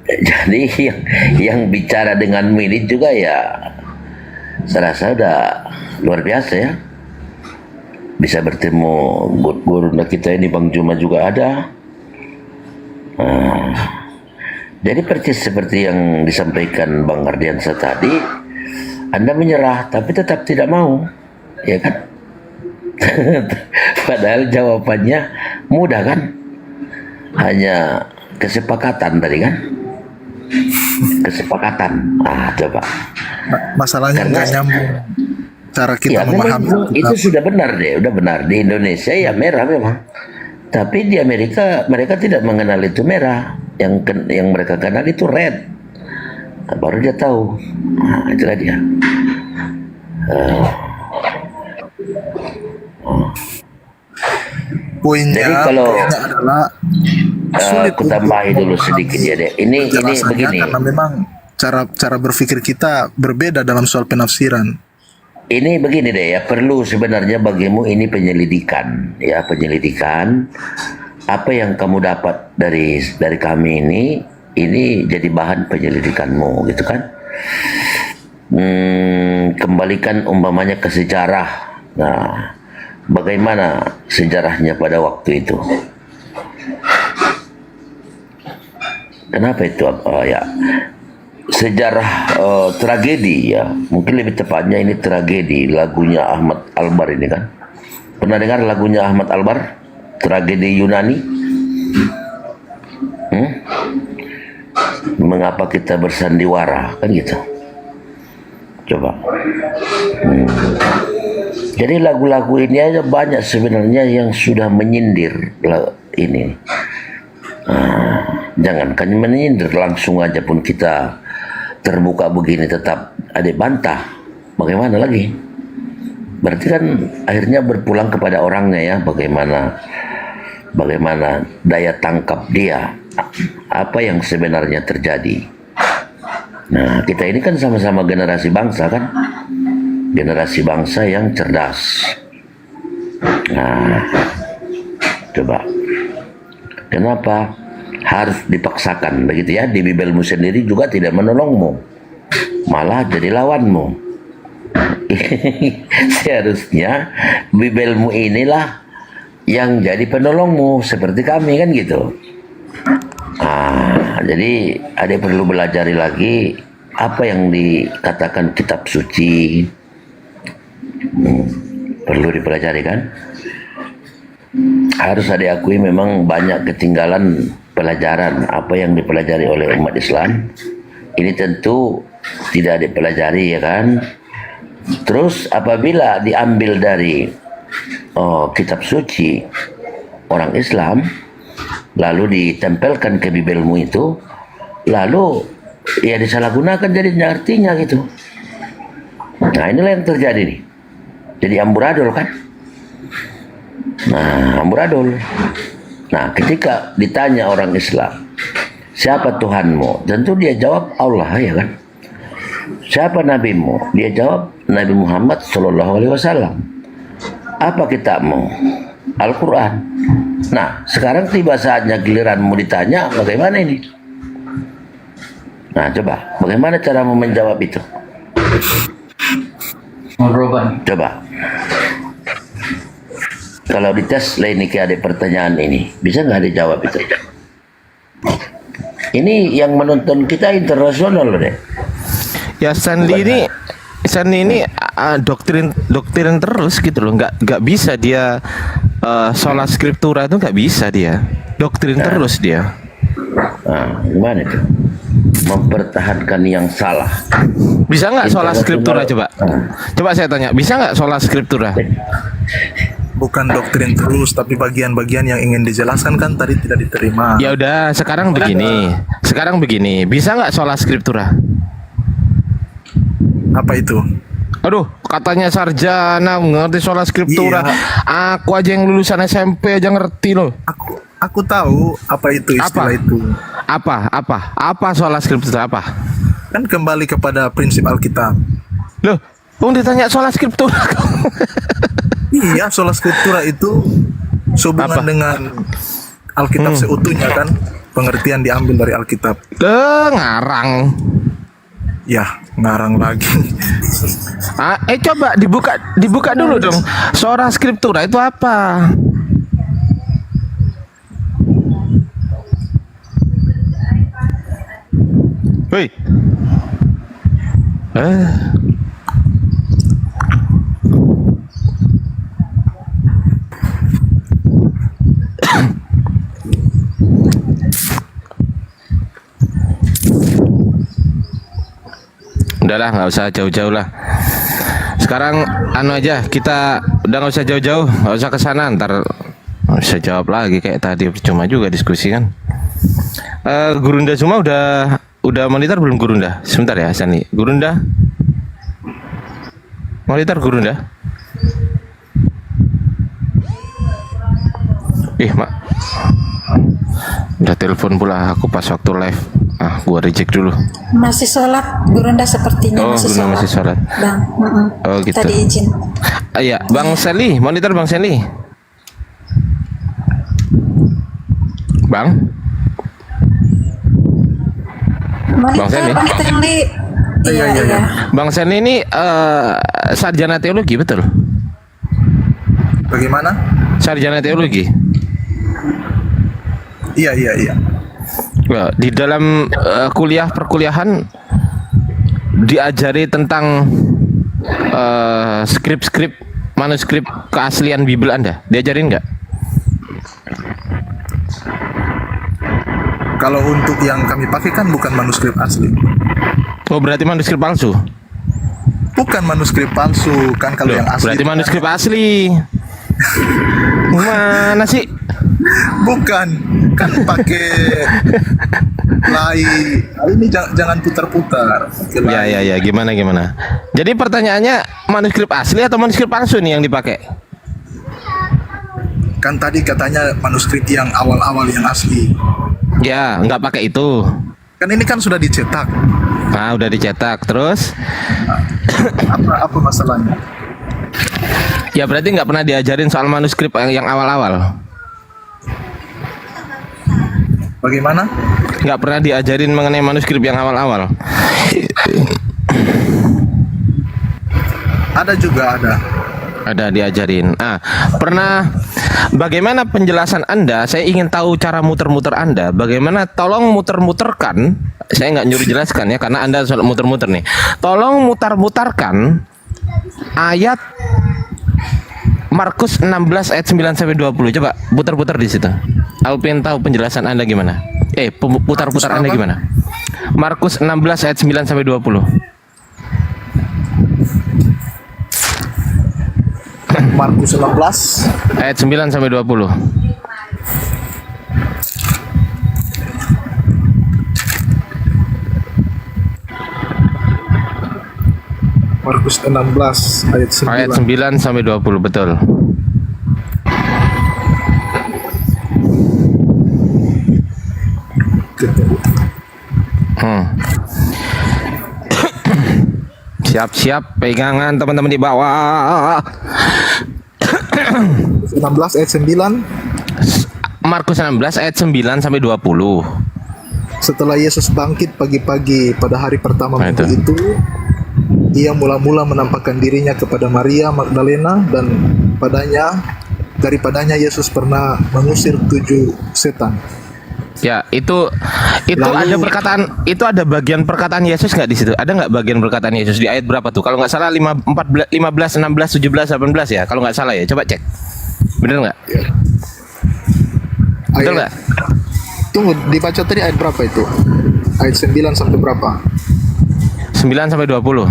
Jadi yang bicara dengan ini juga ya saya rasa udah luar biasa ya. Bisa bertemu guru kita ini Bang Juma juga ada. Jadi persis seperti yang disampaikan Bang Ardiansa tadi, Anda menyerah tapi tetap tidak mau, ya kan? Padahal jawabannya mudah kan? Hanya kesepakatan tadi kan? Kesepakatan. Coba. Masalahnya nggak nyambung cara kita ya, memahami. Itu sudah benar deh, udah benar. Di Indonesia ya merah memang. Tapi di Amerika mereka tidak mengenal itu merah. Yang mereka kenal itu red. Baru dia tahu. Itulah dia. Poinnya adalah sulit aku tambahi dulu sedikit ya deh. Ini begini. Karena memang cara berpikir kita berbeda dalam soal penafsiran. Ini begini deh ya, perlu sebenarnya bagimu ini penyelidikan ya, penyelidikan apa yang kamu dapat dari kami ini jadi bahan penyelidikanmu gitu kan. Kembalikan umpamanya ke sejarah. Nah, bagaimana sejarahnya pada waktu itu? Kenapa itu? Ya, sejarah tragedi ya, mungkin lebih tepatnya ini tragedi lagunya Ahmad Albar ini kan. Pernah dengar lagunya Ahmad Albar? Tragedi Yunani. Mengapa kita bersandiwara kan gitu. Coba. Jadi lagu-lagu ini aja banyak sebenarnya yang sudah menyindir ini. Jangan kan menyindir, langsung aja pun kita terbuka begini tetap ada bantah. Bagaimana lagi? Berarti kan akhirnya berpulang kepada orangnya ya, bagaimana daya tangkap dia, apa yang sebenarnya terjadi. Nah, kita ini kan sama-sama generasi bangsa kan, generasi bangsa yang cerdas. Nah, coba, kenapa harus dipaksakan begitu ya? Di Bibelmu sendiri juga tidak menolongmu, malah jadi lawanmu. Seharusnya Bibelmu inilah yang jadi penolongmu seperti kami kan gitu. Jadi ada perlu belajar lagi apa yang dikatakan kitab suci. Perlu dipelajari kan. Harus diakui memang banyak ketinggalan pelajaran apa yang dipelajari oleh umat Islam. Ini tentu tidak dipelajari ya kan. Terus apabila diambil dari kitab suci orang Islam, lalu ditempelkan ke Bibelmu itu, lalu ya disalahgunakan jadinya artinya gitu. Nah, inilah yang terjadi nih. Jadi amburadul kan. Nah, amburadul. Nah, ketika ditanya orang Islam, siapa Tuhanmu? Tentu dia jawab Allah ya kan. Siapa nabimu? Dia jawab Nabi Muhammad SAW. Apa kitabmu? Al-Quran. Nah, sekarang tiba saatnya giliranmu ditanya bagaimana ini? Nah, coba, bagaimana caramu menjawab itu? Coba. Kalau dites lain ini ada pertanyaan ini, bisa nggak dijawab itu? Ini yang menonton kita internasional loh deh. Ya Stanley ini doktrin terus gitu loh, nggak bisa dia sola scriptura itu nggak bisa dia doktrin terus dia. Gimana itu? Mempertahankan yang salah. Bisa nggak sola scriptura coba? Coba saya tanya, bisa nggak sola scriptura? Bukan doktrin terus, tapi bagian-bagian yang ingin dijelaskan kan tadi tidak diterima. Ya udah, sekarang begini, bisa nggak sola scriptura? Apa itu? Aduh, katanya sarjana ngerti sola scriptura. Iya. Aku aja yang lulusan SMP aja ngerti loh. Aku tahu apa itu istilah itu. Apa sola scriptura apa? Kan kembali kepada prinsip Alkitab. Loh, ditanya sola scriptura. Iya, sola scriptura itu sehubungan dengan Alkitab seutuhnya kan, pengertian diambil dari Alkitab. Ngarang. Ya, ngarang lagi. Coba dibuka dulu dong. Sola scriptura itu apa? Hei. Udahlah, nggak usah jauh-jauh lah. Sekarang aja, kita udah nggak usah jauh-jauh, nggak usah ke sana, ntar nggak bisa jawab lagi kayak tadi, percuma juga diskusi kan. Gurunda semua udah monitor belum Gurunda? Sebentar ya, Sani. Gurunda monitor Gurunda. Mak, udah telepon pula aku pas waktu live. Gua reject dulu. Masih sholat, Gurunda sepertinya masih Gurunda sholat. masih sholat. Bang, Oh gitu. tadi izin. Iya, Bang Seli, monitor Bang Seli. Bang Monitor Seni. Bang Stanley. Iya. Bang Seli ini sarjana teologi, betul? Bagaimana? Sarjana teologi. Iya. Ya, di dalam kuliah perkuliahan diajari tentang skrip-skrip manuskrip keaslian Bible Anda. Diajarin nggak? Kalau untuk yang kami pakai kan bukan manuskrip asli. Oh, berarti manuskrip palsu. Bukan manuskrip palsu kan, kalau yang asli. Berarti manuskrip asli. Mana sih? Bukan, kan pakai lay. Ini jangan putar-putar. Ya, gimana? Jadi pertanyaannya, manuskrip asli atau manuskrip palsu nih yang dipakai? Kan tadi katanya manuskrip yang awal-awal yang asli. Ya, nggak pakai itu. Kan ini kan sudah dicetak. Udah dicetak, terus? Apa masalahnya? Ya berarti nggak pernah diajarin soal manuskrip yang awal-awal. Bagaimana? Nggak pernah diajarin mengenai manuskrip yang awal-awal. Ada juga ada. Ada diajarin. Pernah. Bagaimana penjelasan Anda? Saya ingin tahu cara muter-muter Anda. Bagaimana? Tolong muter-muterkan. Saya nggak nyuruh jelaskan ya, karena Anda soal muter-muter nih. Tolong mutar-mutarkan ayat Markus 16 ayat 9 sampai 20. Coba putar-putar di situ. Aku pengen tahu penjelasan Anda gimana. Putar-putar Anda gimana? Markus 16 ayat 9 sampai 20. Markus 16 ayat 9 sampai 20. Markus 16 ayat 9. Ayat 9 sampai 20, betul. Siap-siap pegangan teman-teman di bawah. 16 ayat 9. Markus 16 ayat 9 sampai 20. Setelah Yesus bangkit pagi-pagi pada hari pertama minggu itu, ia mula-mula menampakkan dirinya kepada Maria Magdalena, dan daripadanya Yesus pernah mengusir 7 setan. Ya, itu ada perkataan, itu ada bagian perkataan Yesus nggak di situ? Ada nggak bagian perkataan Yesus di ayat berapa tuh? Kalau nggak salah 15, 16, 17, 18 ya. Kalau nggak salah ya, coba cek. Bener nggak? Betul nggak? Tunggu, dibaca tadi ayat berapa itu? Ayat 9 sampai berapa? 9 sampai 20.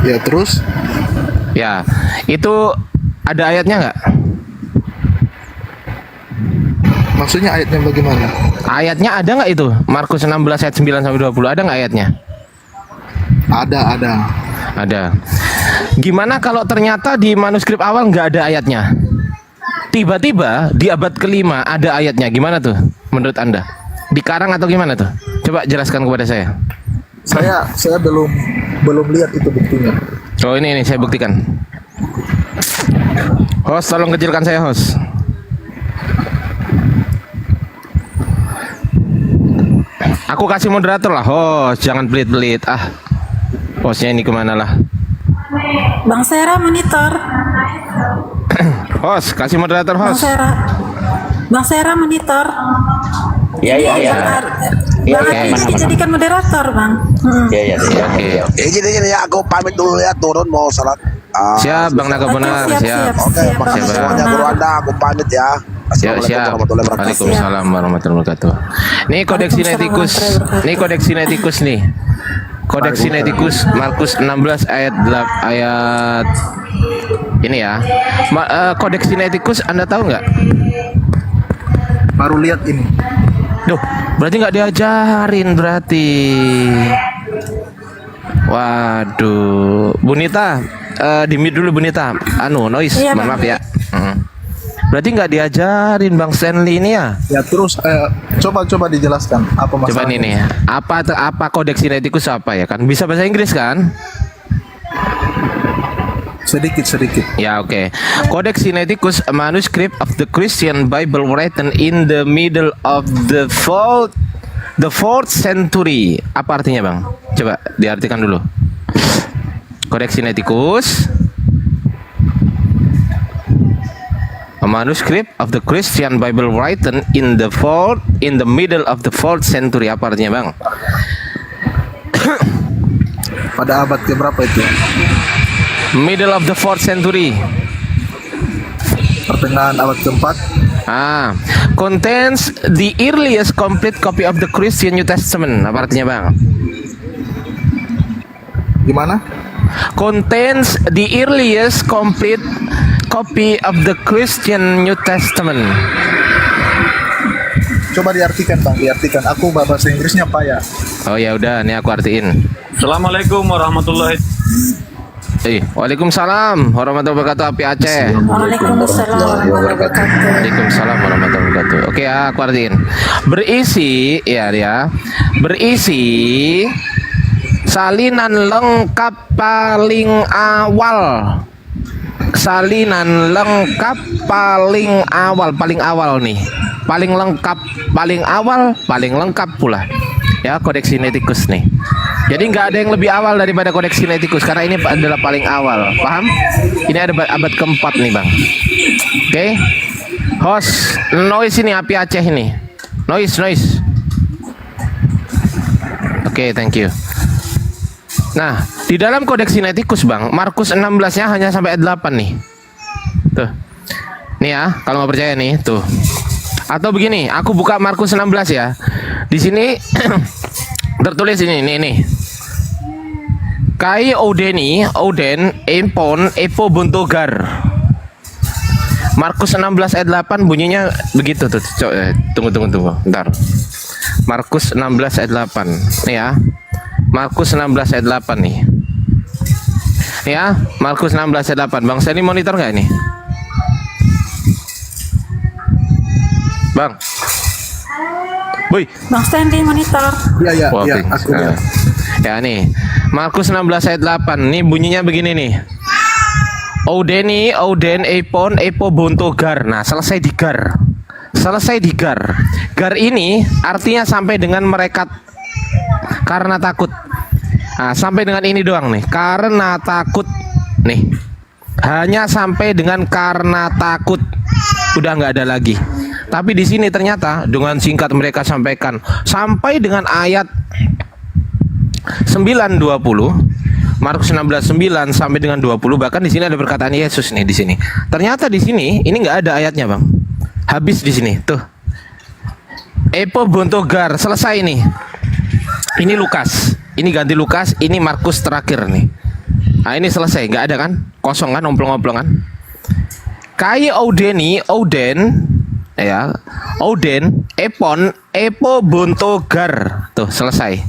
Ya, terus? Ya, itu ada ayatnya nggak? Maksudnya ayatnya bagaimana? Ayatnya ada nggak itu? Markus 16 ayat 9 sampai 20, ada nggak ayatnya? Ada. Ada. Gimana kalau ternyata di manuskrip awal nggak ada ayatnya? Tiba-tiba di abad kelima ada ayatnya. Gimana tuh menurut Anda? Dikarang atau gimana tuh? Coba jelaskan kepada saya. Saya belum lihat itu buktinya. Oh ini saya buktikan. Host, tolong kecilkan saya, host. Aku kasih moderator lah, host. Jangan pelit-pelit. Hostnya ini kemana lah? Bang Sera monitor. Host, kasih moderator, host. Bang Sera monitor. Ya. Bang Artinya dijadikan moderator, Bang. Ya. Gini ya, aku pamit dulu ya, turun mau salat. Siap, Bang Naga benar, siap. Oke, makasih Siap, semuanya guru Anda, aku pamit ya. Assalamualaikum Siap. warahmatullahi wabarakatuh. Waalaikumsalam warahmatullahi wabarakatuh. Nih kodeks sinetikus. Nih kodeks sinetikus nih. Kodeks sinetikus Markus 16 ayat ini ya. Kodeks sinetikus Anda tahu nggak? Baru lihat ini. Duh, berarti nggak diajarin berarti. Waduh, Bunita, di-mute dulu Bunita. Noise, Iya, mohon Bang. maaf ya. Berarti nggak diajarin Bang Stanley ini ya? Ya terus coba dijelaskan apa Coba masalahnya. nih apa kodeks sinetikus apa ya kan? Bisa bahasa Inggris kan? Sedikit. Ya oke. Codex Sinaiticus, a manuscript of the Christian Bible written in the middle of the fourth century. Apa artinya Bang? Coba diartikan dulu. Codex Sinaiticus, a manuscript of the Christian Bible written in the middle of the fourth century. Apa artinya Bang? Pada abad ke berapa itu? Middle of the fourth century. Pertengahan abad keempat. Contains the earliest complete copy of the Christian New Testament. Apa artinya Bang? Gimana? Contains the earliest complete copy of the Christian New Testament. Coba diartikan Bang, diartikan. Aku bahasa Inggrisnya apa ya? Oh ya udah, nih aku artiin. Assalamualaikum warahmatullahi. Waalaikumsalam warahmatullahi wabarakatuh. Api Aceh. Waalaikumsalam warahmatullahi wabarakatuh. Waalaikumsalam warahmatullahi wabarakatuh. Oke ya, aku artiin. Berisi berisi salinan lengkap paling awal. Salinan lengkap paling awal nih. Paling lengkap, paling awal, paling lengkap pula. Ya, Codex Sinaiticus nih. Jadi nggak ada yang lebih awal daripada Codex Sinaiticus karena ini adalah paling awal. Paham? Ini ada abad keempat nih, Bang. Oke. Host, noise ini Api Aceh ini. Noise. Oke, thank you. Nah, di dalam Codex Sinaiticus, Bang, Markus 16-nya hanya sampai ayat 8 nih. Tuh. Nih ya, kalau nggak percaya nih, tuh. Atau begini, aku buka Markus 16 ya. Di sini tertulis ini. Kai Oden, Empon, Epo Buntogar. Markus 16 ayat 8 bunyinya begitu tuh. Tunggu. Bentar. Markus 16 ayat 8. Nih ya. Markus 16 ayat 8 nih. Ya, Markus 16 ayat 8. Bang Seni monitor nggak ini? Bang. Boy. Bang Stanley monitor. Iya, Wah, oke. aku lihat. Ya nih, Markus 16 ayat 8. Nih bunyinya begini nih. Oden, Epon, Epo Buntogar. Nah, selesai di gar. Gar ini artinya sampai dengan mereka karena takut. Nah, sampai dengan ini doang nih. Karena takut. Nih. Hanya sampai dengan karena takut. Udah nggak ada lagi. Tapi di sini ternyata dengan singkat mereka sampaikan sampai dengan ayat 9:20, Markus 16:9 sampai dengan 20, bahkan di sini ada perkataan Yesus nih di sini. Ternyata di sini ini nggak ada ayatnya, Bang. Habis di sini, tuh. Epo Buntogar, selesai nih. Ini Lukas, ini ganti Lukas, ini Markus terakhir nih. Nah ini selesai, nggak ada kan? Kosong kan, omplang-omplang kan? Kai Oden, Epon, Epo Buntogar. Tuh, selesai.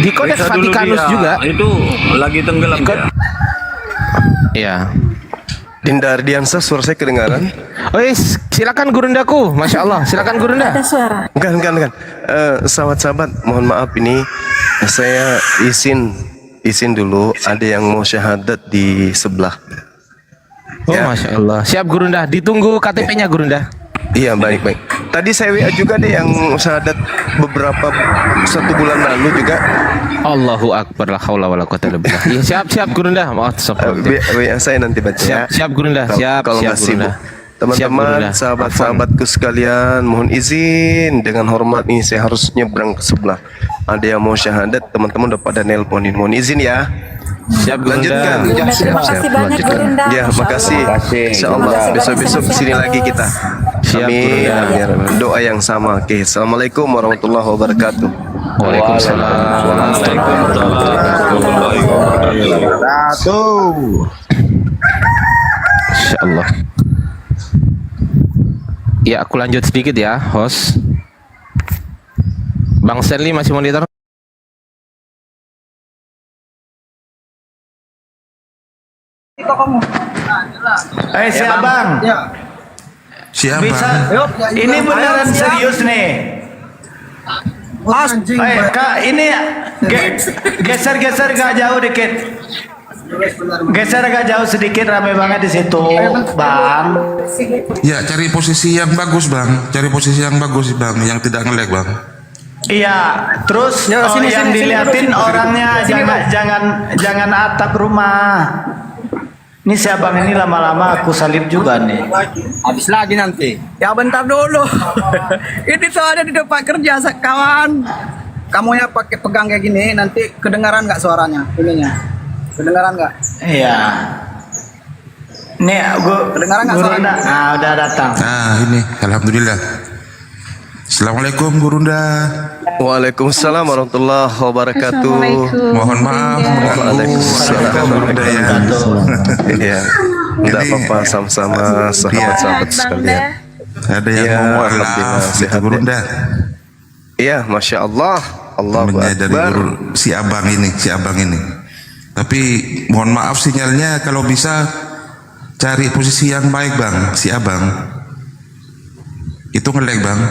Di Codex Vaticanus juga. Itu lagi tenggelam ya. Iya. Dinda Ardiansa, suara saya kedengaran? Oh, silakan Gurundaku. Masya Allah, silakan Gurunda. Ada suara. Enggak. Sahabat-sahabat, mohon maaf ini saya izin dulu. Ada yang mau syahadat di sebelah. Oh, Masya Allah. Siap Gurunda. Ditunggu KTP-nya Gurunda. Iya, baik. Tadi saya WA juga deh yang syahadat beberapa 1 bulan lalu juga. Allahu Akbar, la haula wala quwata illa billah. Iya, siap Gurunda. WA saya nanti baca ya. Siap Gurunda. Kalau nggak sibuk. Teman-teman, sahabat-sahabatku sekalian, mohon izin dengan hormat nih saya harus nyebrang ke sebelah. Ada yang mau syahadat, teman-teman udah pada nelponin. Mohon izin ya. Siap Gurunda. Lanjutkan. Terima kasih banyak Gurunda. Ya, Masya makasih. Allah. Insyaallah besok-besok kesini lagi kita. Siap, Amin. Gurunda. Doa yang sama. Oke, assalamualaikum warahmatullahi wabarakatuh. Waalaikumsalam warahmatullahi wabarakatuh. Insya Allah. Ya, aku lanjut sedikit ya, host. Bang Stanley masih monitor? Si Abang. Siapa? Bisa. Ini beneran serius nih. Kak, ini geser gak jauh dikit. Geser agak jauh sedikit, rame banget di situ, Bang. Ya, cari posisi yang bagus, Bang. Cari posisi yang bagus, Bang, yang tidak nge-lag, Bang. Iya, terus yang diliatin orangnya jangan atap rumah. Ini si Abang ini lama-lama aku salib juga nih. Habis lagi nanti. Ya bentar dulu. Ini soalnya di tempat kerja kawan. Kamu ya pakai pegang kayak gini, nanti kedengaran nggak suaranya? Ininya. Kedengaran nggak? Iya. Nih, kedengaran nggak suaranya? Nah, udah datang. Nah, ini alhamdulillah. Assalamualaikum Gurunda. Waalaikumsalam warahmatullahi wabarakatuh. Mohon maaf Waalaikumsalam Gurunda ya. Iya. Enggak apa-apa, sama-sama sahabat-sahabat sekalian. Ada yang Ya, mau alhamdulillah, maaf gitu sehat ya. Gurunda. Iya, Masya Allah. Allahu Temennya dari Akbar. si abang ini. Tapi mohon maaf sinyalnya, kalau bisa cari posisi yang baik, Bang. Si Abang itu nge-lag, Bang.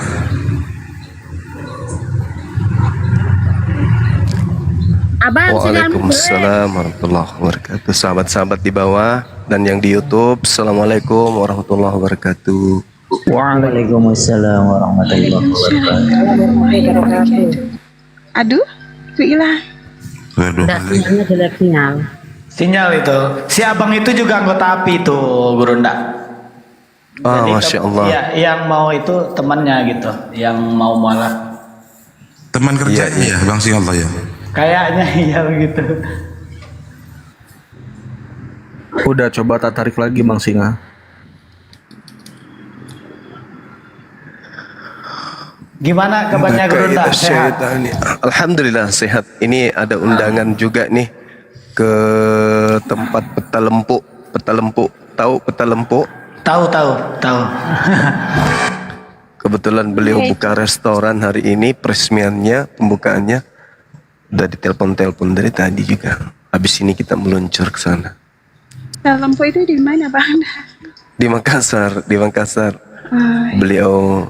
Waalaikumsalam warahmatullahi wabarakatuh. Sahabat-sahabat di bawah dan yang di YouTube, Assalamualaikum warahmatullahi wabarakatuh. Waalaikumsalam warahmatullahi wabarakatuh. Aduh, hilang. Sinyalnya jelek sinyal. Sinyal itu. Si Abang itu juga anggota API itu, Gurunda. Ah, Masya Allah. Ya, yang mau itu temannya gitu, yang mau malah. Teman kerjanya ya, Bang Singallah ya. Kayaknya iya begitu. Udah coba tak tarik lagi Bang Singa. Gimana kabarnya Gurunda? Sehat? Alhamdulillah sehat. Ini ada undangan juga nih ke tempat Peta Lempuk. Tahu Peta Lempuk? Tahu. Kebetulan beliau buka restoran hari ini, peresmiannya, pembukaannya udah ditelepon dari tadi juga. Habis ini kita meluncur ke sana. Lampu itu di mana Bang? Di Makassar. Beliau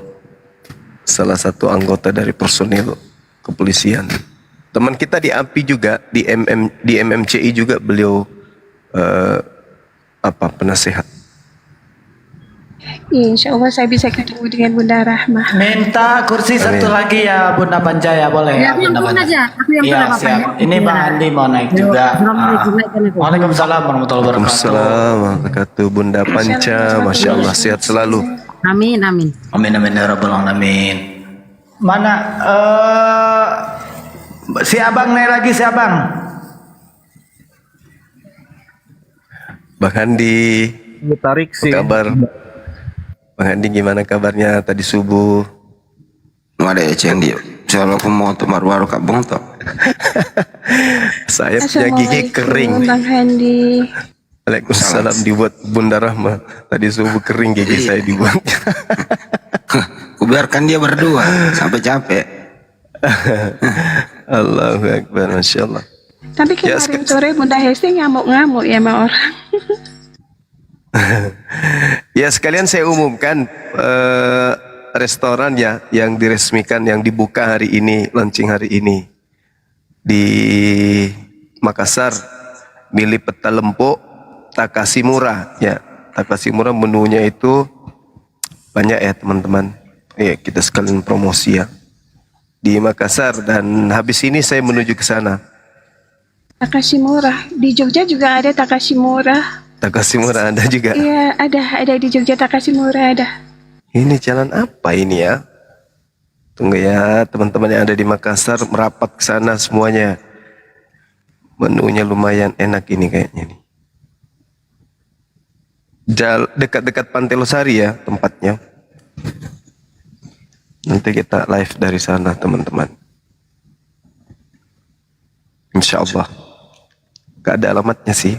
salah satu anggota dari personil kepolisian. Teman kita di API juga, di MMCI juga beliau penasehat. Ya, insya Allah saya bisa ketemu dengan Bunda Rahmah. Minta kursi satu lagi ya Bunda Pancaya, boleh ya Bunda Pancaya? Iya siap. Ini Bang Andi mau naik juga. Waalaikumsalam warahmatullahi wabarakatuh. Waalaikumsalam warahmatullahi wabarakatuh. Bunda Panca, Masya Allah sehat selalu. Amin. Amin ya rabbal alamin. Mana si Abang naik lagi si Abang. Bang Andi, tarik sih. Kabar? Bang Andi gimana kabarnya tadi subuh? Ada yang dia. Soalnya aku mau tuh baru kabung tuh. Sayapnya gigi kering. Bang Handi. Waalaikumsalam, dibuat Bunda Rahma. Tadi subuh kering gigi saya dibuat. Kubiarkan dia berdua sampai capek. Allahu Akbar, Masya Allah. Tapi kemarin sore Bunda Hesti ngamuk-ngamuk ya sama orang. Ya sekalian saya umumkan restoran ya yang diresmikan, yang dibuka hari ini, launching hari ini di Makassar, milik Petalempo Takasimura ya. Takasimura menunya itu banyak ya teman-teman. Ya kita sekalian promosi ya di Makassar, dan habis ini saya menuju ke sana. Takashimura. Di Jogja juga ada Takashimura. Takasimura ada juga. Iya, ada di Jogja Takashimura ada. Ini jalan apa ini ya? Tunggu ya, teman-teman yang ada di Makassar merapat ke sana semuanya. Menunya lumayan enak ini kayaknya nih. Dekat-dekat Pantai Losari ya tempatnya. Nanti kita live dari sana teman-teman. Insya Allah. Gak ada alamatnya sih.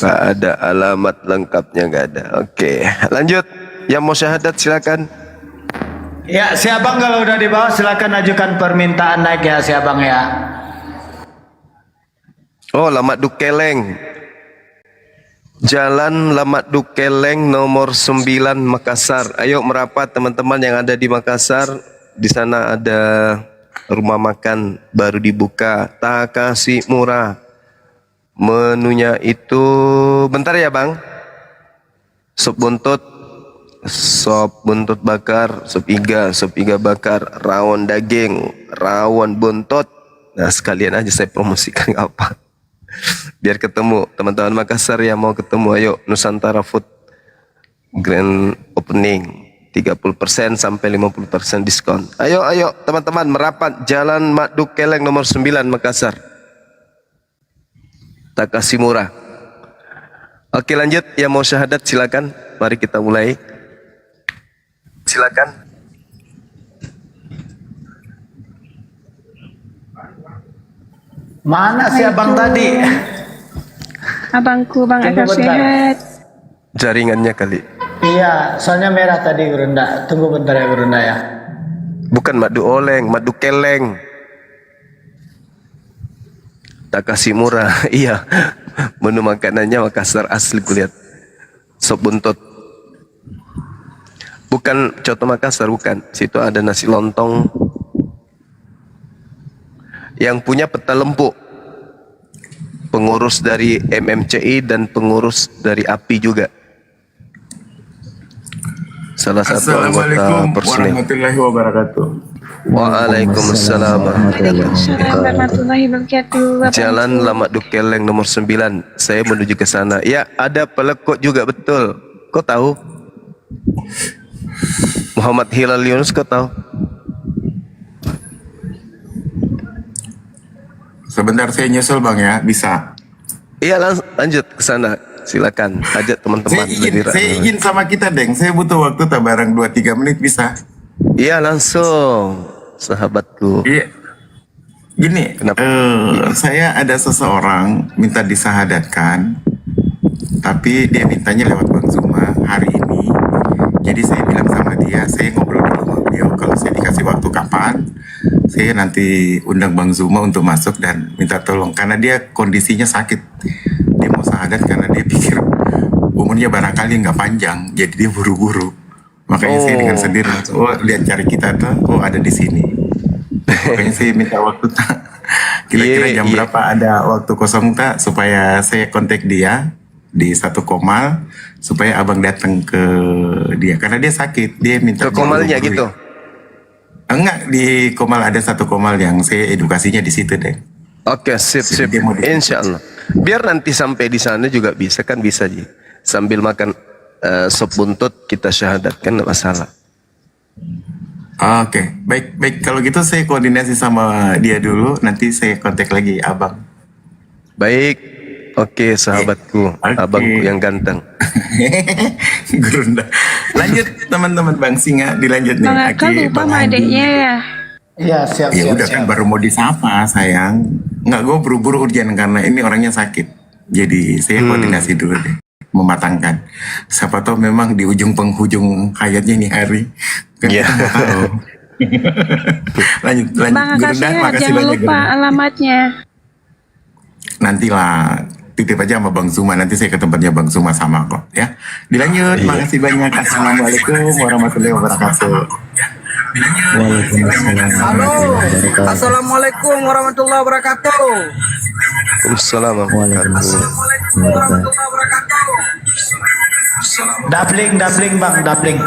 Gak ada alamat lengkapnya, gak ada. Oke, lanjut. Yang mau syahadat silakan. Ya, si abang kalau udah di bawah silakan ajukan permintaan naik ya si abang ya. Oh, Lamat Dukeleng. Jalan Lamat Dukeleng nomor 9 Makassar. Ayo merapat teman-teman yang ada di Makassar. Di sana ada rumah makan baru dibuka, Takasimura. Menunya itu bentar ya bang. Sop buntut bakar, sop iga bakar, rawon daging, rawon buntut. Nah sekalian aja saya promosikan apa. Biar ketemu teman-teman Makassar yang mau ketemu, ayo Nusantara Food Grand Opening 30% sampai 50% diskon. Ayo teman-teman merapat, Jalan Mak Dukeleng nomor 9 Makassar, Takasimura. Oke lanjut, yang mau syahadat silakan. Mari kita mulai. Silakan. Mana si abang tadi? Abangku, Bang Tunggu Akal bentar. sehat. Jaringannya kali. Iya, soalnya merah tadi Gurunda. Tunggu bentar ya Gurunda ya. Bukan Mak Duoleng, Mak Dukeleng. Takasimura. Iya. Menu makanannya Makassar asli kulihat. Sop buntut. Bukan coto Makassar, bukan. Situ ada nasi lontong. Yang punya Petalempo, pengurus dari MMCI dan pengurus dari API juga. Salah satu anggota personil. Warahmatullahi wabarakatuh. Waalaikumsalam Warahmatullahi wabarakatuh. Jalan Lamat Dukeleng nomor 9. Saya menuju ke sana. Ya, ada pelekok juga betul. Kau tahu? Muhammad Hilal Yunus, kau tahu? Sebentar saya nyusul bang ya, bisa? Iya lanjut ke sana. Silakan ajak teman-teman. Saya izin sama kita Deng, saya butuh waktu tak barang 2-3 menit bisa? Iya langsung, sahabatku. Iya. Gini, saya ada seseorang minta disahadatkan, tapi dia mintanya lewat Bang Zuma hari ini. Jadi saya bilang sama dia, saya ngobrol dulu sama beliau, kalau saya dikasih waktu kapan, saya nanti undang Bang Zuma untuk masuk dan minta tolong. Karena dia kondisinya sakit, dia mau sahadat karena dia pikir umurnya barangkali nggak panjang, jadi dia buru-buru. Makanya saya dengan sendiri, lihat cari kita tuh, ada di sini. Makanya saya minta waktu tak. Kira-kira jam berapa ada waktu kosong tak, supaya saya kontak dia di satu Komal, supaya abang datang ke dia karena dia sakit, dia minta ke Komalnya gitu. Enggak, di Komal ada satu Komal yang saya edukasinya di situ deh. Oke, sip. Insya Allah. Biar nanti sampai di sana juga bisa kan, bisa Ji. Sambil makan sop buntut kita syahadatkan, enggak masalah. Oke, baik. Kalau gitu saya koordinasi sama dia dulu, nanti saya kontak lagi abang. Baik. Oke, sahabatku, abangku yang ganteng. Gurunda. Lanjut teman-teman Bang Singa, dilanjut nih. Bang Akal lupa sama adeknya ya. Iya, siap. Ya udah kan baru mau disapa sayang. Nggak, gue buru-buru urgent karena ini orangnya sakit. Jadi saya koordinasi dulu deh, mematangkan. Siapa tahu memang di ujung penghujung hayatnya nih hari. Kan kita nggak tahu. lanjut. Bang Akal Gurunda, sehat, makasih jangan banyak, lupa Gurunda. alamatnya. Nantilah titip aja sama Bang Suma, nanti saya ke tempatnya Bang Suma sama kok ya. Dilanjut, makasih banyak. Assalamualaikum warahmatullahi wabarakatuh. Halo, assalamualaikum warahmatullahi wabarakatuh. Waalaikumsalam warahmatullahi Dabling bang, dabling.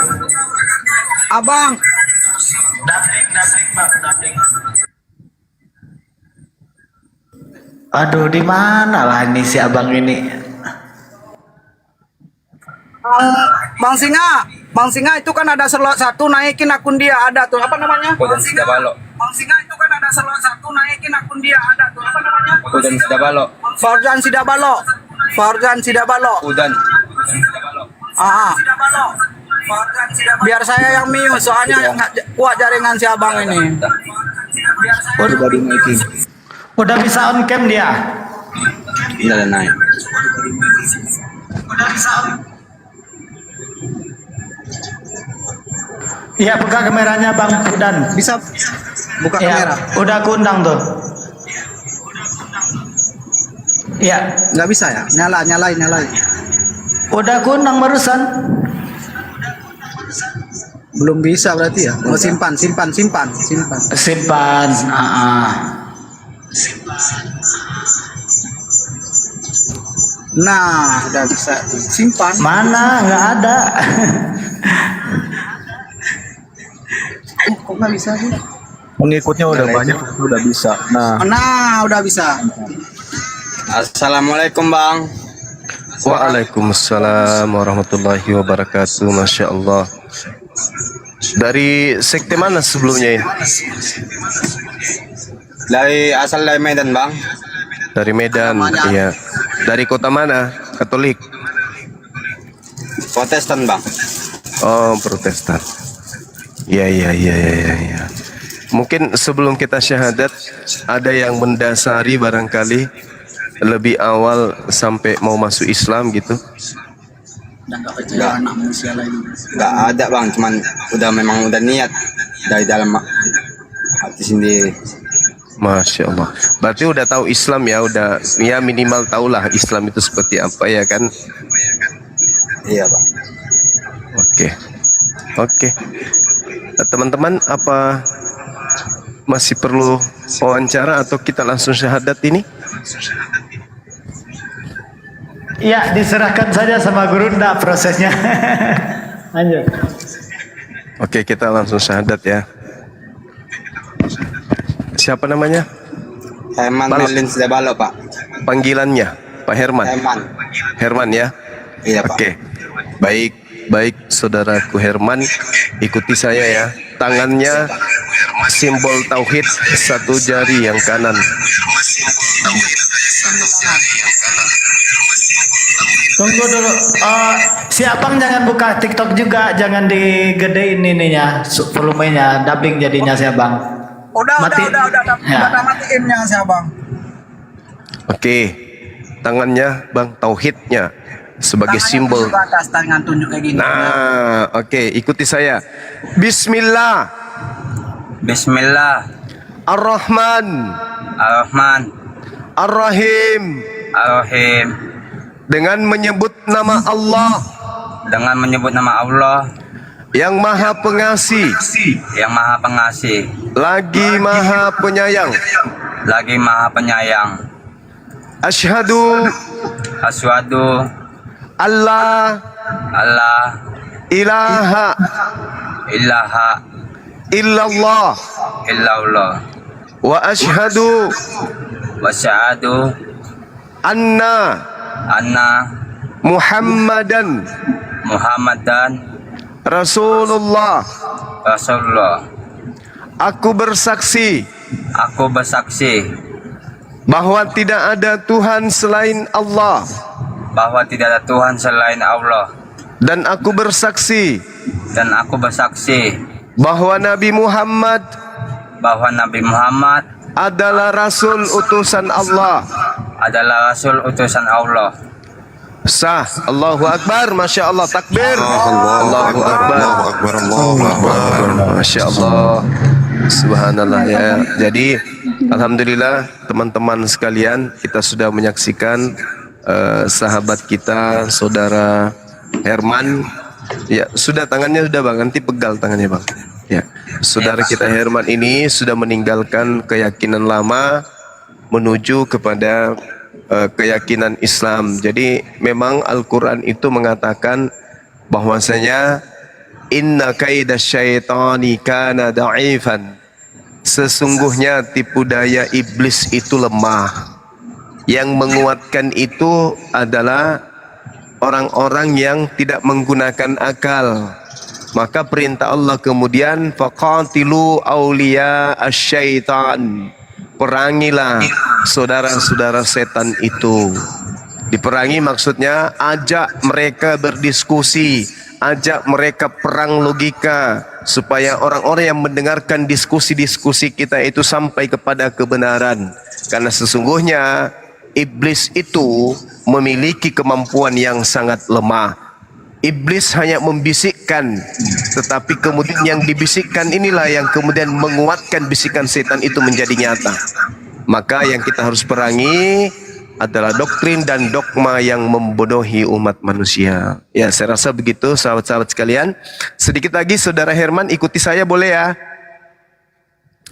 Abang, Dabling bang, dabling. Aduh, di mana lah ini si abang ini? Bang Singa itu kan ada slot satu, naikin akun dia, ada tuh apa namanya? Bang Singa itu kan ada slot satu, naikin akun dia, ada tuh apa namanya? Farzan Sidabalo. Biar saya yang mute, soalnya nggak kuat jaringan si abang ini. Udah bisa on cam dia? Udah naik. Udah bisa on. Iya, buka kameranya Bang Fudan. Bisa buka Ya, kamera. udah aku undang tuh. Iya, Nggak bisa ya? Nyalain. udah aku undang barusan. Belum bisa berarti ya? Oh, simpan. Simpan. Nah, udah bisa simpan. Mana? Nggak ada. Kok nggak bisa sih? Pengikutnya udah banyak, udah bisa. Nah, udah bisa. Assalamualaikum Bang. Waalaikumsalam warahmatullahi wabarakatuh. Masya Allah. Dari sekte mana sebelumnya ini? Asal dari Medan Bang. Dari Medan, iya. Dari kota mana? Katolik. Protestan Bang. Oh, Protestan. Ya. Mungkin sebelum kita syahadat, ada yang mendasari barangkali lebih awal sampai mau masuk Islam gitu. Nggak ada Bang, cuman memang udah niat dari dalam hati sendiri. Masya Allah. Berarti udah tahu Islam ya, udah ya minimal tahulah Islam itu seperti apa ya kan? Iya Bang. Oke. Teman-teman, apa masih perlu wawancara atau kita langsung syahadat ini? Ya, diserahkan saja sama Gurunda prosesnya. Lanjut. Oke, kita langsung syahadat ya. Siapa namanya? Herman Melin Sidabalo Pak. Panggilannya Pak Herman. Herman ya. Iya Pak. Oke. Baik saudaraku Herman, ikuti saya ya. Tangannya simbol tauhid, satu jari yang kanan. Tunggu dulu. Si abang jangan buka TikTok juga, jangan digedein ininya, volumenya, dubbing jadinya si abang. Udah matiin si abang. Oke. Tangannya Bang, tauhidnya sebagai simbol. Atas tangan tunjuk kayak gini. Nah, oke, ikuti saya. Bismillah. Ar-Rahman. Ar-Rahim. Dengan menyebut nama Allah. Yang Maha Pengasih. Lagi Maha Penyayang. Asyhadu. Allah. Ilaha. Illallah. Wa asyhadu. Anna. Muhammadan. Rasulullah. Aku bersaksi bahwa tidak ada Tuhan selain Allah. Dan aku bersaksi bahwa Nabi Muhammad adalah Rasul utusan Allah. Sah. Allahu Akbar. Masya Allah. Takbir. Allahu Akbar. Masya Allah. Subhanallah ya. Jadi alhamdulillah teman-teman sekalian, kita sudah menyaksikan sahabat kita, saudara Herman. Ya, sudah tangannya sudah bang, nanti pegal tangannya bang. Ya, saudara kita Herman ini sudah meninggalkan keyakinan lama menuju kepada keyakinan Islam. Jadi memang Al-Quran itu mengatakan bahwasanya inna kaida syaitani kana da'ifan. Sesungguhnya tipu daya iblis itu lemah. Yang menguatkan itu adalah orang-orang yang tidak menggunakan akal. Maka perintah Allah kemudian faqatilu awliya asyaitan. Perangilah saudara-saudara setan itu. Diperangi maksudnya ajak mereka berdiskusi, ajak mereka perang logika supaya orang-orang yang mendengarkan diskusi-diskusi kita itu sampai kepada kebenaran. Karena sesungguhnya iblis itu memiliki kemampuan yang sangat lemah. Iblis hanya membisikkan, tetapi kemudian yang dibisikkan inilah yang kemudian menguatkan bisikan setan itu menjadi nyata. Maka yang kita harus perangi adalah doktrin dan dogma yang membodohi umat manusia. Ya, saya rasa begitu sahabat-sahabat sekalian. Sedikit lagi saudara Herman ikuti saya boleh ya?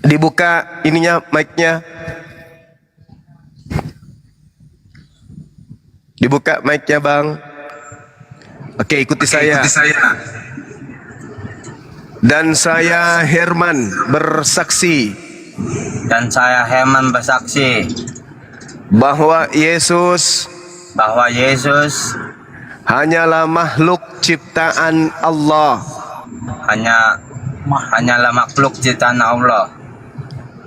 Dibuka ininya mic-nya. Dibuka mic-nya bang. Oke, ikuti saya. Dan saya Herman bersaksi. Bahwa Yesus hanyalah makhluk ciptaan Allah. Hanyalah makhluk ciptaan Allah.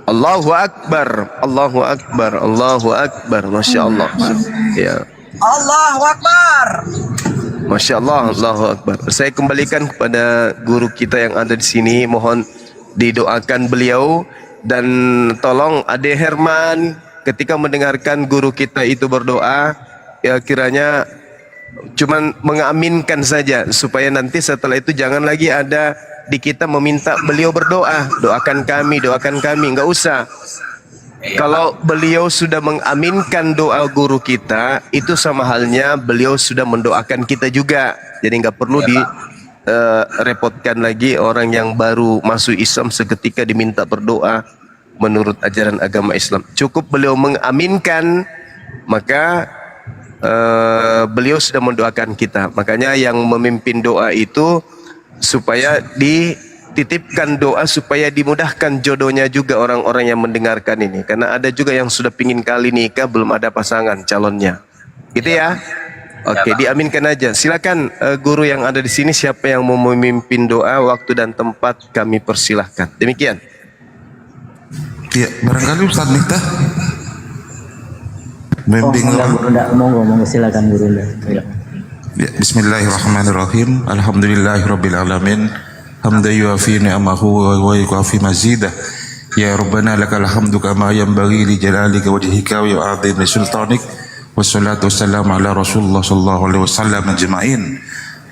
Allahu Akbar, Allahu Akbar, Allahu Akbar. Masya Allah. Ya. Allahu Akbar. Masya Allah, Allahu Akbar. Saya kembalikan kepada guru kita yang ada di sini. Mohon didoakan beliau dan tolong Ade Herman ketika mendengarkan guru kita itu berdoa, ya kiranya cuman mengaminkan saja supaya nanti setelah itu jangan lagi ada di kita meminta beliau berdoa, doakan kami, enggak usah. Kalau beliau sudah mengaminkan doa guru kita, itu sama halnya beliau sudah mendoakan kita juga. Jadi nggak perlu direpotkan lagi orang yang baru masuk Islam seketika diminta berdoa menurut ajaran agama Islam. Cukup beliau mengaminkan, maka beliau sudah mendoakan kita. Makanya yang memimpin doa itu supaya dititipkan doa supaya dimudahkan jodohnya juga orang-orang yang mendengarkan ini. Karena ada juga yang sudah pingin kali nikah belum ada pasangan calonnya. Gitu ya. Oke, diaminkan aja. Silakan guru yang ada di sini siapa yang mau memimpin doa, waktu dan tempat kami persilahkan. Demikian. Ya, barangkali Ustaz Miftah membimbinglah. Monggo silakan guru. Ya, bismillahirrahmanirrahim. Alhamdulillahirabbil alamin. Hamdan yuafi ni'amahu wa yukafi mazidah. Ya Rabbana lakal hamdu kama yanbaghi li jalalika wajhika wa yu'adhim li sultanik. Wassalatu wassalamu ala Rasulullah sallallahu alaihi wasallam ajma'in.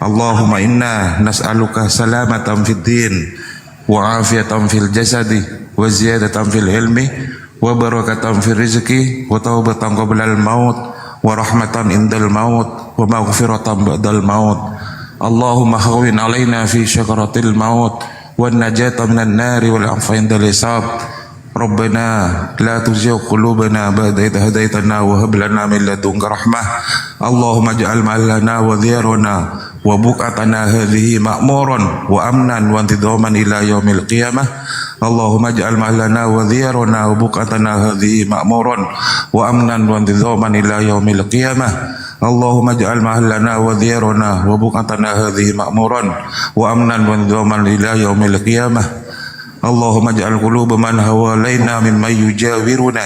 Allahumma inna nas'aluka salamatan fid din wa afiyatan fil jasadi wa ziyadatan fil ilmi wa barakatan fil rizqi wa taubatan qabla al maut wa rahmatan indal maut wa maghfiratan ba'dal maut. Allahumma hawwin alaina fi syakaratil maut wan najata minan nari wal afwa indal hisab. Rabbana la tuzigh qulubana ba'da idh hadaytana wa hab lana min ladunka rahmah. Allahumma ij'al ma'lana wa dhiyarana wa buqatana hadhihi ma'muran wa amnan wa intidhaman ila yaumil qiyamah. Allahumma ij'al ma'lana wa dhiyarana wa buqatana hadhihi ma'muran wa amnan wa intidhaman ila yaumil qiyamah. Allahumma ij'al ma'lana wa dhiyarana wa buqatana hadhihi ma'muran wa amnan wa intidhaman ila yaumil qiyamah. Allahumma ij'al quluba man hawalaina mimman yujawiruna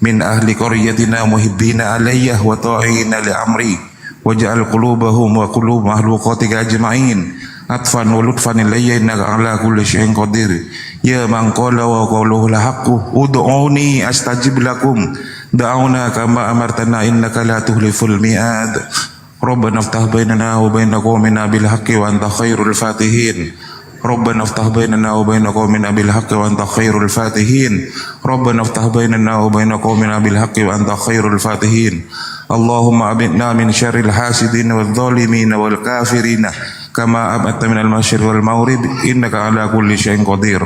min ahli qaryatina muhibbina alayya wa ta'ina li amri waj'al qulubahum wa qulub makhluqatika ajma'in atfan wa lutfan ilayya innaka ala kulli syai'in qadir. Ya man qala wa qawluhu lahaqqu ud'uni astajib lakum da'una kama amartana innaka la tuhliful mi'ad. Rabbana iftah bainana wa baina qaumina bil haqqi wa anta khairul fatihin. Rabbana iftah bainana wa baina qaumina bil haqqi wa anta khairul fatihin. Rabbana iftah bainana wa baina qaumina bil haqqi wa anta khairul fatihin. Allahumma abidna min syarril hasidin wal zalimin wal kafirin kama abatta minal masyriq wal maghrib innaka ala kulli syai'in qadir.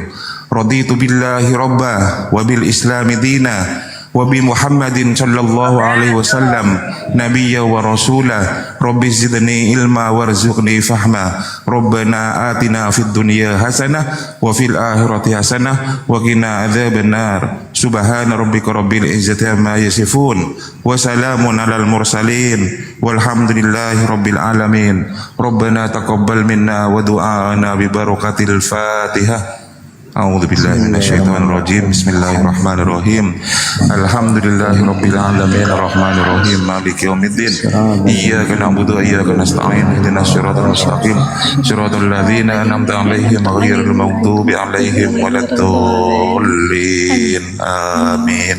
Raditu billahi rabba wa bil islami dina wa bi Muhammadin sallallahu alaihi wasallam nabiyya wa rasula. Rabbi zidni ilma warzuqni fahma. Rabbana atina fid dunya hasanah wa fil akhirati hasanah wa qina adzabannar. Subhana rabbika rabbil izzati amma yasifun wa salamun alal mursalin walhamdulillahi rabbil alamin. Rabbana taqabbal minna wa du'ana bi barakatil Fatihah. A'udzu billahi minasyaitonir rajim. Bismillahirrahmanirrahim. Alhamdulillahi rabbil alamin arrahmanir rahim maliki yaumiddin. Iyyaka na'budu wa iyyaka nasta'in. Ihdinas siratal mustaqim. Siratal ladzina an'amta 'alaihim ghairil maghdubi 'alaihim waladdallin. Amin.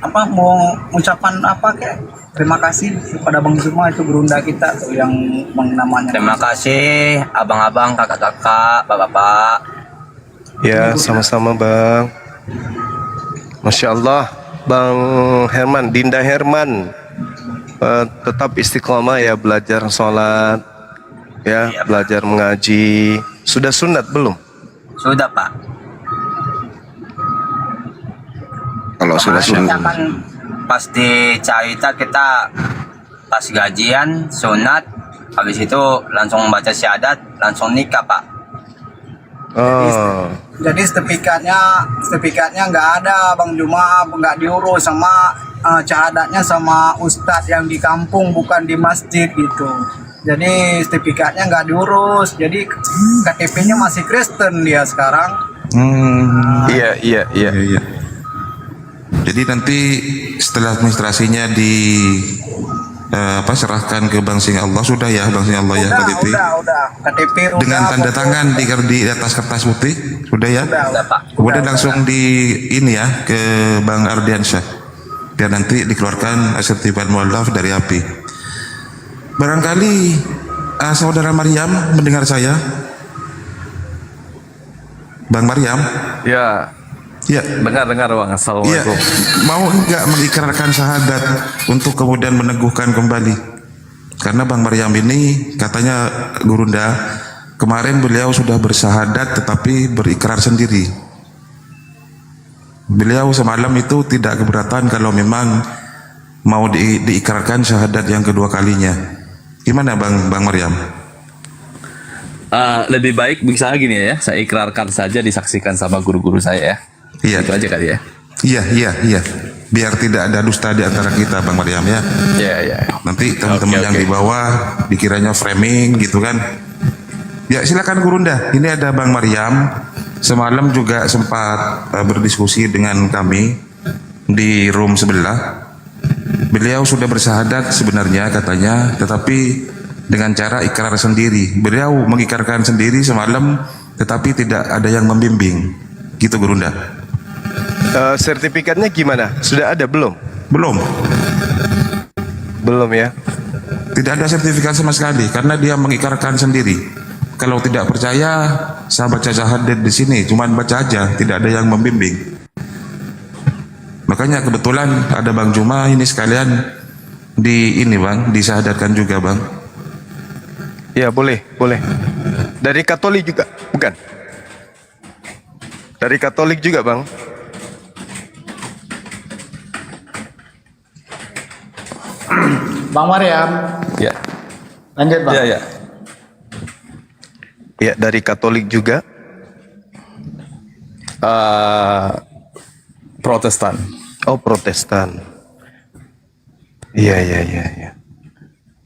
Apa mau ucapan apa kek? Terima kasih kepada Bang Zuma, itu berunda kita tuh yang namanya. Terima kasih abang-abang, kakak-kakak, bapak-bapak. Ya, sama-sama Bang. Masya Allah, Bang Herman, Dinda Herman, tetap istiqomah ya, belajar sholat, ya, belajar mengaji. Sudah sunat belum? Sudah Pak. Kalau sudah sunat. Kan pas di Cawita kita pas gajian sunat, habis itu langsung baca syahadat, langsung nikah Pak. Oh. Jadi sertifikatnya nggak ada Bang Juma, nggak diurus sama syahadatnya sama ustadz yang di kampung, bukan di masjid gitu. Jadi sertifikatnya nggak diurus, jadi KTP-nya masih Kristen dia sekarang. Iya. Jadi nanti setelah administrasinya serahkan ke Bang Singa Allah, sudah ya Bang Singa Allah ya KTP. Udah. KTP dengan tanda tangan di atas kertas putih, sudah ya. Kemudian langsung di ini ya ke Bang Ardiansyah, biar nanti dikeluarkan sertifikat mualaf dari API. Barangkali saudara Maryam mendengar saya, Bang Maryam. Ya, dengar Bang. Assalamualaikum. Mau enggak mengikrarkan syahadat untuk kemudian meneguhkan kembali? Karena Bang Maryam ini katanya Gurunda, kemarin beliau sudah bersyahadat tetapi berikrar sendiri. Beliau semalam itu tidak keberatan kalau memang mau diikrarkan syahadat yang kedua kalinya. Gimana Bang Maryam? Lebih baik bisa gini ya, saya ikrarkan saja, disaksikan sama guru-guru saya ya. Iya. Itu aja kali ya. Iya. Biar tidak ada dusta di antara kita Bang Maryam ya. Iya. Nanti teman-teman yang di bawah dikiranya framing gitu kan. Ya silakan Gurunda. Ini ada Bang Maryam. Semalam juga sempat berdiskusi dengan kami di room sebelah. Beliau sudah bersyahadat sebenarnya katanya, tetapi dengan cara ikrar sendiri. Beliau mengikrarkan sendiri semalam, tetapi tidak ada yang membimbing. Gitu Gurunda. Sertifikatnya gimana? Sudah ada belum? Belum ya. Tidak ada sertifikat sama sekali karena dia mengikrarkan sendiri. Kalau tidak percaya, saya baca syahadat di sini, cuman baca aja, tidak ada yang membimbing. Makanya kebetulan ada Bang Juma ini sekalian disyahadatkan juga Bang. Ya boleh. Dari Katolik juga, bukan? Dari Katolik juga Bang. Bang Maryam. Ya. Lanjut Bang. Ya. Ya, dari Katolik juga. Protestan. Oh, Protestan. Iya.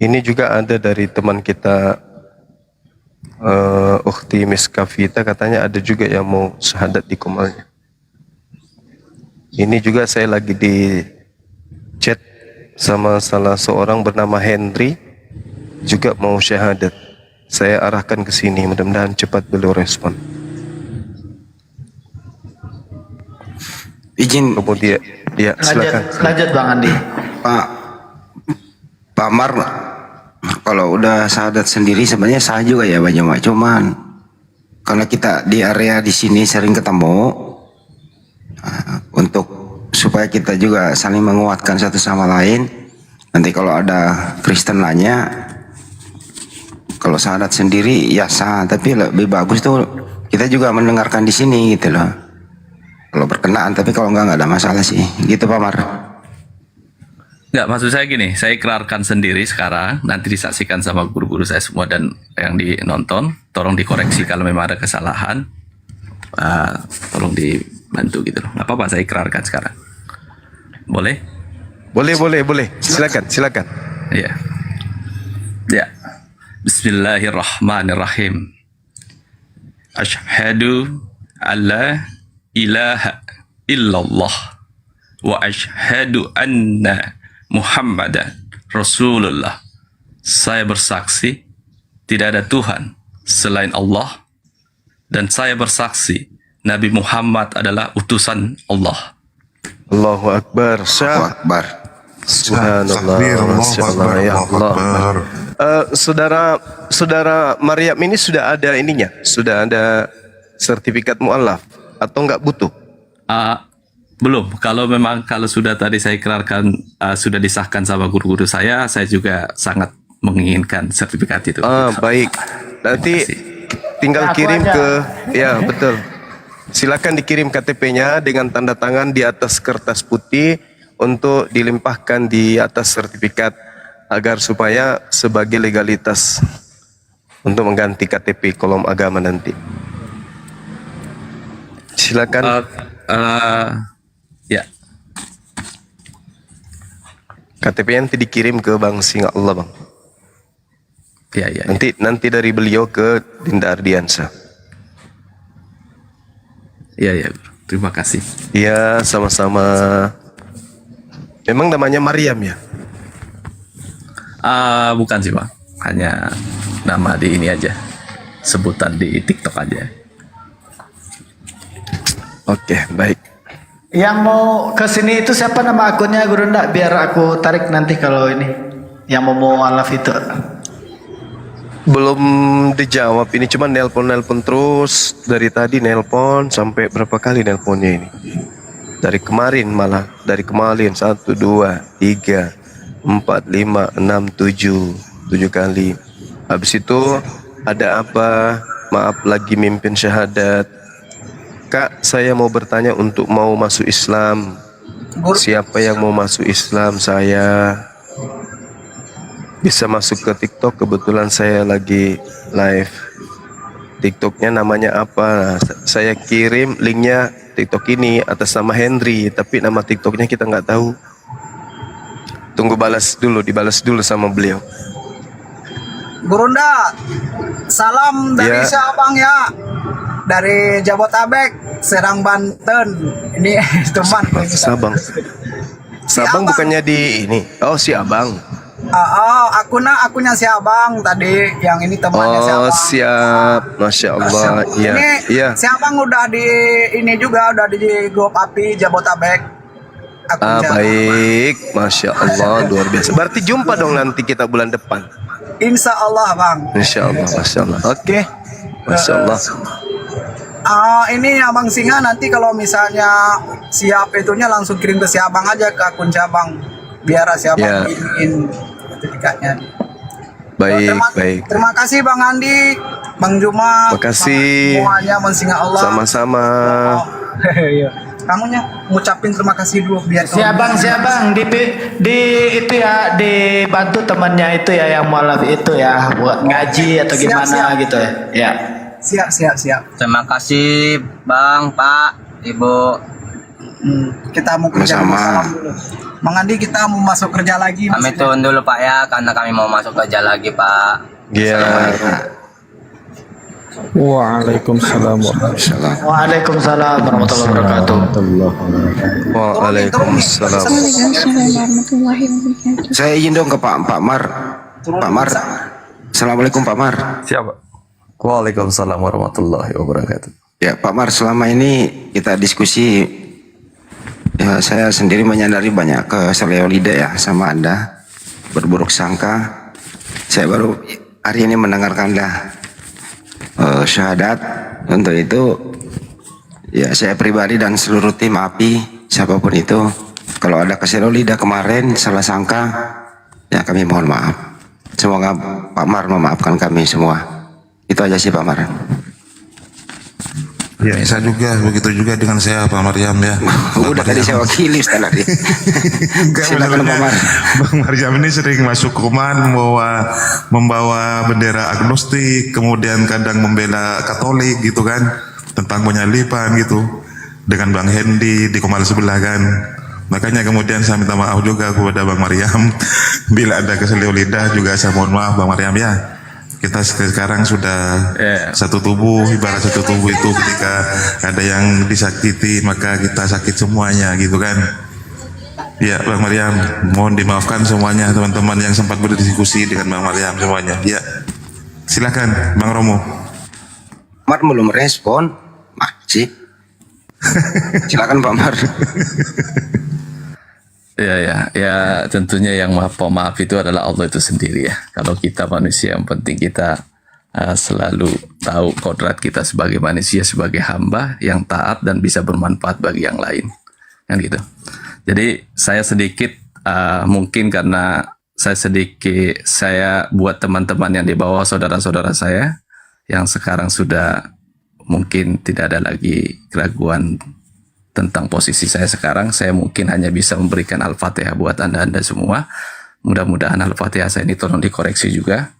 Ini juga ada dari teman kita, Ukhti Miss Kavita, katanya ada juga yang mau syahadat di Komalnya. Ini juga saya lagi di chat sama salah seorang bernama Henry, juga mau syahadat. Saya arahkan ke sini, mudah-mudahan cepat beliau respon. Izin. Kemudian, ya silakan. Lanjut Bang Andi. Pak Mar, kalau udah syahadat sendiri sebenarnya sah juga ya Bang Juma. Cuman karena kita di area di sini sering ketemu, supaya kita juga saling menguatkan satu sama lain. Nanti kalau ada Kristen nanya, kalau syahadat sendiri ya sah, tapi lebih bagus tuh kita juga mendengarkan di sini gitu loh. Kalau berkenaan, tapi kalau nggak ada masalah sih. Gitu Pak Mar. Nggak, maksud saya gini, saya ikrarkan sendiri sekarang, nanti disaksikan sama guru-guru saya semua dan yang dinonton, tolong dikoreksi kalau memang ada kesalahan, tolong dibantu gitu loh. Nggak apa-apa, saya ikrarkan sekarang. Boleh? Boleh. Silakan. Iya. Ya. Bismillahirrahmanirrahim. Asyhadu alla ilaha illallah wa asyhadu anna Muhammadan Rasulullah. Saya bersaksi tidak ada Tuhan selain Allah, dan saya bersaksi Nabi Muhammad adalah utusan Allah. Allahu Akbar. Allahu Akbar. Subhanallah. Masya Allah, ya Allah. Saudara Maryam ini sudah ada ininya, sudah ada sertifikat mu'alaf atau nggak butuh? Belum. Kalau sudah tadi saya ikrarkan, sudah disahkan sama guru-guru saya juga sangat menginginkan sertifikat itu. Baik. Nanti tinggal kirim ya betul. Silakan dikirim KTP-nya dengan tanda tangan di atas kertas putih untuk dilimpahkan di atas sertifikat agar supaya sebagai legalitas untuk mengganti KTP kolom agama nanti. Silakan. Ya. KTP nanti dikirim ke Bang Singa Allah, Bang. Ya. Nanti dari beliau ke Dinda Ardiansa. Ya. Terima kasih. Iya, sama-sama. Memang namanya Maryam ya? Bukan sih, Bang. Hanya nama di ini aja. Sebutan di TikTok aja. Oke, baik. Yang mau ke sini itu siapa nama akunnya Guru Ndak? Biar aku tarik nanti kalau ini yang mau mualaf itu. Belum dijawab, ini cuma nelpon terus dari tadi, nelpon sampai berapa kali nelponnya ini? Dari kemarin 1, 2, 3, 4, 5, 6, 7 kali. Habis itu ada apa? Maaf, lagi mimpin syahadat. Kak, saya mau bertanya untuk mau masuk Islam. Siapa yang mau masuk Islam? Saya bisa masuk ke TikTok. Kebetulan saya lagi live. TikToknya namanya apa? Nah, saya kirim linknya TikTok ini atas nama Henry, tapi nama TikToknya kita nggak tahu. Tunggu dibalas dulu sama beliau. Gurunda, salam dari Sabang ya. Dari Jabotabek, Serang, Banten. Ini teman. Sabang bukannya di ini? Oh, si Abang. Akunya si Abang tadi, yang ini temannya si Abang. Oh, siap. Masya Allah. Iya. Si Abang udah di ini juga, udah di grup API Jabotabek. Baik. Masya Allah, luar biasa. Berarti jumpa dong nanti kita bulan depan. Insya Allah, Bang. Insya Allah, Masya Allah. Oke. Masya Allah. Ini Abang Singa nanti kalau misalnya siap itunya langsung kirim ke si Abang aja, ke akun si Abang, biar si Abang ingin sertifikatnya. Baik. Terima kasih Bang Andi, Bang Juma. Terima kasih semuanya, Bang Singa Allah. Sama-sama. Kamunya ngucapin terima kasih dulu biar si Abang di itu ya, dibantu temannya itu ya yang mualaf itu ya buat ngaji atau gimana gitu ya. Siap. Terima kasih Bang, Pak, Ibu. Kita mau kerja dulu. Bang Andi, kita mau masuk kerja lagi. Kami turun dulu Pak ya, karena kami mau masuk kerja lagi Pak. Iya. Waalaikumsalam warahmatullahi wabarakatuh. Waalaikumsalam. warahmatullahi wabarakatuh. Saya izin dong ke Pak Mar. Assalamualaikum Pak Mar. Siapa? Waalaikumsalam warahmatullahi wabarakatuh. Ya Pak Mar, selama ini kita diskusi, ya, saya sendiri menyadari banyak keseleo lidah ya sama Anda, berburuk sangka. Saya baru hari ini mendengarkanlah syahadat. Untuk itu ya saya pribadi dan seluruh tim API siapapun itu. Kalau ada keselio lidah kemarin salah sangka, ya kami mohon maaf. Semoga Pak Mar memaafkan kami semua. Itu aja sih Pak Mar. Ya, saya juga begitu juga dengan saya Pak Maryam ya. Udah tadi saya wakili Ustaz tadi. Silakan Pak Mar. Bang Maryam ini sering masuk kuman membawa bendera agnostik, kemudian kadang membela Katolik gitu kan, tentang penyalipan gitu dengan Bang Hendy di Komal sebelah kan. Makanya kemudian saya minta maaf juga kepada Bang Maryam. Bila ada keselio lidah juga saya mohon maaf Bang Maryam ya. Kita sekarang sudah satu tubuh, ibarat satu tubuh itu ketika ada yang disakiti maka kita sakit semuanya gitu kan. Ya Bang Maryam, mohon dimaafkan semuanya teman-teman yang sempat berdiskusi dengan Bang Maryam semuanya. Ya, silakan Bang Romo. Mar belum respon, masih. Silakan Pak Mar. Ya, tentunya yang maha pemaaf itu adalah Allah itu sendiri ya. Kalau kita manusia, yang penting kita selalu tahu kodrat kita sebagai manusia, sebagai hamba yang taat dan bisa bermanfaat bagi yang lain, kan gitu. Jadi saya sedikit mungkin karena saya buat teman-teman yang di bawah, saudara-saudara saya yang sekarang sudah mungkin tidak ada lagi keraguan tentang posisi saya sekarang, saya mungkin hanya bisa memberikan Al-Fatihah buat anda semua. Mudah-mudahan Al-Fatihah saya ini tolong dikoreksi juga.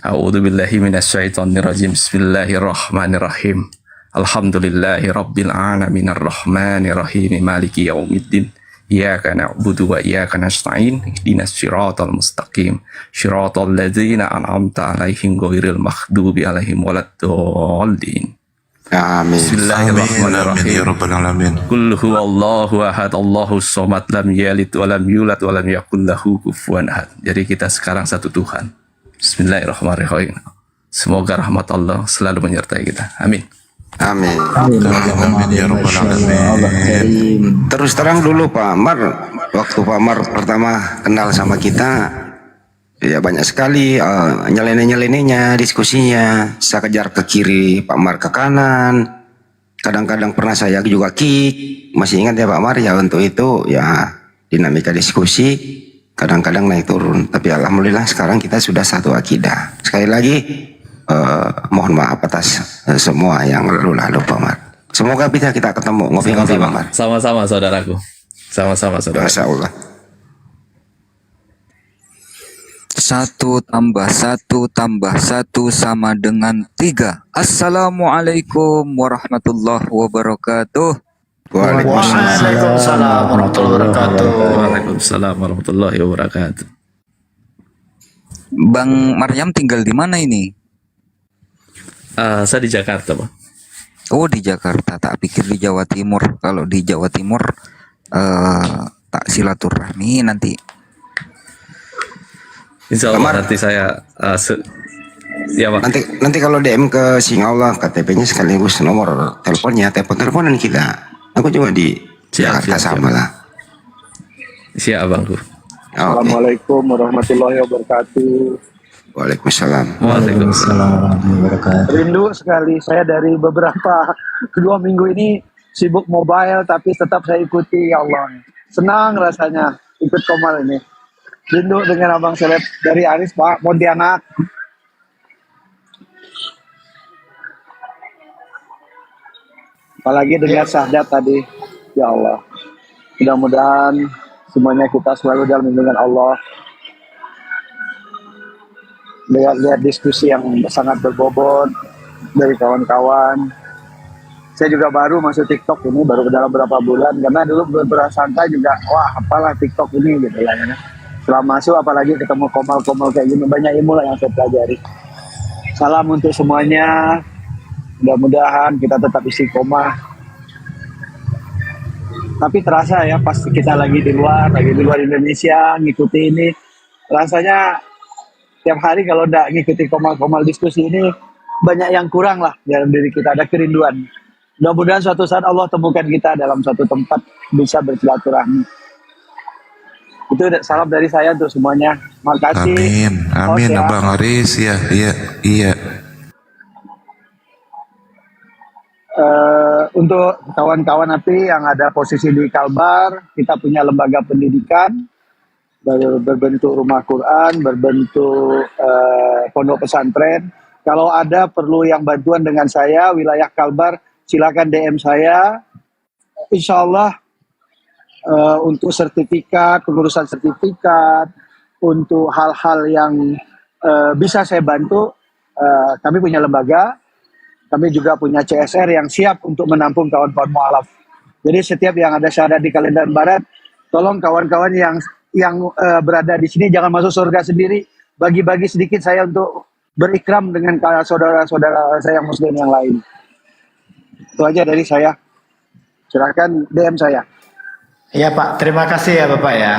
A'udzubillahi minasyaitonirrajim. Bismillahirrahmanirrahim. Alhamdulillahi rabbil alamin arrahmanirrahim maliki yaumiddin. Iyyaka na'budu wa iyyaka nasta'in. Ihdinas siratal mustaqim. Siratal ladzina an'amta 'alaihim ghairil maghdubi 'alaihim waladdallin. Amin. Bismillahirrahmanirrahim. Ya Rabbal alamin. Qul huwallahu ahad, Allahus somad, lam yalid wa lam yulad wa lam yakul lahu kufuwan ahad. Jadi kita sekarang satu Tuhan. Bismillahirrahmanirrahim. Semoga rahmat Allah selalu menyertai kita. Amin. Amin. Amin ya Rabbal alamin. Terus terang dulu Pak Mar, waktu Pak Mar pertama kenal sama kita, ya banyak sekali nyeleneh-nyelenehnya, diskusinya. Saya kejar ke kiri, Pak Mar ke kanan. Kadang-kadang pernah saya juga kick. Masih ingat ya Pak Mar ya, untuk itu ya dinamika diskusi. Kadang-kadang naik turun. Tapi alhamdulillah sekarang kita sudah satu akidah. Sekali lagi mohon maaf atas semua yang lalu-lalu Pak Mar. Semoga bisa kita ketemu ngopi-ngopi Pak Mar. Sama-sama saudaraku. Sama-sama saudara. Masya Allah. 1 tambah 1 tambah 1 sama dengan 3. Assalamualaikum warahmatullahi wabarakatuh. Waalaikumsalam warahmatullahi wabarakatuh. Waalaikumsalam warahmatullahi wabarakatuh. Bang Maryam tinggal di mana ini? Saya di Jakarta, Pak. Oh, di Jakarta. Tak pikir di Jawa Timur. Kalau di Jawa Timur tak silaturahmi nanti. Insya Allah nanti saya ya Pak. Nanti kalau DM ke Singaula, KTP-nya sekaligus nomor teleponnya, teleponan kita. Aku juga di Jakarta sama lah. Siap abangku. Assalamualaikum warahmatullahi wabarakatuh. Waalaikumsalam. Waalaikumsalam warahmatullahi wabarakatuh. Rindu sekali saya dari beberapa 2 minggu ini sibuk mobile, tapi tetap saya ikuti, ya Allah. Senang rasanya ikut Komal ini. Rindu dengan abang seleb dari Aris Pak Pontianak. Apalagi dengan syahadat tadi, ya Allah. Mudah-mudahan semuanya kita selalu dalam lindungan Allah. Lihat diskusi yang sangat berbobot dari kawan-kawan. Saya juga baru masuk TikTok ini, baru dalam beberapa bulan. Karena dulu berasangka juga, wah apalah TikTok ini gitu lah ya. Setelah masuk apalagi ketemu komal-komal kayak gini, banyak ilmu lah yang saya pelajari. Salam untuk semuanya. Mudah-mudahan kita tetap istiqomah. Tapi terasa ya pas kita lagi di luar Indonesia ngikuti ini, rasanya tiap hari kalau udah ngikuti komal-komal diskusi ini banyak yang kurang lah dalam diri kita, ada kerinduan. Mudah-mudahan suatu saat Allah temukan kita dalam suatu tempat bisa bersilaturahmi. Itu salam dari saya untuk semuanya. Makasih. Amin Abang Aris. Iya. untuk kawan-kawan api yang ada posisi di Kalbar, kita punya lembaga pendidikan berbentuk rumah Quran, berbentuk pondok pesantren. Kalau ada perlu yang bantuan dengan saya, wilayah Kalbar, silakan DM saya. Insya Allah untuk sertifikat, pengurusan sertifikat, untuk hal-hal yang bisa saya bantu, kami punya lembaga, kami juga punya CSR yang siap untuk menampung kawan-kawan mu'alaf. Jadi setiap yang ada syahadat di Kalimantan Barat, tolong kawan-kawan yang berada di sini jangan masuk surga sendiri, bagi-bagi sedikit saya untuk berikram dengan saudara-saudara saya muslim yang lain. Itu aja dari saya. Silakan DM saya. Iya Pak, terima kasih ya Bapak ya.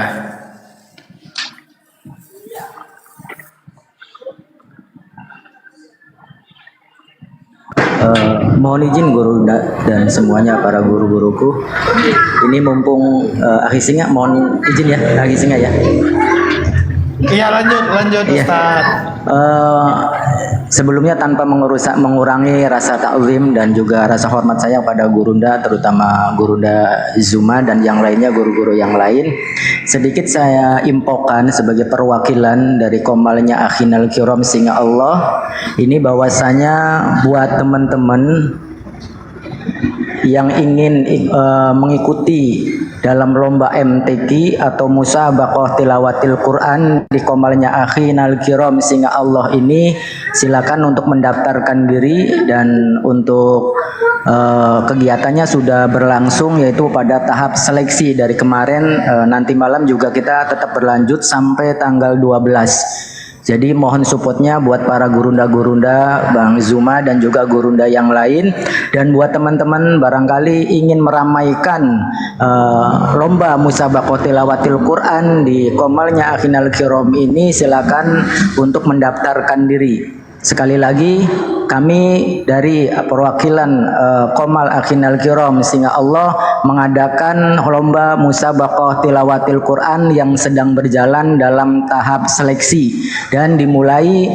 Mohon izin guru dan semuanya para guru-guruku. Ini mumpung Akhi Singa, mohon izin ya Akhi Singa ya. Iya lanjut Ustaz. Sebelumnya tanpa mengurangi rasa ta'zim dan juga rasa hormat saya pada Gurunda, terutama Gurunda Zuma dan yang lainnya, guru-guru yang lain, sedikit saya impokan sebagai perwakilan dari Komalnya Akhinal Kiram Singa Allah ini, bahwasanya buat teman-teman yang ingin mengikuti dalam lomba MTQ atau musabaqah tilawatil Quran di Komalnya Akhinal Kiram Singa Allah ini, silakan untuk mendaftarkan diri. Dan untuk kegiatannya sudah berlangsung, yaitu pada tahap seleksi dari kemarin. Nanti malam juga kita tetap berlanjut sampai tanggal 12. Jadi mohon supportnya buat para gurunda-gurunda Bang Zuma dan juga gurunda yang lain. Dan buat teman-teman barangkali ingin meramaikan lomba musabaqah tilawatil Quran di Komalnya Akhinal Kiram ini, silakan untuk mendaftarkan diri. Sekali lagi, kami dari perwakilan Komal Akhinal Kiram Singa Allah mengadakan lomba musabaqah tilawatil Quran yang sedang berjalan dalam tahap seleksi dan dimulai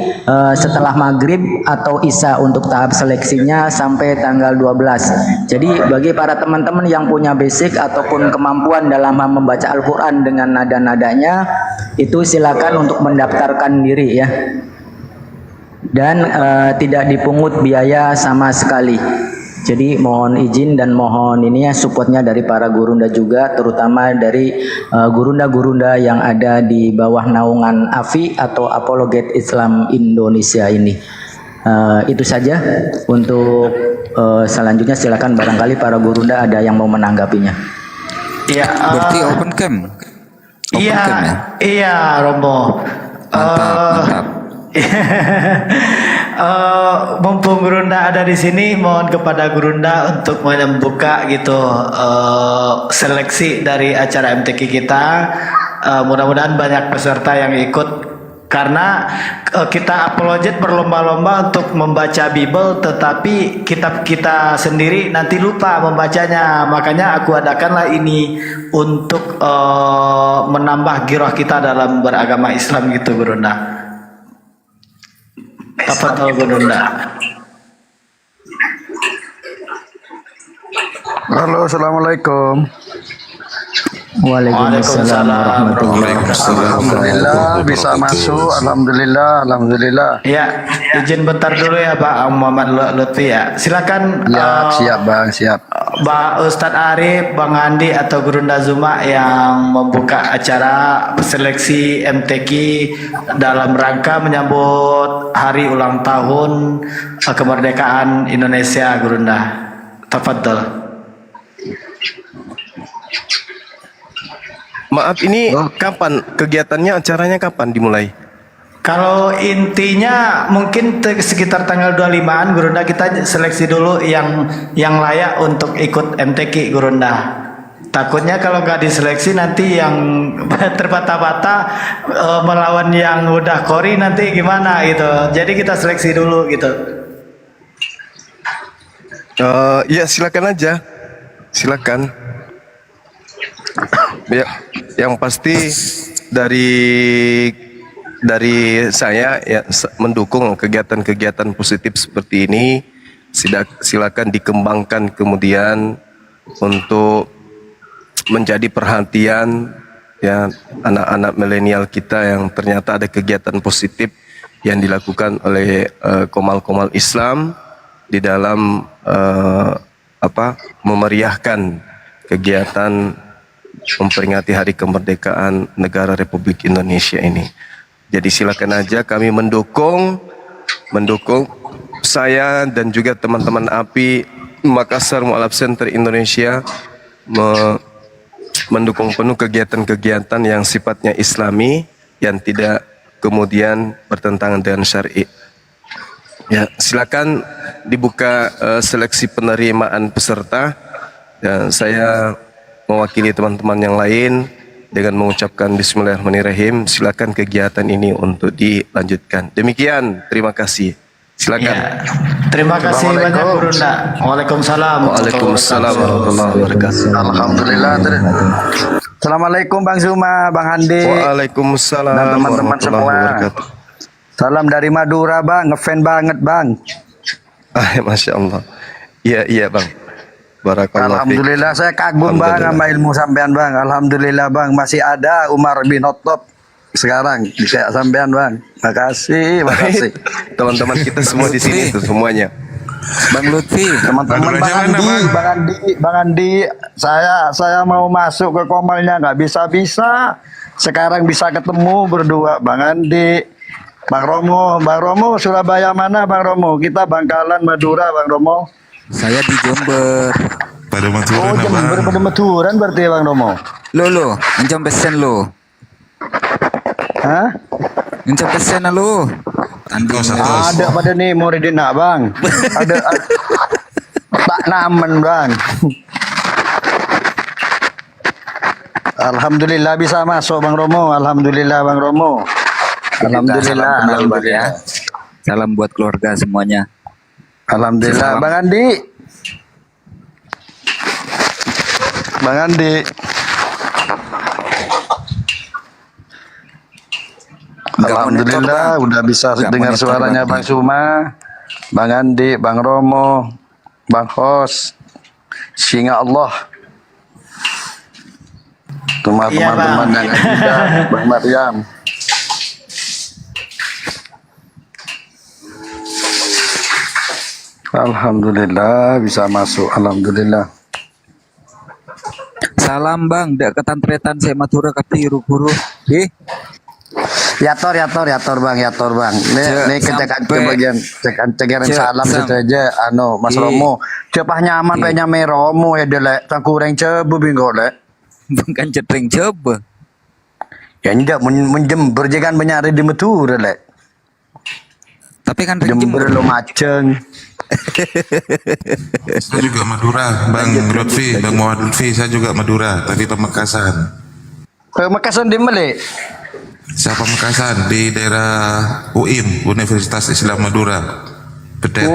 setelah maghrib atau isya untuk tahap seleksinya sampai tanggal 12. Jadi bagi para teman-teman yang punya basic ataupun kemampuan dalam membaca Al-Quran dengan nada-nadanya, itu silakan untuk mendaftarkan diri ya. Dan tidak dipungut biaya sama sekali. Jadi mohon izin dan mohon ini ya supportnya dari para gurunda juga, terutama dari gurunda-gurunda yang ada di bawah naungan AFI atau Apologet Islam Indonesia ini. Itu saja untuk selanjutnya, silakan barangkali para gurunda ada yang mau menanggapinya. Iya. Berarti open cam. Iya Romo. Mantap. Mumpung Gurunda ada di sini, mohon kepada Gurunda untuk membuka gitu seleksi dari acara MTQ kita. Mudah-mudahan banyak peserta yang ikut, karena kita apologet berlomba-lomba untuk membaca Bible, tetapi kitab kita sendiri nanti lupa membacanya. Makanya aku adakanlah ini untuk menambah giroh kita dalam beragama Islam gitu Gurunda. Apa tahu Gurunda? Halo, assalamualaikum. Waalaikumsalam warahmatullahi wabarakatuh. Alhamdulillah bisa masuk. Alhamdulillah. Ya, izin bentar dulu ya Pak Muhammad Lutfi ya. Silakan. Ya, siap Bang, siap. Pak Ustadz Arif, Bang Andi atau Gurunda Zuma yang membuka acara seleksi MTQ dalam rangka menyambut hari ulang tahun kemerdekaan Indonesia, Gurunda. Tafadhol. Maaf, ini kapan kegiatannya, acaranya kapan dimulai? Kalau intinya mungkin sekitar tanggal 25-an Gurunda, kita seleksi dulu yang layak untuk ikut MTQ Gurunda. Takutnya kalau nggak diseleksi nanti yang terbata-bata melawan yang udah kori nanti gimana gitu. Jadi kita seleksi dulu gitu. Ya silakan aja, silakan. Ya, yang pasti dari saya ya mendukung kegiatan-kegiatan positif seperti ini, silakan dikembangkan kemudian untuk menjadi perhatian ya anak-anak milenial kita yang ternyata ada kegiatan positif yang dilakukan oleh komal-komal Islam di dalam memeriahkan kegiatan memperingati hari kemerdekaan negara Republik Indonesia ini. Jadi silakan aja kami mendukung saya dan juga teman-teman API Makassar Mu'alaf Center Indonesia mendukung penuh kegiatan-kegiatan yang sifatnya Islami yang tidak kemudian bertentangan dengan syar'i. Ya, silakan dibuka seleksi penerimaan peserta. Dan saya mewakili teman-teman yang lain dengan mengucapkan Bismillahirrahmanirrahim. Silakan kegiatan ini untuk dilanjutkan. Demikian, terima kasih. Silakan. Ya. Terima kasih banyak Gurunda. Waalaikumsalam. Waalaikumsalam warahmatullahi wabarakatuh. Alhamdulillah. Assalamualaikum Bang Zuma, Bang Handi. Waalaikumsalam dan teman-teman warahmatullahi semua. wabarakatuh. Salam dari Madura Bang, ngefan banget Bang. Masya Allah. Iya Bang. Barakallah. Alhamdulillah saya kagum Bang sama ilmu sampean Bang. Alhamdulillah Bang, masih ada Umar bin Khattab sekarang di kayak sampean Bang. Makasih. Teman-teman kita semua di sini tuh semuanya. Bang Lutfi, Teman-teman Bang Andi, saya mau masuk ke Komalnya nggak bisa. Sekarang bisa ketemu berdua Bang Andi, Bang Romo Surabaya mana Bang Romo? Kita Bangkalan Madura Bang Romo. saya di Jember. Pada Maturan Jember pada Maturan berarti Bang Romo. Lo, encam pesen lo. Hah? Encam pesen lo. Ada pada nih muridin nak Bang. Ada tak namen Bang. Alhamdulillah bisa masuk Bang Romo. Alhamdulillah Bang Romo. Alhamdulillah. Salam buat keluarga semuanya. Alhamdulillah. Bang Andi. Alhamdulillah udah bisa dengar suaranya Bang Suma, Bang Andi, Bang Romo, Bang Hos, Singa Allah. Teman-teman yang ada, Bang Maryam. Alhamdulillah bisa masuk. Alhamdulillah. Salam Bang, dak ketantretan saya Madura kapi guru. Yator Bang. Nih kecekan ke bagian cekan salam situ aja. Mas Romo. Cepah nyaman pe nyame Romo ya delek tangkureng cebu bingo lek. Bukan cetring coba. Ya tidak menjember jangan menyari di Madura lek. Tapi kan Jember lo maceng. Saya juga Madura, Bang Lutfi, Bang Muhammad Lutfi, saya juga Madura, tapi Pamekasan. Pamekasan di mana? Saya Pamekasan di daerah UIM, Universitas Islam Madura. Betul.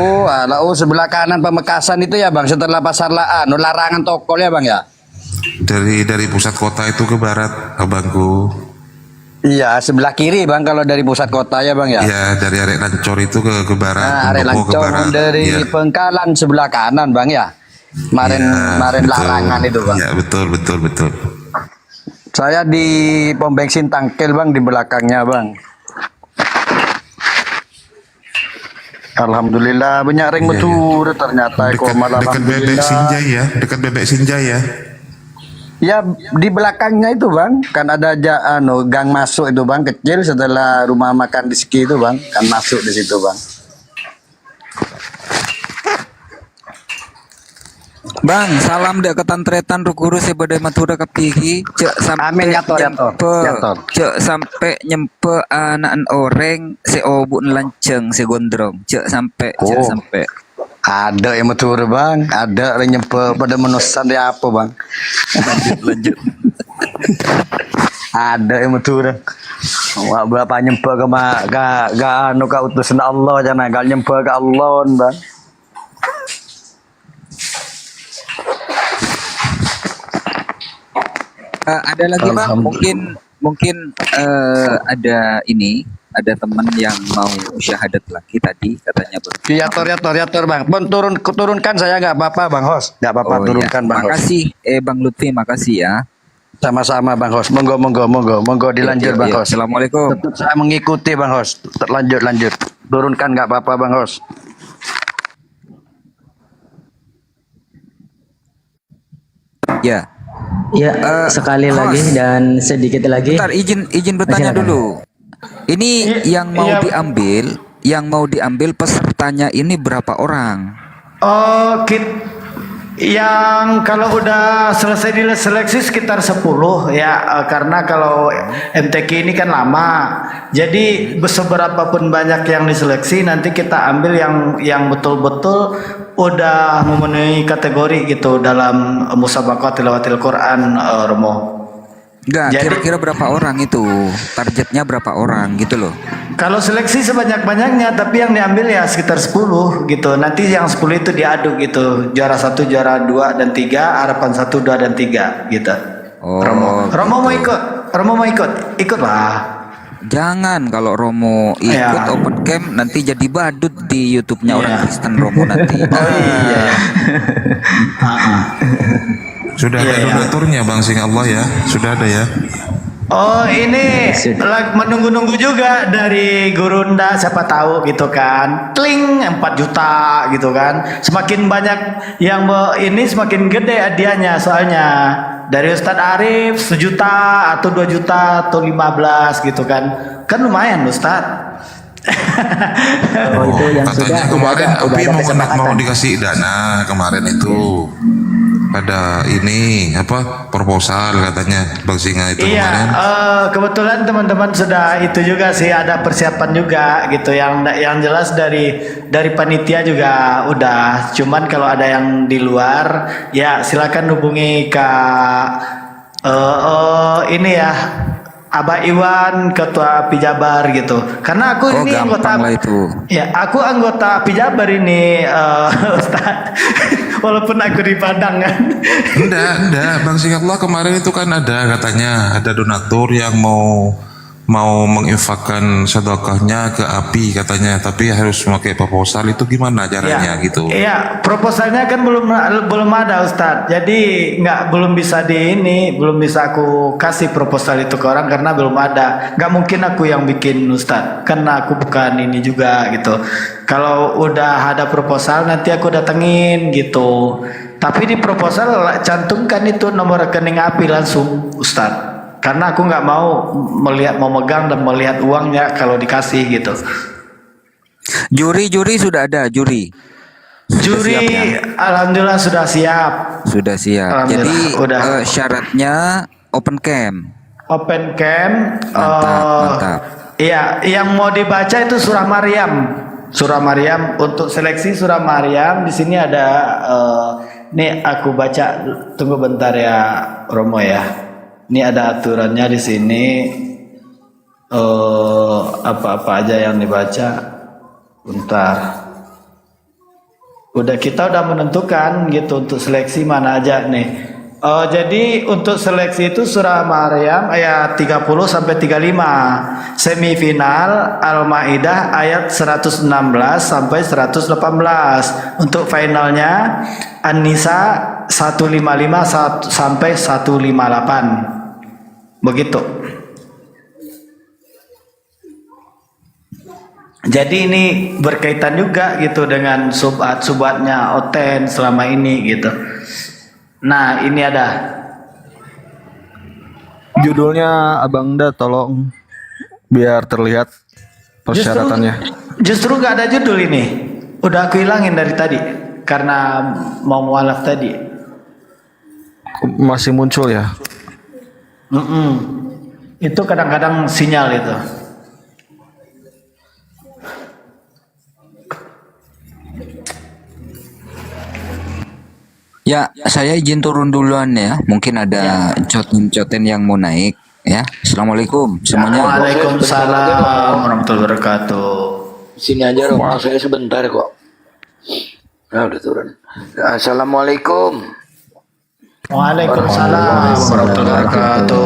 Sebelah kanan Pamekasan itu ya Bang, setelah Pasar Larangan Tokol ya Bang ya? Dari pusat kota itu ke barat, abangku. Iya, sebelah kiri Bang kalau dari pusat kota ya Bang ya? Iya, dari Arek Lancor itu ke barat. Nah, Arek Lancor dari Pengkalan sebelah kanan Bang ya? Kemarin Larangan itu Bang. Iya, betul. Saya di pom bensin Tangkel Bang, di belakangnya Bang. Alhamdulillah banyak ring betul ternyata dekat Bebek Sinjai ya. Ya di belakangnya itu Bang, kan ada gang masuk itu Bang, kecil setelah rumah makan Rizky itu Bang, kan masuk di situ Bang. Bang, salam dek ketantretan rukuru sebadai Madura kapiki. Cek sampai Amin yator. Cek sampai nyempe anak orang seobun lanceng segondrong. Cek sampai. Ada yang Madura Bang, ada yang nyempe pada menusan dia apa Bang. Lanjut. Ada yang Madura. Wah, berapa nyempe ke utusan Allah jangan gal nyempe ke Allah Bang. Ada lagi Bang, mungkin ada ada teman yang mau syahadat lagi tadi katanya Bang. Ya tor Bang. Bang turunkan saya nggak apa-apa Bang Hos. Nggak apa-apa Oh, turunkan ya. Bang Hos. Makasih Bang Lutfi, makasih ya. Sama-sama Bang Hos. Monggo dilanjut Bang Hos. Assalamualaikum. Tetap saya mengikuti Bang Hos. Lanjut. Turunkan nggak apa-apa Bang Hos. Ya. Ya, sekali Hos. lagi dan sedikit lagi. Bentar, izin bertanya Silakan. dulu. Ini yang mau diambil pesertanya ini berapa orang? Oh, yang kalau udah selesai diseleksi sekitar 10 ya, karena kalau MTQ ini kan lama. Jadi seberapa pun banyak yang diseleksi nanti kita ambil yang betul-betul udah memenuhi kategori gitu dalam musabaqah tilawatil Quran, Romo. Enggak, Jadi- kira-kira berapa orang itu? Targetnya berapa orang gitu loh. Kalau seleksi sebanyak-banyaknya, tapi yang diambil ya sekitar 10 gitu. Nanti yang 10 itu diaduk gitu. Juara 1, juara 2 dan 3, harapan 1, 2 dan 3 gitu. Oh, Romo mau ikut? Romo mau ikut? Ikutlah. Jangan, kalau Romo ikut Ya. open camp nanti jadi badut di YouTube-nya orang Kristen Romo nanti. Sudah ada donaturnya Bang Sing Allah ya. Sudah ada ya. Oh ini menunggu-nunggu juga dari Gurunda, siapa tahu gitu kan. Kling 4 juta gitu kan. Semakin banyak yang ini semakin gede hadiahnya soalnya. Dari Ustadz Arif 1 juta atau 2 juta atau 15 gitu kan. Kan lumayan Ustadz. Oh, itu yang Katanya kemarin Api mau dikasih dana kemarin itu. Ada ini apa proposal katanya Bang Singa itu Iya, kemarin. kebetulan teman-teman sudah itu juga sih, ada persiapan juga gitu. Yang jelas dari panitia juga udah. Cuman kalau ada yang di luar, ya silakan hubungi ini ya, Abah Iwan, Ketua API Jabar gitu. Karena aku ini anggota. Gampang lah itu. Ya, aku anggota API Jabar ini, Ustaz. Walaupun aku di Padang kan. Enggak. Bang Sing Allah kemarin itu kan ada katanya ada donatur yang mau menginfakkan sedekahnya ke Api katanya, tapi harus memakai proposal. Itu gimana caranya gitu? Iya, proposalnya kan belum ada Ustadz. Jadi belum bisa aku kasih proposal itu ke orang karena belum ada. Nggak mungkin aku yang bikin Ustadz, karena aku bukan ini juga gitu. Kalau udah ada proposal nanti aku datengin gitu. Tapi di proposal cantumkan itu nomor rekening Api langsung Ustadz. Karena aku nggak mau memegang dan melihat uangnya kalau dikasih gitu. Juri sudah ada juri. Juri alhamdulillah sudah siap. Sudah siap. Jadi Udah. syaratnya open camp. Open camp. Mantap. Iya, yang mau dibaca itu surah Maryam. Surah Maryam untuk seleksi surah Maryam di sini ada. Nih aku baca. Tunggu bentar ya, Romo ya. Ini ada aturannya di sini. Apa-apa aja yang dibaca. Bentar. Kita udah menentukan gitu untuk seleksi mana aja nih. Jadi untuk seleksi itu surah Maryam ayat 30 sampai 35. Semifinal Al-Maidah ayat 116 sampai 118. Untuk finalnya An-Nisa 155 sampai 158. Begitu. Jadi ini berkaitan juga gitu dengan subhatnya Oten selama ini gitu. Nah ini ada Judulnya Abang Da, tolong biar terlihat persyaratannya. Justru nggak ada judul ini. Udah aku hilangin dari tadi karena mau mualaf tadi. Masih muncul ya? Itu kadang-kadang sinyal itu. Ya, saya izin turun duluan ya. Mungkin ada coten yang mau naik ya. Assalamualaikum semuanya. Waalaikumsalam warahmatullahi wabarakatuh. Sini aja Romo, saya sebentar kok. Nah udah turun. Assalamualaikum. Waalaikumsalam warahmatullahi wabarakatuh.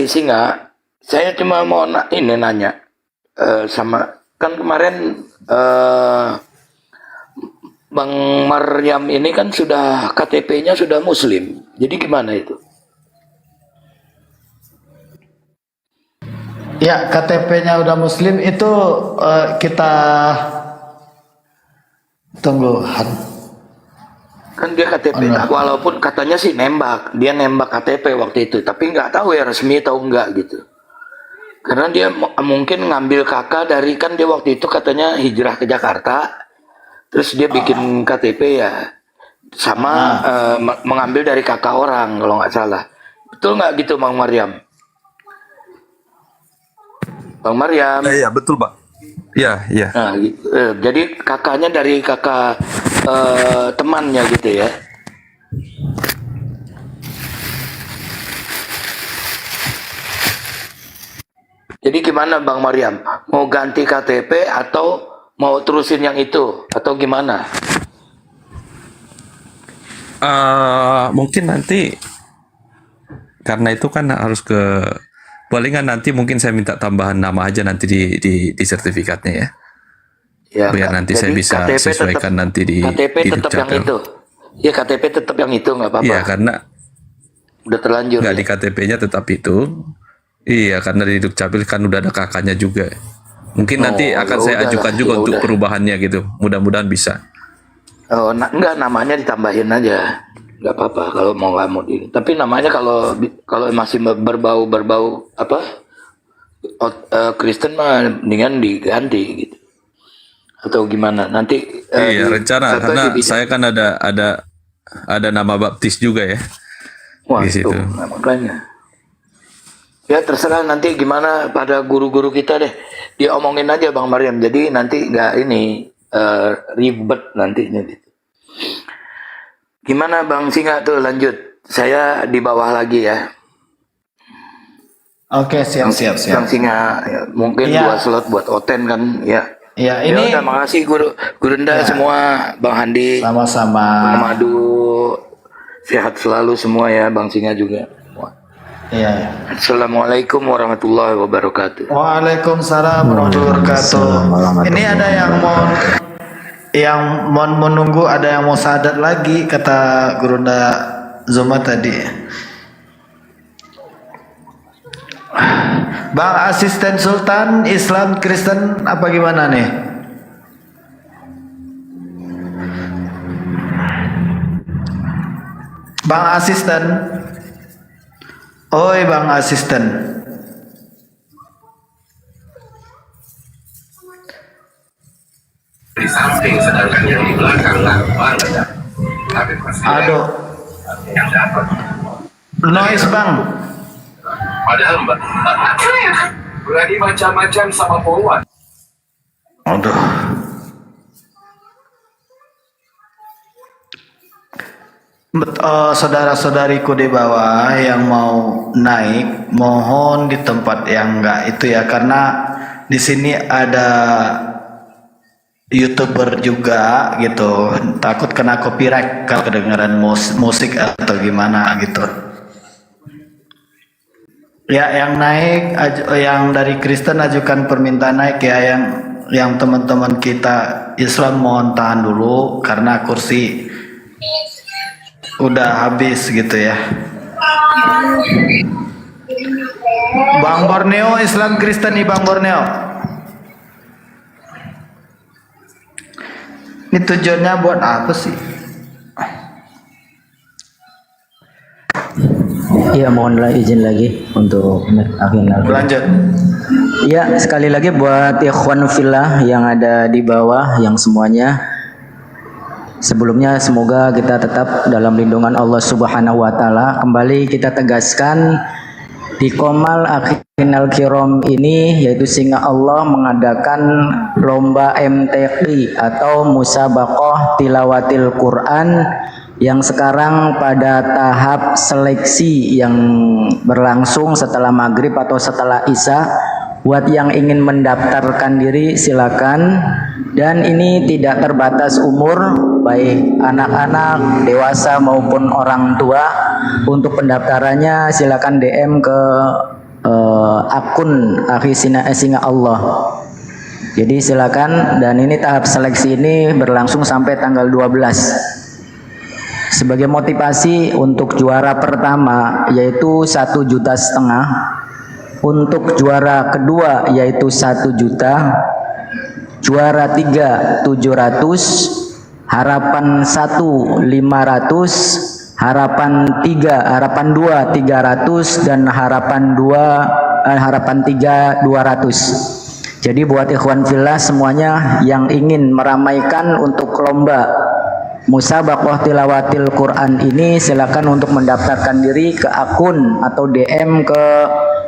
Singa, saya cuma mau nanya sama kan kemarin Bang Maryam ini kan sudah KTP-nya sudah Muslim, jadi gimana itu? Ya, KTP-nya udah Muslim itu kita tunggu. Kan dia KTP, walaupun katanya sih dia nembak KTP waktu itu, tapi nggak tahu ya resmi atau enggak gitu. Karena dia mungkin ngambil kakak dari, kan dia waktu itu katanya hijrah ke Jakarta, terus dia bikin KTP ya, sama mengambil dari kakak orang kalau nggak salah. Betul nggak gitu Bang Maryam? Bang Maryam. Iya, betul, Pak. Iya, iya. Nah, jadi kakaknya dari kakak temannya gitu ya. Jadi gimana Bang Maryam? Mau ganti KTP atau mau terusin yang itu atau gimana? Mungkin nanti karena itu kan harus ke palingan nanti mungkin saya minta tambahan nama aja nanti di sertifikatnya ya. Ya, biar nanti saya bisa KTP sesuaikan nanti di KTP tetap yang Dukcapil. itu. Ya KTP tetap yang itu nggak apa-apa. Iya, karena udah terlanjur. nggak di KTP-nya tetap itu. Iya, karena di Dukcapil kan udah ada kakaknya juga. Mungkin nanti akan saya ajukan juga untuk perubahannya gitu. Mudah-mudahan bisa. Oh, enggak, namanya ditambahin aja. Nggak apa-apa kalau mau nggak mau di. Tapi namanya kalau masih berbau apa? Kristen mah mendingan diganti gitu. Atau gimana? Nanti iya, rencana karena saya kan ada nama baptis juga ya. Wah, di situ. Makanya. Ya terserah nanti gimana pada guru-guru kita deh. Dia omongin aja Bang Maryam. Jadi nanti nggak ini ribet nantinya gitu. Gimana Bang Singa tuh lanjut? Saya di bawah lagi ya. Oke, siap. Bang Singa ya, mungkin Iya. 2 slot buat Oten kan ya. Ya, Ya ini udah, makasih Gurunda semua, Bang Handi, sama-sama. Bang Madu, sehat selalu semua ya, Bang Singa juga. Iya. Assalamualaikum warahmatullahi wabarakatuh. Waalaikumsalam warahmatullahi wabarakatuh. Ini ada yang mau menunggu, ada yang mau sadat lagi kata Gurunda Zuma tadi. Bang asisten Sultan Islam Kristen apa gimana nih? Bang asisten. Oi Bang asisten. Di samping sedang di belakang Aduh. Noise Bang. Padahal Mbak berani macam-macam sama Polwan. Aduh. Saudara-saudariku di bawah yang mau naik, mohon di tempat yang enggak itu ya, karena di sini ada YouTuber juga gitu, takut kena copyright kalau kedengaran musik atau gimana gitu. Ya, yang naik, yang dari Kristen ajukan permintaan naik ya, yang teman-teman kita Islam mohon tahan dulu karena kursi udah habis gitu ya. Bang Borneo Islam Kristen nih Bang Borneo. Ini tujuannya buat apa sih? Iya, mohonlah izin lagi untuk lanjut. Ya, sekali lagi buat ikhwan fillah yang ada di bawah, yang semuanya, sebelumnya semoga kita tetap dalam lindungan Allah Subhanahu wa taala. Kembali kita tegaskan di Komal Akhinal Kiram ini, yaitu Singa Allah mengadakan lomba MTQ atau Musabaqah Tilawatil Quran yang sekarang pada tahap seleksi yang berlangsung setelah maghrib atau setelah isya. Buat yang ingin mendaftarkan diri silakan, dan ini tidak terbatas umur, baik anak-anak, dewasa maupun orang tua. Untuk pendaftarannya silakan DM ke akun Singa Allah. Jadi silakan, dan ini tahap seleksi ini berlangsung sampai tanggal 12. Sebagai motivasi untuk juara pertama yaitu 1,5 juta, untuk juara kedua yaitu 1 juta, juara 3 700, harapan 1 500, harapan 2 300, dan harapan 3 200. Jadi buat ikhwan fillah semuanya yang ingin meramaikan untuk lomba Musabaqah Tilawatil Quran ini, silakan untuk mendaftarkan diri ke akun atau DM ke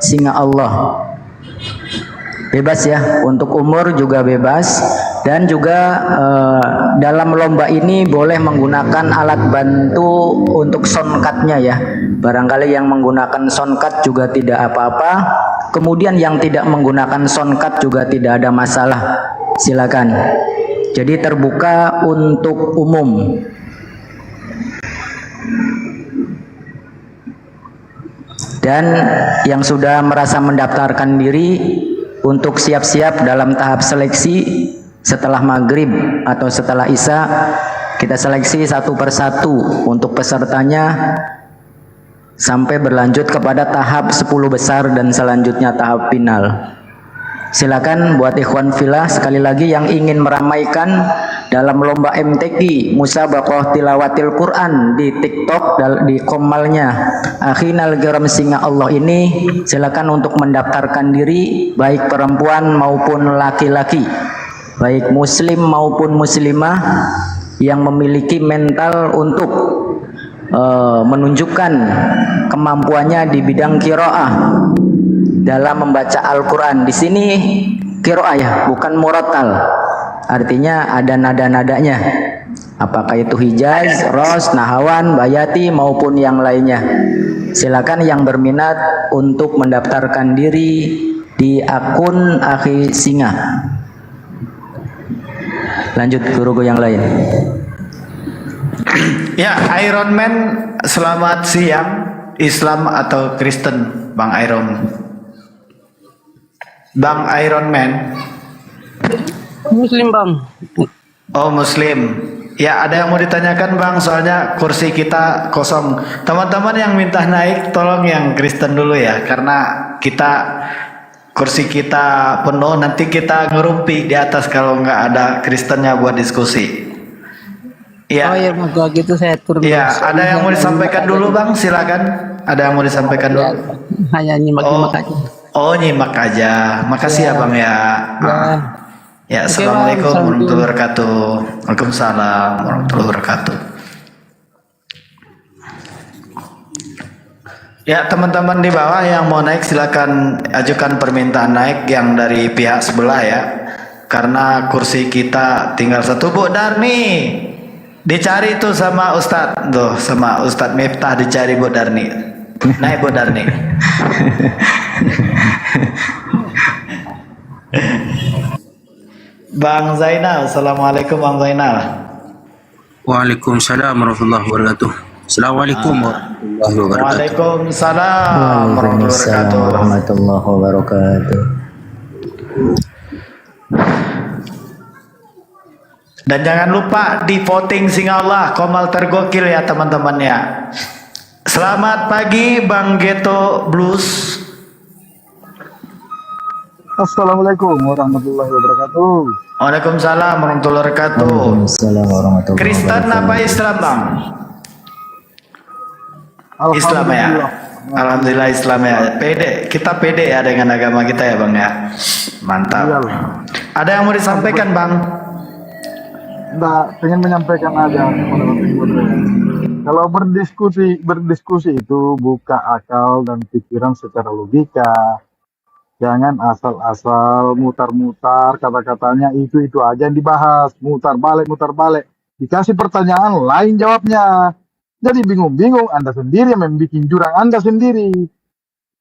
Singa Allah. Bebas ya, untuk umur juga bebas, dan juga dalam lomba ini boleh menggunakan alat bantu untuk soundcardnya ya. Barangkali yang menggunakan soundcard juga tidak apa-apa, kemudian yang tidak menggunakan soundcard juga tidak ada masalah, silakan. Jadi terbuka untuk umum. Dan yang sudah merasa mendaftarkan diri untuk siap-siap dalam tahap seleksi setelah maghrib atau setelah isya, kita seleksi satu persatu untuk pesertanya sampai berlanjut kepada tahap 10 besar dan selanjutnya tahap final. Silakan buat ikhwan fillah sekali lagi yang ingin meramaikan dalam lomba MTQ Musabaqah Tilawatil Quran di TikTok di komalnya Akhinal Kiram Singa Allah ini, silakan untuk mendaftarkan diri, baik perempuan maupun laki-laki, baik muslim maupun muslimah yang memiliki mental untuk menunjukkan kemampuannya di bidang qiraah dalam membaca Al-Quran. Di sini qiraah ya, bukan murattal. Artinya ada nada-nadanya. Apakah itu Hijaz, Ros, Nahawan, Bayati maupun yang lainnya. Silakan yang berminat untuk mendaftarkan diri di akun Akhi Singa. Lanjut guru yang lain. Ya, Iron Man, selamat siang. Islam atau Kristen, Bang Iron? Bang Iron Man. Muslim, Bang. Oh, Muslim. Ya, ada yang mau ditanyakan, Bang, soalnya kursi kita kosong. Teman-teman yang minta naik, tolong yang Kristen dulu ya, karena kursi kita penuh, nanti kita ngerumpi di atas kalau nggak ada Kristennya buat diskusi. Ya. Oh ya, kalau gitu saya turun. Ya, ada yang mau disampaikan dulu, Bang? Silakan. Ada yang mau disampaikan dulu? Hanya nyimak-nyimak aja. Oh, nyimak aja. Makasih ya, Bang ya. Ya, assalamualaikum warahmatullahi wabarakatuh. Waalaikumsalam warahmatullahi wabarakatuh. Ya, teman-teman di bawah yang mau naik silakan ajukan permintaan naik yang dari pihak sebelah ya. Karena kursi kita tinggal satu. Bu Darni, dicari tuh sama Ustadz. Tuh, sama Ustadz Miftah dicari Bu Darni. Naik Bu Darni. Bang Zainal, assalamualaikum Bang Zainal. Waalaikumsalam warahmatullahi wabarakatuh. Assalamualaikum warahmatullahi wabarakatuh. Waalaikumsalam warahmatullahi wabarakatuh. Dan jangan lupa di voting Singa Allah, Komal tergokil ya teman-teman ya. Selamat pagi Bang Geto Blues. Assalamualaikum warahmatullahi wabarakatuh. Waalaikumsalam warahmatullahi wabarakatuh. Waalaikumsalam warahmatullahi Kristen apa Islam Bang? Islam ya. Alhamdulillah Islam ya. Pede, kita pede ya dengan agama kita ya Bang ya. Mantap. Ada yang mau disampaikan Bang? Enggak, pengen menyampaikan aja. Kalau berdiskusi itu buka akal dan pikiran secara logika. Jangan asal-asal mutar-mutar kata-katanya itu aja yang dibahas, mutar balik. Dikasih pertanyaan lain jawabnya. Jadi bingung-bingung, Anda sendiri yang membuat jurang Anda sendiri.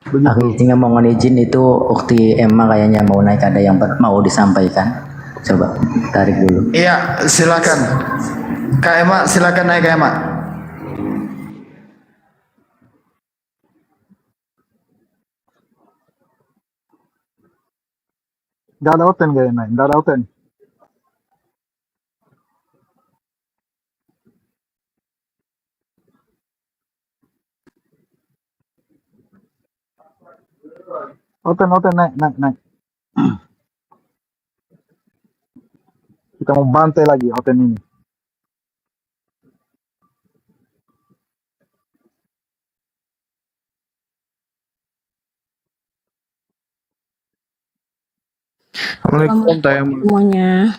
Aku tinggal mohon izin itu Ukti Emma kayaknya mau naik, ada yang mau disampaikan. Coba tarik dulu. Iya, silakan. Kak Emma, silakan naik Kak Emma. Nggak ada Oten kayaknya, nggak ada Oten. Oten, naik. Kita mau bantai lagi Oten ini. Assalamualaikum semuanya.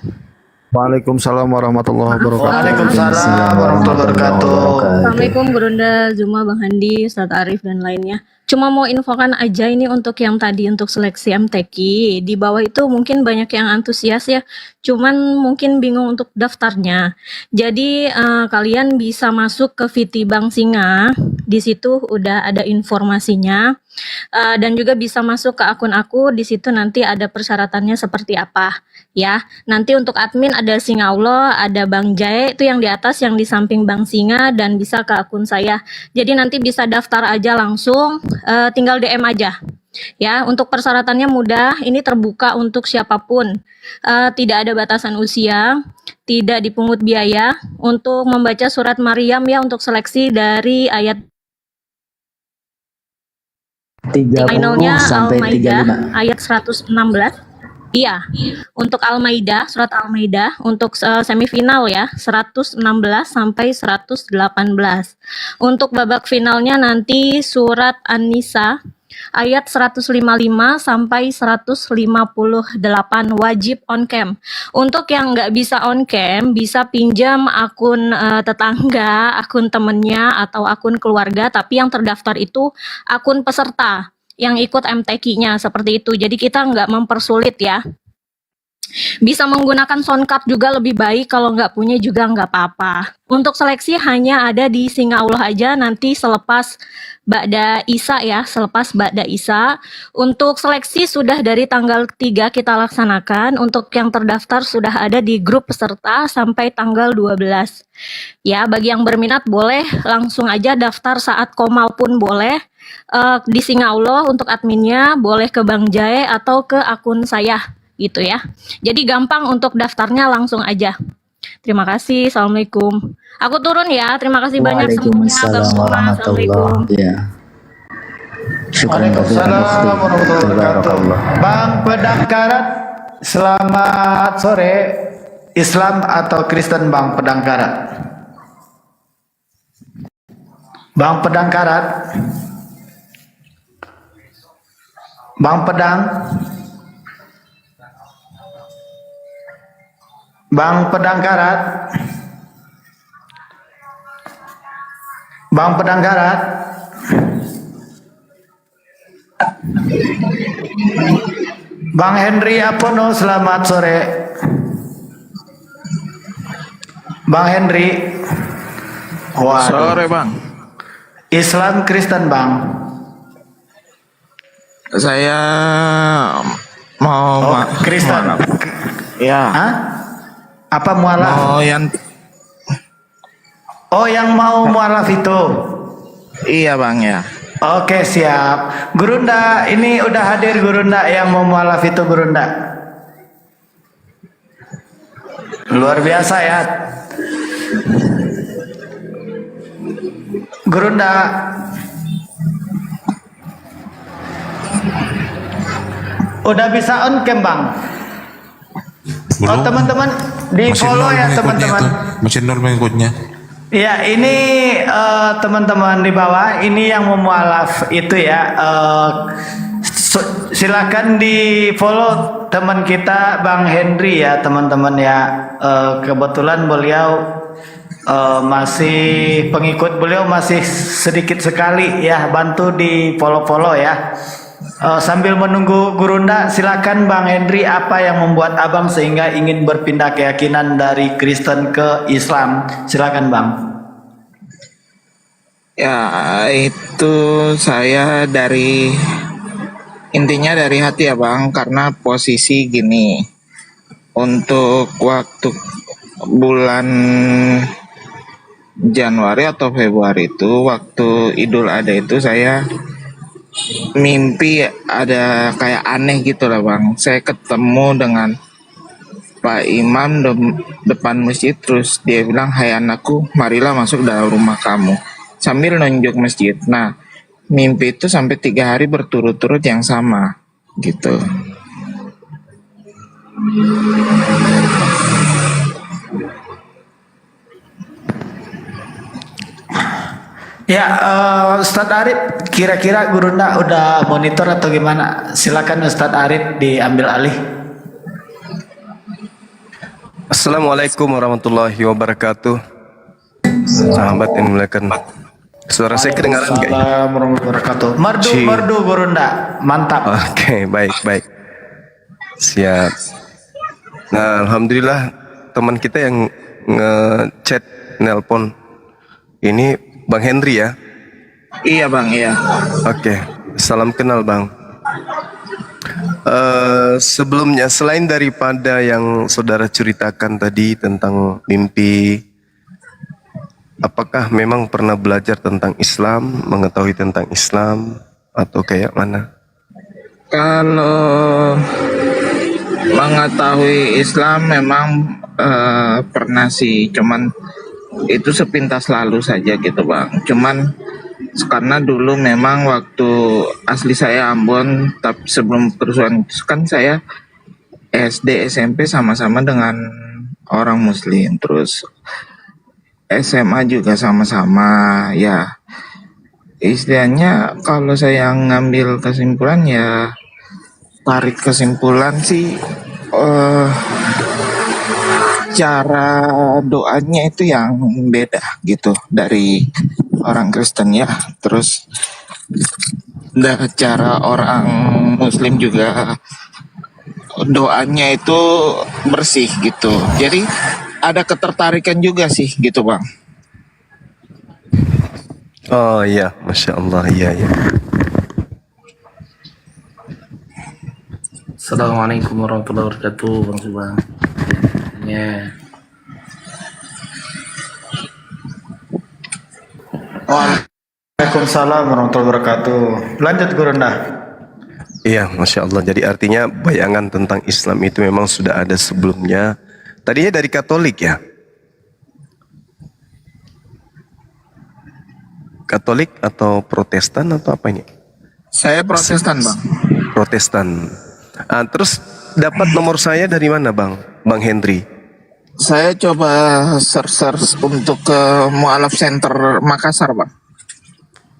Waalaikumsalam warahmatullahi wabarakatuh. Waalaikumsalam warahmatullahi wabarakatuh. Assalamualaikum Gurunda, Zuma, Bang Handi, Ustadz Arif dan lainnya. Cuma mau infokan aja ini untuk yang tadi untuk seleksi MTQ. Di bawah itu mungkin banyak yang antusias ya. Cuman mungkin bingung untuk daftarnya. Jadi kalian bisa masuk ke VT Bank Singa. Di situ udah ada informasinya. Dan juga bisa masuk ke akun aku. Di situ nanti ada persyaratannya seperti apa ya. Nanti untuk admin ada Singa Allah, ada Bang Jae itu yang di atas, yang di samping Bang Singa, dan bisa ke akun saya. Jadi nanti bisa daftar aja langsung, tinggal DM aja. Ya, untuk persyaratannya mudah, ini terbuka untuk siapapun. Tidak ada batasan usia, tidak dipungut biaya untuk membaca surat Maryam ya, untuk seleksi dari ayat 30 finalnya sampai Al-Maidah 35. ayat 116. Iya, untuk Al-Maidah, surat Al-Maidah untuk semifinal ya, 116 sampai 118. Untuk babak finalnya nanti surat An-Nisa ayat 155 sampai 158, wajib on cam. Untuk yang nggak bisa on cam, bisa pinjam akun tetangga, akun temennya, atau akun keluarga, tapi yang terdaftar itu akun peserta yang ikut MTQ-nya, seperti itu. Jadi kita nggak mempersulit ya. Bisa menggunakan soundcard juga lebih baik, kalau nggak punya juga nggak apa-apa. Untuk seleksi hanya ada di Singa Allah aja nanti selepas Ba'da Isya ya, selepas Ba'da Isya. Untuk seleksi sudah dari tanggal 3 kita laksanakan. Untuk yang terdaftar sudah ada di grup peserta sampai tanggal 12. Ya, bagi yang berminat boleh langsung aja daftar saat komal pun boleh. Di Singa Allah untuk adminnya boleh ke Bang Jae atau ke akun saya gitu ya. Jadi gampang untuk daftarnya, langsung aja. Terima kasih. Assalamualaikum. Aku turun ya. Terima kasih banyak semuanya. Waalaikumsalam warahmatullahi wabarakatuh. Ya. Syukran Waalaikumsalam warahmatullahi wabarakatuh. Bang Pedang Karat, selamat sore. Islam atau Kristen Bang Pedang Karat? Bang Pedang Karat. Bang Pedang. Bang Pedang Karat. Bang Pedang Karat. Bang Henry Apono, selamat sore. Bang Henry. Waduh. Sore Bang. Islam Kristen Bang? Saya mau Kristen. Ya. Hah? Apa mualaf? Yang mau mualaf itu. Iya Bang ya. Oke, siap. Gurunda, ini udah hadir Gurunda yang mau mualaf itu, Gurunda. Luar biasa ya. Gurunda. Udah bisa on cam Bang? Oh teman-teman di follow ya teman-teman. Masih nol mengikutnya. Ya ini teman-teman di bawah ini yang mau mualaf itu ya. Silakan di follow teman kita Bang Henry ya teman-teman ya. Kebetulan beliau masih pengikut beliau masih sedikit sekali ya, bantu di follow ya. Sambil menunggu Gurunda, silakan Bang Henry, apa yang membuat Abang sehingga ingin berpindah keyakinan dari Kristen ke Islam? Silakan Bang. Ya itu saya intinya dari hati ya Bang, karena posisi gini, untuk waktu bulan Januari atau Februari itu waktu Idul Adha itu saya mimpi ada kayak aneh gitu lah bang. Saya ketemu dengan Pak Imam depan masjid, terus dia bilang, "Hai anakku, marilah masuk dalam rumah kamu," sambil nunjuk masjid. Nah, mimpi itu sampai 3 hari berturut-turut yang sama gitu. Ya, Ustadz Arif, kira-kira Gurunda udah monitor atau gimana? Silakan Ustadz Arif diambil alih. Assalamualaikum warahmatullahi wabarakatuh. Sahabat yang dimuliakan. Suara saya kedengaran nggak? Assalamualaikum warahmatullahi wabarakatuh. Merdu Gurunda, mantap. Oke, baik. Siap. Nah, alhamdulillah teman kita yang ngechat nelpon ini Bang Henry ya? Iya bang, iya. Oke, salam kenal bang. Sebelumnya, selain daripada yang saudara ceritakan tadi tentang mimpi, apakah memang pernah belajar tentang Islam, mengetahui tentang Islam, atau kayak mana? Kalau mengetahui Islam memang pernah sih, cuman itu sepintas lalu saja gitu bang. Cuman karena dulu memang waktu asli saya Ambon, tapi sebelum kerusuhan kan saya SD SMP sama-sama dengan orang Muslim, terus SMA juga sama-sama. Ya istilahnya kalau saya ngambil kesimpulan, ya tarik kesimpulan sih, cara doanya itu yang beda gitu dari orang Kristen ya. Terus cara orang Muslim juga doanya itu bersih gitu. Jadi ada ketertarikan juga sih gitu bang. Oh iya, Masya Allah, iya. Assalamualaikum warahmatullahi wabarakatuh, Bang Subang. Ya. Waalaikumsalam warahmatullahi wabarakatuh. Lanjut Gurunda. Iya, Masya Allah. Jadi artinya bayangan tentang Islam itu memang sudah ada sebelumnya. Tadinya dari Katolik ya? Katolik atau Protestan atau apa ini? Saya Protestan bang. Protestan. Terus dapat nomor saya dari mana bang? Bang Henry? Saya coba search untuk ke Mu'alaf Center Makassar bang.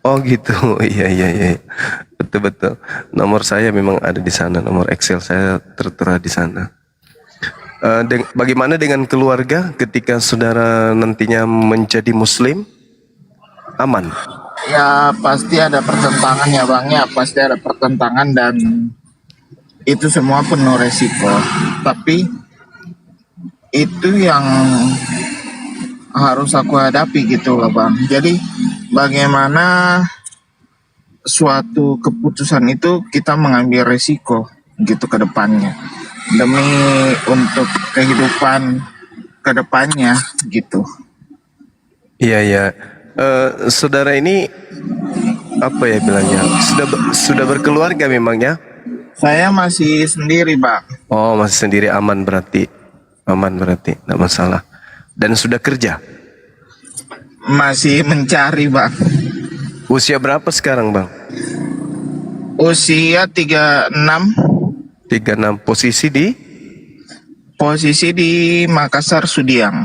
Oh gitu, iya. Betul. Nomor saya memang ada di sana, nomor Excel saya tertera di sana. Bagaimana dengan keluarga ketika saudara nantinya menjadi Muslim? Aman? Ya pasti ada pertentangan ya bang, ya pasti ada pertentangan dan itu semua penuh resiko. Tapi itu yang harus aku hadapi gitu loh bang. Jadi bagaimana suatu keputusan itu kita mengambil resiko gitu ke depannya demi untuk kehidupan ke depannya gitu. Iya. Saudara ini apa ya bilangnya? Sudah berkeluarga memang ya? Saya masih sendiri bang. Oh masih sendiri, aman berarti, tidak masalah. Dan sudah kerja? Masih mencari bang. Usia berapa sekarang bang? Usia 36. 36. Posisi di Makassar, Sudiang.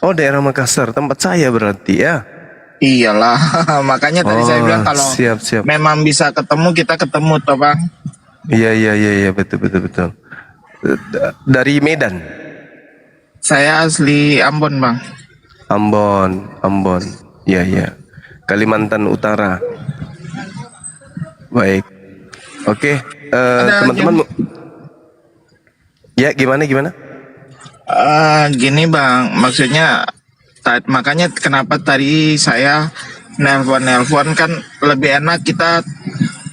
Oh daerah Makassar, tempat saya berarti ya? Iyalah, makanya tadi saya bilang kalau siap. memang bisa ketemu, kita ketemu toh bang. Iya, betul. Dari Medan? Saya asli Ambon bang. Ambon. Iya. Kalimantan Utara. Baik. Oke, teman-teman. Ya, gimana? Gini bang, maksudnya makanya kenapa tadi saya nelpon kan lebih enak kita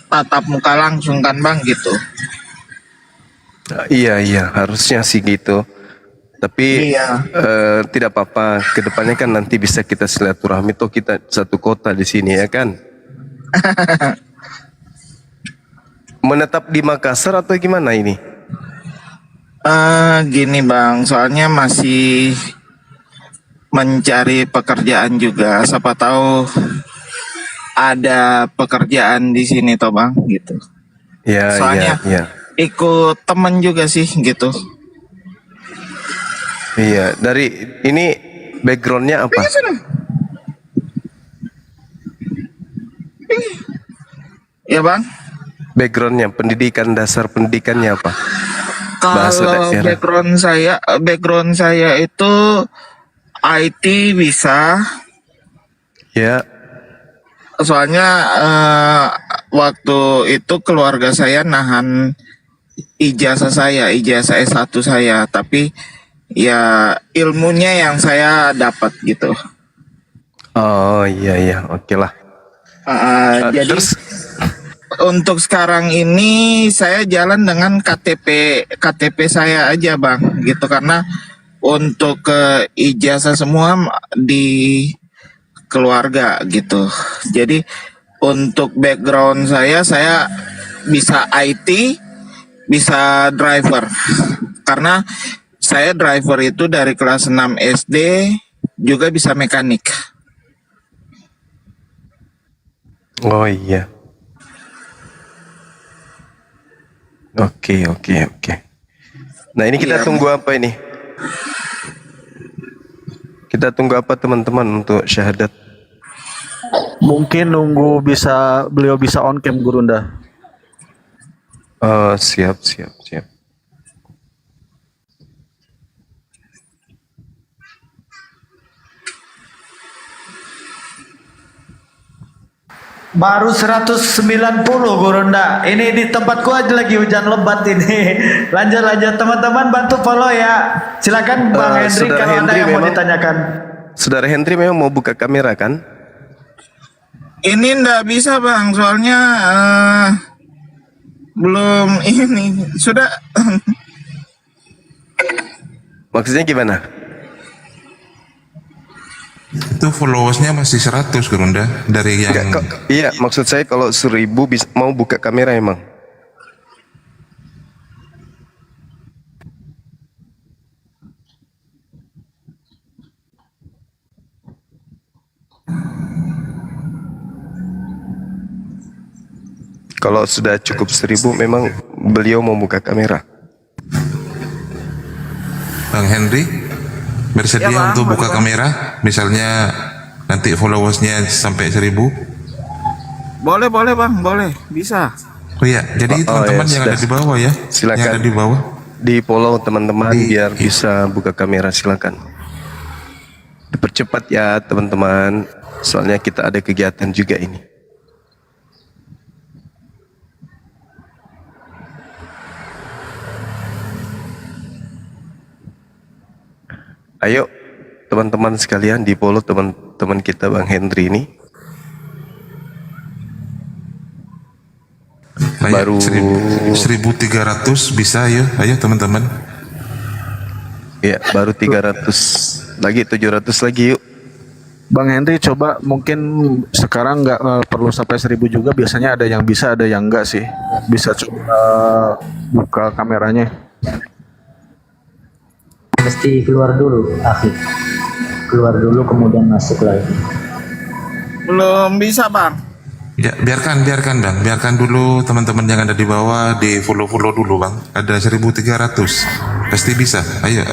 tatap muka langsung kan bang gitu. Iya, harusnya sih gitu. Tapi Iya. tidak apa-apa. Kedepannya kan nanti bisa kita silaturahmi. Toh kita satu kota di sini ya kan. menetap di Makassar atau gimana ini? Gini bang, soalnya masih mencari pekerjaan juga. Siapa tahu ada pekerjaan di sini toh bang, gitu. Ya, Soalnya ya. ikut temen juga sih, gitu. Iya, dari ini backgroundnya apa? Ya bang. Backgroundnya, pendidikan dasar pendidikannya apa? Bahasa Kalau daerah. background saya itu IT bisa. Ya. Soalnya waktu itu keluarga saya nahan ijazah S1 saya, tapi ya ilmunya yang saya dapat gitu. Oh iya, oke lah. Jadi untuk sekarang ini saya jalan dengan KTP saya aja bang, gitu, karena untuk ijazah semua di keluarga gitu. Jadi untuk background saya bisa IT, bisa driver, karena saya driver itu dari kelas 6 SD, juga bisa mekanik. Oh iya. Oke. Nah ini kita tunggu apa ini? Kita tunggu apa teman-teman untuk syahadat? Mungkin nunggu beliau bisa on cam Gurunda. Siap. Baru 190 Gurunda. Ini di tempatku aja lagi hujan lebat ini. Lanjut teman-teman, bantu follow ya. Silakan Bang Hendri Saudara kalau ada Hendri yang mau memang- ditanyakan. Saudara Hendri memang mau buka kamera kan? Ini ndak bisa bang, soalnya belum ini sudah. Maksudnya gimana? Itu followersnya masih 100 Gurunda dari yang Iya, maksud saya kalau 1000 mau buka kamera emang. Kalau sudah cukup 1000 memang beliau mau buka kamera. Bang Henry bersedia Ya, Bang, untuk buka boleh, Bang. kamera, misalnya nanti followersnya sampai 1000. Boleh bang, boleh, bisa. Oh iya, jadi teman-teman yang ada di bawah ya, Silakan. yang ada di bawah. Di follow teman-teman biar bisa buka kamera, silakan. Dipercepat ya teman-teman, soalnya kita ada kegiatan juga ini. Ayo teman-teman sekalian di follow teman-teman kita Bang Hendri ini. Baru 1300 bisa ya, ayo teman-teman. Ya, baru 300 lagi, 700 lagi yuk. Bang Henry coba mungkin sekarang nggak perlu sampai 1000 juga, biasanya ada yang bisa ada yang enggak sih. Bisa coba buka kameranya. Mesti keluar dulu, Akhir. Keluar dulu kemudian masuk lagi. Belum bisa bang. Ya, biarkan Bang, biarkan dulu teman-teman yang ada di bawah di follow dulu Bang. Ada 1300, pasti bisa. Ayo.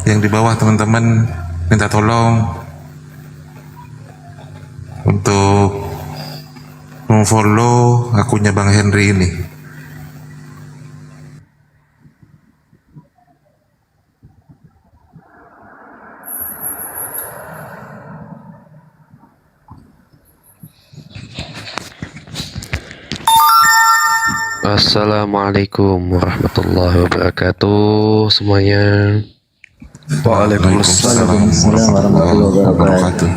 Yang di bawah teman-teman minta tolong untuk memfollow akunnya Bang Henry ini. Assalamualaikum warahmatullahi wabarakatuh semuanya. Waalaikumsalam warahmatullahi wabarakatuh.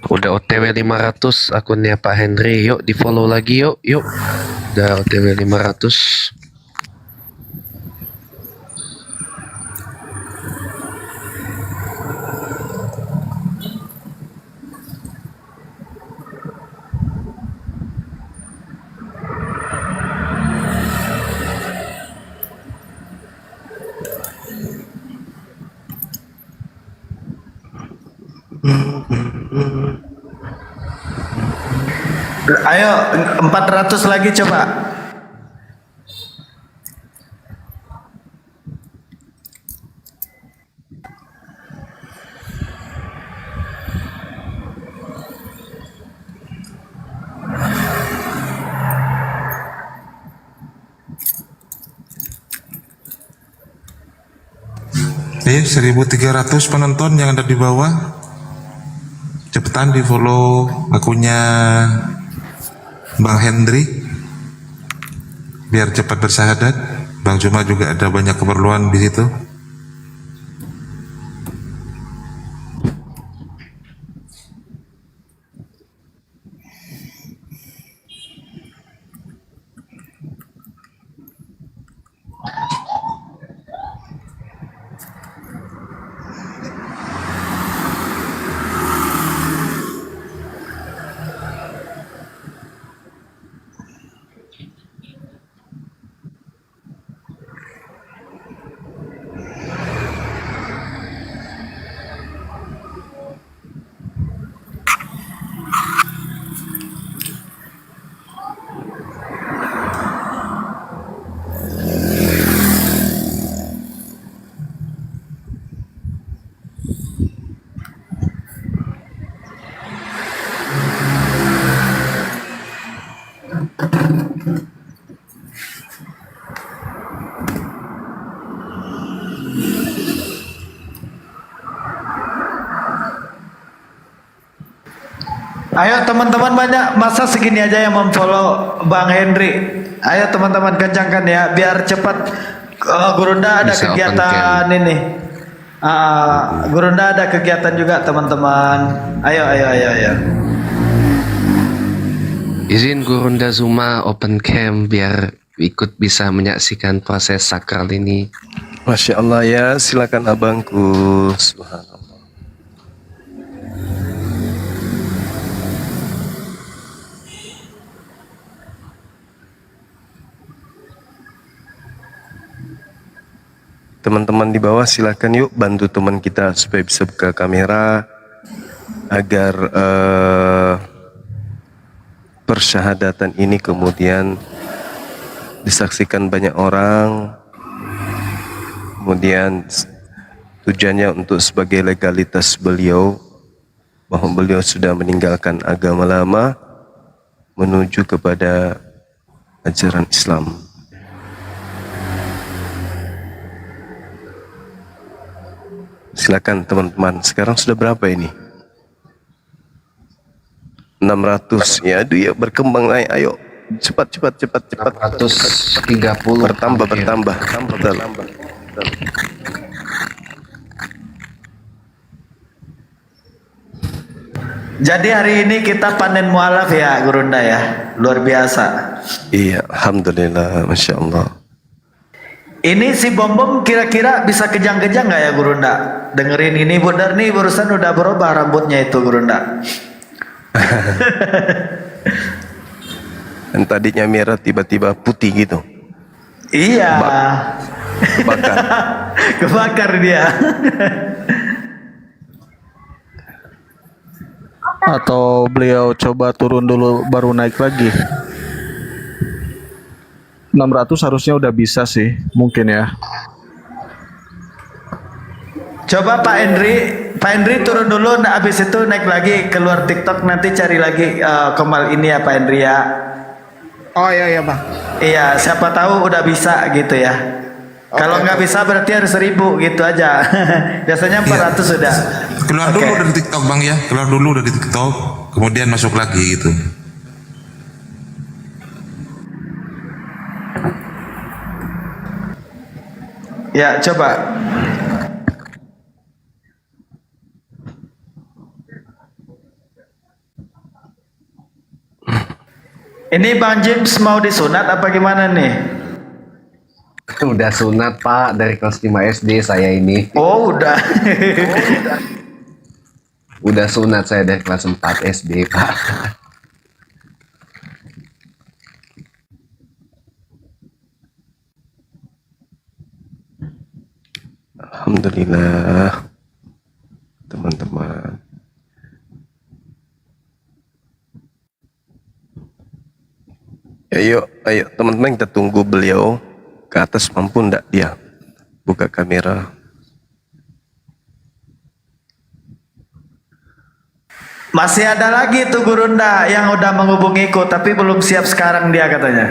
Udah OTW 500 akunnya Pak Henry. Yuk di follow lagi yuk. Udah OTW 500. Ayo 400 lagi coba. Nih 1.300 penonton yang ada di bawah. Cepetan di follow akunnya Bang Hendri biar cepat bersahadat. Bang Juma juga ada banyak keperluan di situ. Ayo teman-teman, banyak masa segini aja yang memfollow Bang Henry. Ayo teman-teman kencangkan ya biar cepat. Gurunda ada Bisa open kegiatan ini. Gurunda ada kegiatan juga teman-teman. Ayo. Izin Gurunda Zuma open cam biar ikut bisa menyaksikan proses sakral ini. Masya Allah ya, silakan abangku. Subhanallah. Teman-teman di bawah silakan yuk bantu teman kita supaya bisa buka kamera agar persyahadatan ini kemudian disaksikan banyak orang. Kemudian tujuannya untuk sebagai legalitas beliau bahwa beliau sudah meninggalkan agama lama menuju kepada ajaran Islam. Silakan teman-teman. Sekarang sudah berapa ini? 600. Ya, aduh ya berkembang naik. Ayo cepat. 630. Bertambah. Jadi hari ini kita panen mualaf ya Gurunda ya. Luar biasa. Iya, alhamdulillah, masya Allah. Ini si Bom kira-kira bisa kejang-kejang nggak ya Gurunda? Dengerin ini Budar nih barusan udah berubah rambutnya itu Gurunda. Dan tadinya merah tiba-tiba putih gitu. Iya. Bakar. Kebakar dia. Atau beliau coba turun dulu baru naik lagi. 600 harusnya udah bisa sih, mungkin ya. Coba Pak Henry turun dulu, nah habis itu naik lagi keluar TikTok, nanti cari lagi Kemal ini ya Pak Henry ya. Oh iya Bang. Iya, siapa tahu udah bisa gitu ya. Kalau nggak bisa berarti harus 1.000 gitu aja. Biasanya 400 sudah. Keluar dulu dari TikTok Bang ya, keluar dulu dari TikTok, kemudian masuk lagi gitu. Ya, coba. Ini Bang James mau disunat apa gimana nih? Udah sunat Pak dari kelas 5 SD saya ini. Oh udah. Udah sunat saya dari kelas 4 SD Pak. Alhamdulillah teman-teman. Ayo, ayo teman-teman kita tunggu beliau ke atas, mampu ndak dia buka kamera. Masih ada lagi tuh Gurunda yang udah menghubungiku tapi belum siap sekarang dia katanya.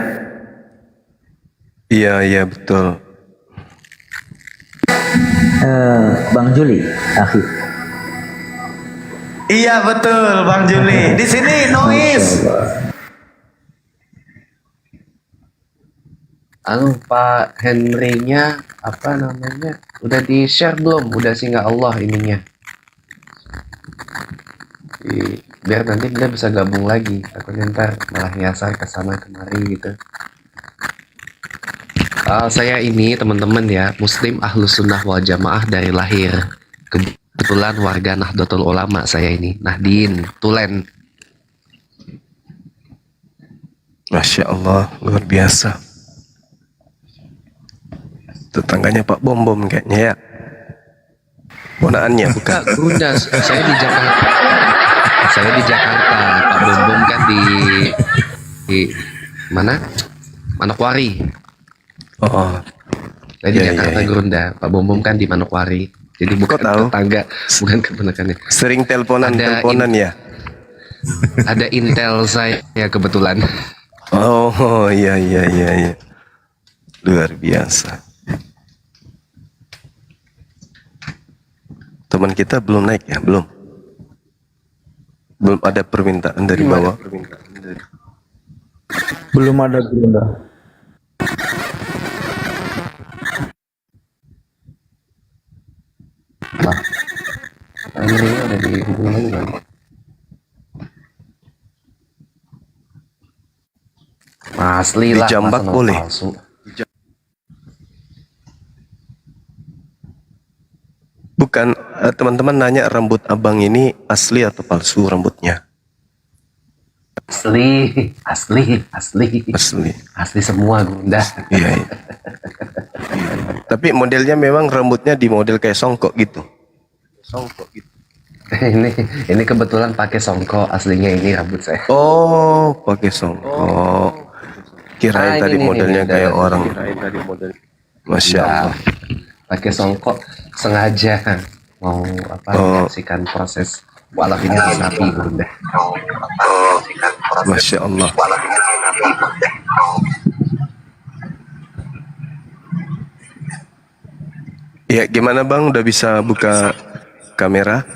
Iya, iya betul. Bang Juli, Afif. Iya betul Bang Juli. Di sini noise. Pak Henry-nya apa namanya? Udah di-share belum? Udah singgah Allah ininya. Biar nanti dia bisa gabung lagi. Takutnya ntar malah nyasar ke sana kemari gitu. Saya ini teman-teman ya, Muslim Ahlus Sunnah wal Jamaah dari lahir. Kebetulan warga Nahdlatul Ulama saya ini, Nahdien, Tulen. Masya Allah, luar biasa. Tetangganya Pak Bom Bom kayaknya ya. Ponaannya bukan? Bunda, saya di Jakarta. Saya di Jakarta. Pak Bom Bom kan di mana? Manokwari. Oh, saya di iya, Jakarta iya. Gurunda. Pak Bom Bom kan di Manokwari. Jadi bukan tetangga, bukan kebenarannya. Sering teleponan ya? Ada intel saya kebetulan. Oh, iya, iya, iya, iya. Luar biasa. Teman kita belum naik ya? Belum ada permintaan dari bawah. Belum ada Gurunda. Ini ada di hubungan lagi kan? Asli lah. Dijambak masa boleh. palsu. Bukan, teman-teman nanya rambut abang ini asli atau palsu rambutnya? Asli, asli, asli. Asli. Asli semua Gurunda. Iya, iya. Tapi modelnya memang rambutnya di model kayak songkok gitu. Songkok gitu. ini kebetulan pakai songkok, aslinya ini rambut saya. Oh, pakai songkok. Kirain tadi modelnya kayak orang. Masya Allah. Pakai songkok sengaja mau menyaksikan proses walafinya sapi Gurunda. Masya Allah. Ya, gimana Bang? Udah bisa buka kamera?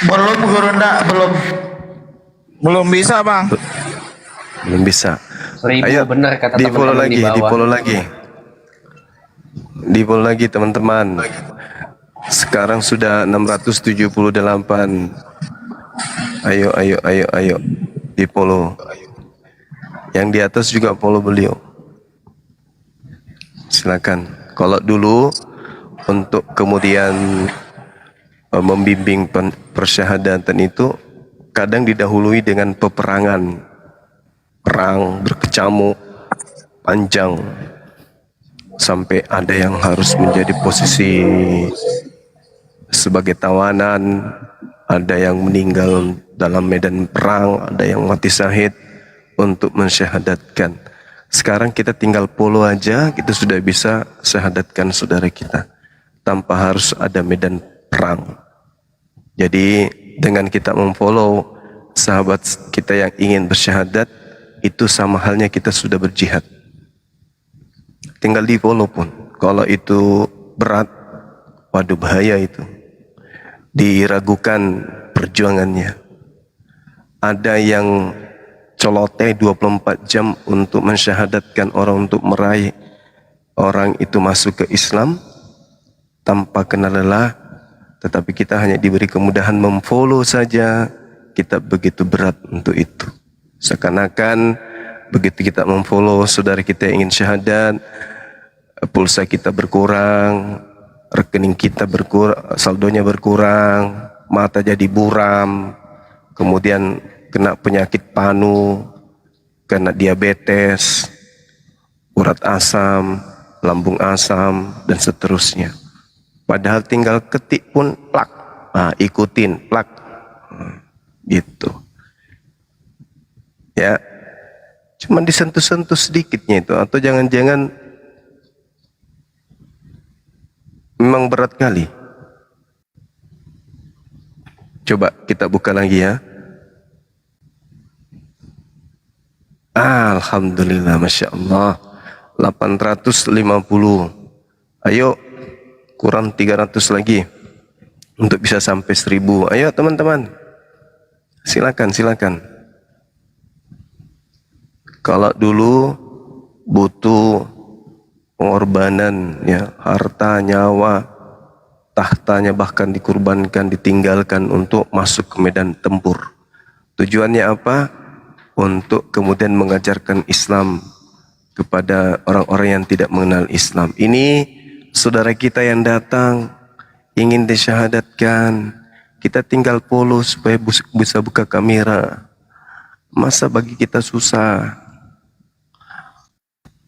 Belum Gurunda, belum. Belum bisa Bang. Belum bisa. 1000 Ayo, benar kata di follow teman-teman lagi, di bawah. di follow lagi teman-teman. Sekarang sudah 678. Ayo, di follow. Yang di atas juga follow beliau. Silakan. Kalau dulu untuk kemudian membimbing persyahadatan itu kadang didahului dengan peperangan, perang berkecamuk panjang sampai ada yang harus menjadi posisi sebagai tawanan, ada yang meninggal dalam medan perang, ada yang mati syahid untuk mensyahadatkan. Sekarang kita tinggal follow aja, kita sudah bisa syahadatkan saudara kita tanpa harus ada medan perang. Jadi dengan kita memfollow sahabat kita yang ingin bersyahadat, itu sama halnya kita sudah berjihad. Tinggal di follow pun. Kalau itu berat, waduh bahaya itu. Diragukan perjuangannya. Ada yang celoteh 24 jam untuk mensyahadatkan orang, untuk meraih orang itu masuk ke Islam tanpa kena lelah. Tetapi kita hanya diberi kemudahan memfollow saja, kita begitu berat untuk itu. Seakan-akan begitu kita memfollow saudara kita yang ingin syahadat, pulsa kita berkurang, rekening kita berkurang, saldonya berkurang, mata jadi buram, kemudian kena penyakit panu, kena diabetes, urat asam, lambung asam, dan seterusnya. Padahal tinggal ketik pun plak. Nah, ikutin plak. Gitu. Ya. Cuma disentuh-sentuh sedikitnya itu, atau jangan-jangan memang berat kali. Coba kita buka lagi ya. Alhamdulillah, Masya Allah. 850. Ayo, kurang 300 lagi untuk bisa sampai 1000. Ayo teman-teman, silakan, silakan. Kalau dulu butuh pengorbanan, ya, harta, nyawa, tahtanya bahkan dikurbankan, ditinggalkan untuk masuk ke medan tempur. Tujuannya apa? Untuk kemudian mengajarkan Islam kepada orang-orang yang tidak mengenal Islam. Ini saudara kita yang datang ingin disyahadatkan, kita tinggal follow supaya bisa buka kamera. Masa bagi kita susah?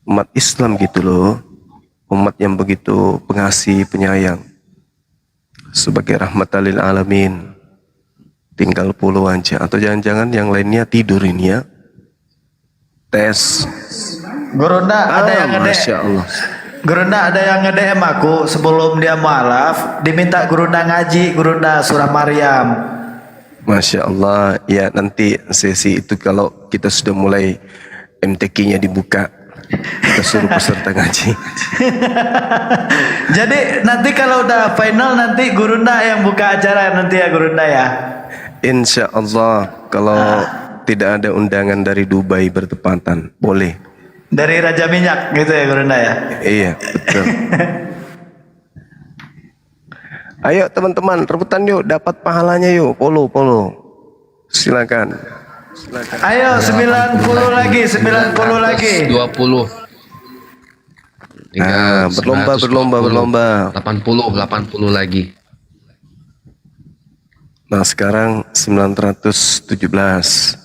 Umat Islam gitu loh, umat yang begitu pengasih, penyayang, sebagai rahmatan lil alamin. Tinggal follow aja, atau jangan-jangan yang lainnya tidur ini ya. Tes. Gurunda ada yang Masya Allah. Gurunda ada yang nge-DM aku sebelum dia mualaf, diminta Gurunda ngaji, Gurunda surah Maryam. Masya Allah. Ya, nanti sesi itu kalau kita sudah mulai MTQ-nya dibuka, kita suruh peserta ngaji. Jadi nanti kalau udah final nanti Gurunda yang buka acara nanti ya Gurunda ya. Insya Allah, kalau tidak ada undangan dari Dubai bertepatan, boleh. Dari Raja Minyak gitu ya Gurunda ya. Iya, betul. Ayo teman-teman, rebutan yuk, dapat pahalanya yuk, follow. Silakan. Ayo 90 lagi, 90 lagi. 20. Nah, berlomba. 80 lagi. Nah, sekarang 917.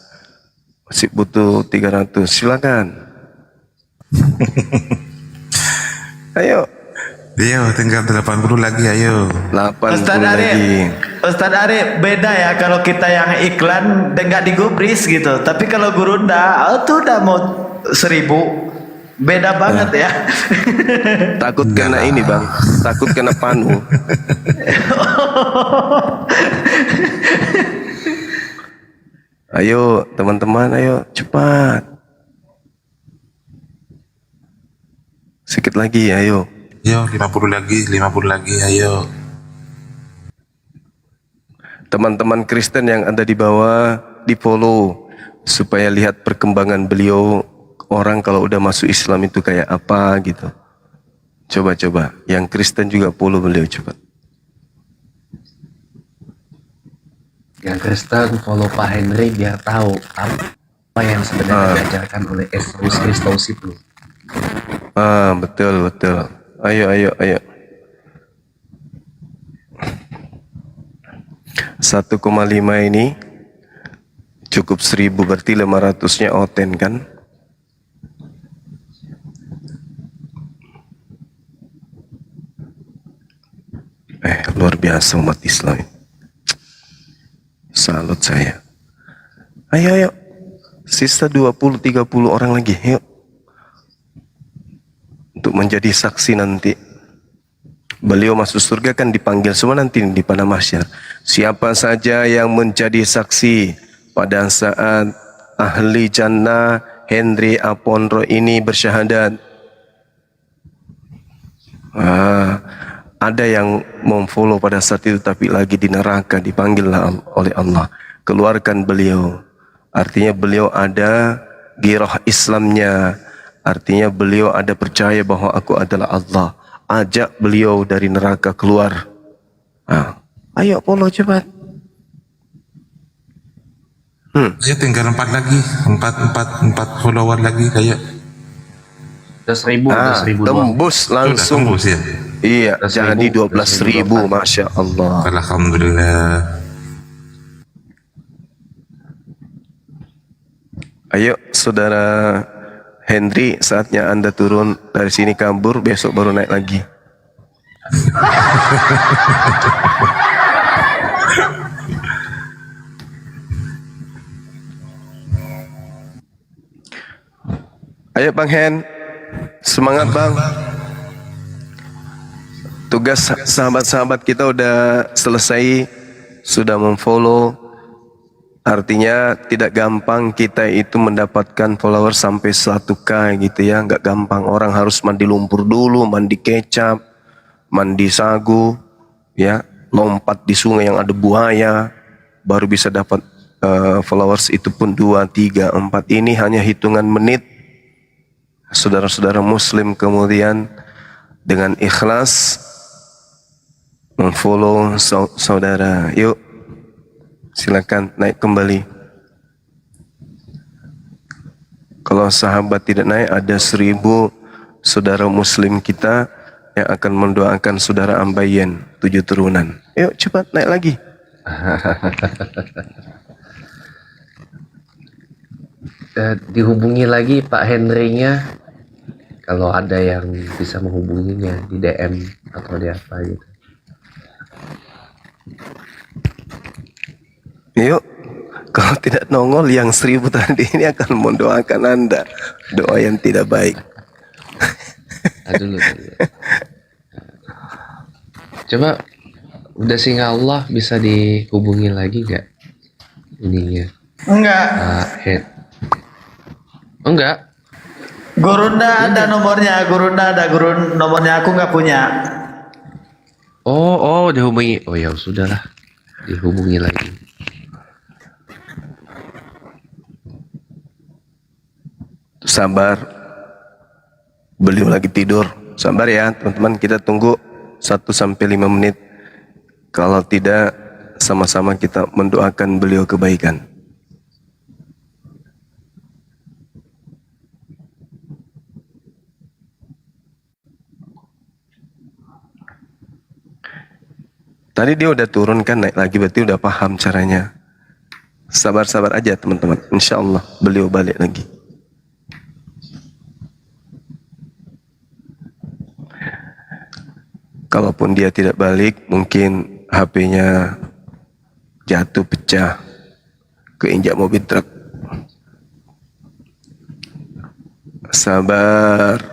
Masih butuh 300. Silakan. Ayo. Ayo, tinggal 80 lagi, ayo. 80 Ustaz lagi. Ustaz Arif, beda ya kalau kita yang iklan dan nggak digubris gitu. Tapi kalau Gurunda, tuh udah mau 1000. Beda banget ya. Takut kena ini bang, takut kena panu. Ayo teman-teman, ayo cepat. Sedikit lagi, ayo. Yo, 50 lagi, ayo. Teman-teman Kristen yang ada di bawah, di follow supaya lihat perkembangan beliau. Orang kalau udah masuk Islam itu kayak apa gitu. Coba. Yang Kristen juga follow beliau, coba. Yang Kristen follow Pak Henry biar tahu apa yang sebenarnya diajarkan oleh Kristus itu. Betul. Ayo. 1,5 ini cukup 1000, berarti 500-nya oten kan? Luar biasa umat Islam. Salut saya. Ayo. Sisa 20-30 orang lagi, yuk. Untuk menjadi saksi nanti. Beliau masuk surga kan dipanggil semua nanti di padang mahsyar. Siapa saja yang menjadi saksi pada saat ahli jannah Henry Aponro ini bersyahadat. Ada yang memfollow pada saat itu tapi lagi di neraka, dipanggillah oleh Allah. Keluarkan beliau. Artinya beliau ada girah Islamnya. Artinya beliau ada percaya bahwa aku adalah Allah. Ajak beliau dari neraka keluar. Ayo follow cepat. Ayo tinggal 4 lagi, 4 follower lagi, ayo. Udah 1000 tembus langsung. Sudah tembus ya? Iya, jadi 12.000, Masya Allah. Alhamdulillah. Ayo saudara Henry, saatnya Anda turun dari sini, kabur, besok baru naik lagi. Ayo Bang Hen, semangat Bang. Tugas sahabat-sahabat kita udah selesai, sudah memfollow. Artinya tidak gampang kita itu mendapatkan follower sampai 1K gitu ya, nggak gampang. Orang harus mandi lumpur dulu, mandi kecap, mandi sagu, ya, lompat di sungai yang ada buaya, baru bisa dapat followers. Itu pun 2, 3, 4. Ini hanya hitungan menit. Saudara-saudara muslim kemudian dengan ikhlas memfollow saudara. Yuk, silakan naik kembali. Kalau sahabat tidak naik, ada 1000 saudara muslim kita yang akan mendoakan saudara Ambayen 7 turunan. Yuk cepat naik lagi. Dihubungi lagi Pak Henry-nya, kalau ada yang bisa menghubunginya di DM atau di apa gitu. Yuk, kalau tidak nongol yang 1000 tadi ini akan mendoakan Anda doa yang tidak baik. Dulu. Coba udah singa Allah bisa dihubungi lagi nggak ininya? Enggak. Enggak. Gurunda ada nomornya, Gurunda ada nomornya, aku nggak punya. Oh, dihubungi. Oh ya sudahlah, dihubungi lagi. Sabar, beliau lagi tidur. Sabar ya teman-teman, kita tunggu 1-5 menit. Kalau tidak, sama-sama kita mendoakan beliau kebaikan. Tadi dia udah turun kan, naik lagi, berarti udah paham caranya. Sabar-sabar aja teman-teman, insya Allah beliau balik lagi. Kalaupun dia tidak balik, mungkin HP-nya jatuh, pecah, keinjak mobil truk. Sabar,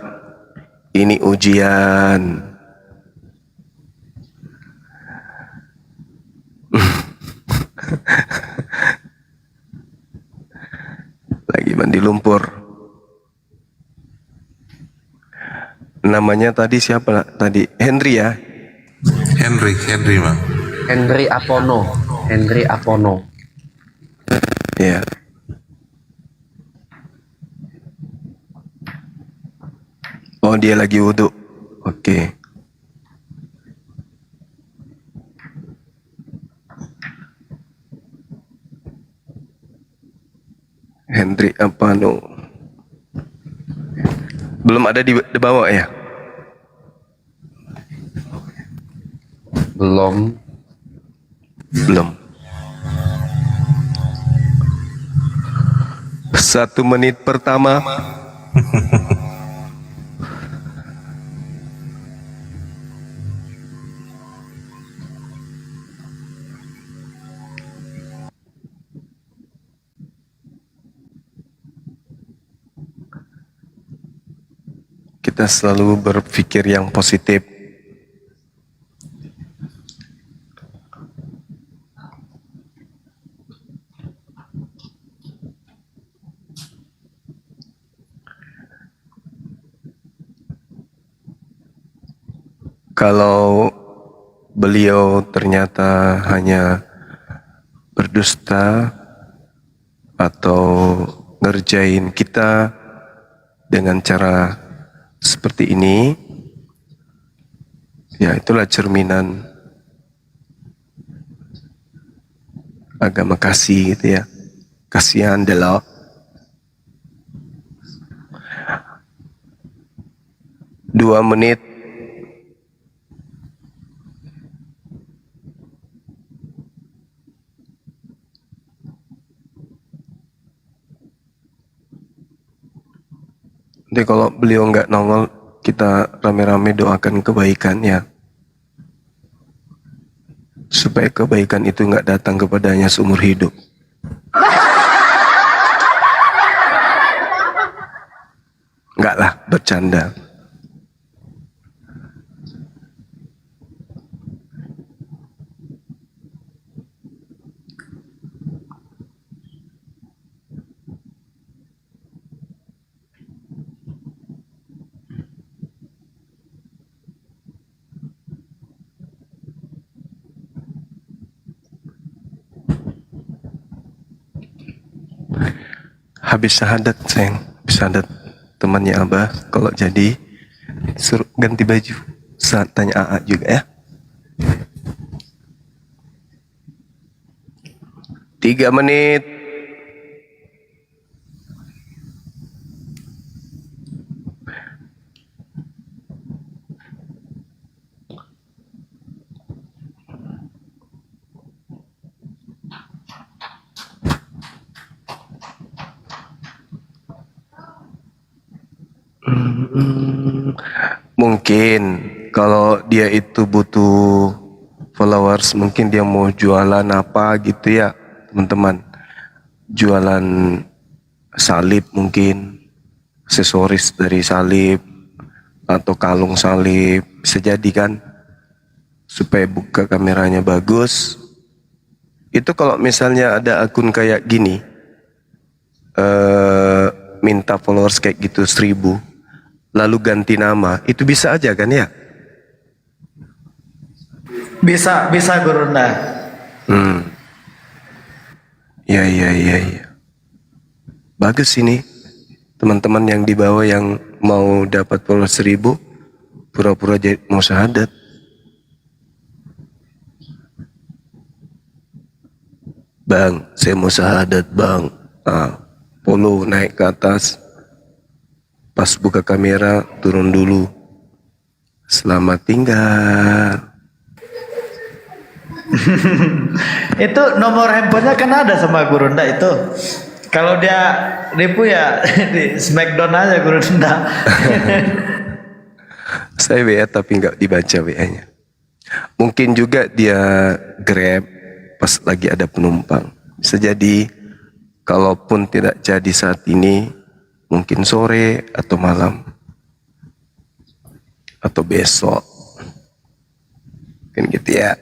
ini ujian. Lagi mandi lumpur. Namanya tadi siapa tadi? Henry ya? Henry Bang. Henry Apono. Ya. Oh, dia lagi wudhu. Oke. Henry Apano. Belum ada di bawah ya? Belum. 1 menit pertama. Kita selalu berpikir yang positif. Kalau beliau ternyata hanya berdusta atau ngerjain kita dengan cara seperti ini, ya itulah cerminan agama kasih gitu ya. Kasihan adalah 2 menit. Jadi kalau beliau nggak nongol, kita rame-rame doakan kebaikannya. supaya kebaikan itu nggak datang kepadanya seumur hidup. Enggak lah, bercanda. Habis syahadat sayang, habis syahadat temannya Abah, kalau jadi suruh ganti baju saat tanya AA juga ya. 3 menit. Mungkin kalau dia itu butuh followers, mungkin dia mau jualan apa gitu ya teman-teman, jualan salib mungkin, aksesoris dari salib atau kalung salib, bisa jadi kan, supaya buka kameranya bagus. Itu kalau misalnya ada akun kayak gini, minta followers kayak gitu 1000, lalu ganti nama, itu bisa aja kan ya? Bisa Gurunda. Ya. Bagus ini teman-teman yang di bawah yang mau dapat followers 1000, pura-pura jadi mau syahadat. Bang, saya mau syahadat bang. Follow, naik ke atas. Pas buka kamera, turun dulu. Selamat tinggal. Itu nomor handphonenya kan ada sama Gurunda itu. Kalau dia nipu ya di Smackdown aja Gurunda. Saya WA tapi nggak dibaca WA-nya. Mungkin juga dia Grab pas lagi ada penumpang. Bisa jadi, kalaupun tidak jadi saat ini, mungkin sore atau malam atau besok. Kan gitu ya.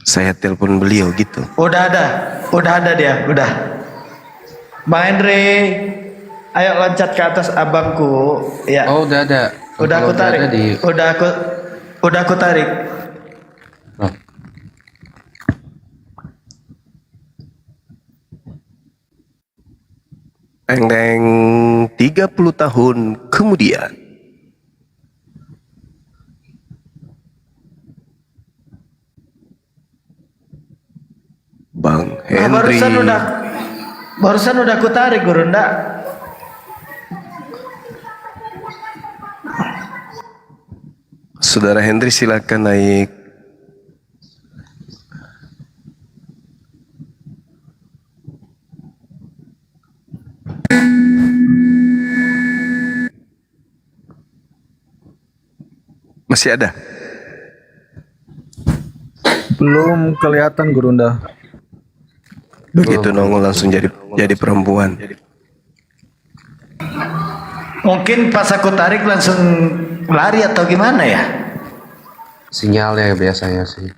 Saya telepon beliau gitu. Udah ada dia, udah. Bang Henry, ayo loncat ke atas abangku. Ya. Oh, udah ada. Udah aku Kalau tarik. ada di- Udah aku tarik. Oh. Deng 30 tahun kemudian. Bang Nah, Henry. barusan udah aku tarik Gurunda. Saudara Henry silakan naik. Masih ada? Belum kelihatan Gurunda. Begitu nongol langsung jadi perempuan. Mungkin pas aku tarik langsung lari atau gimana ya? Sinyalnya biasanya sih.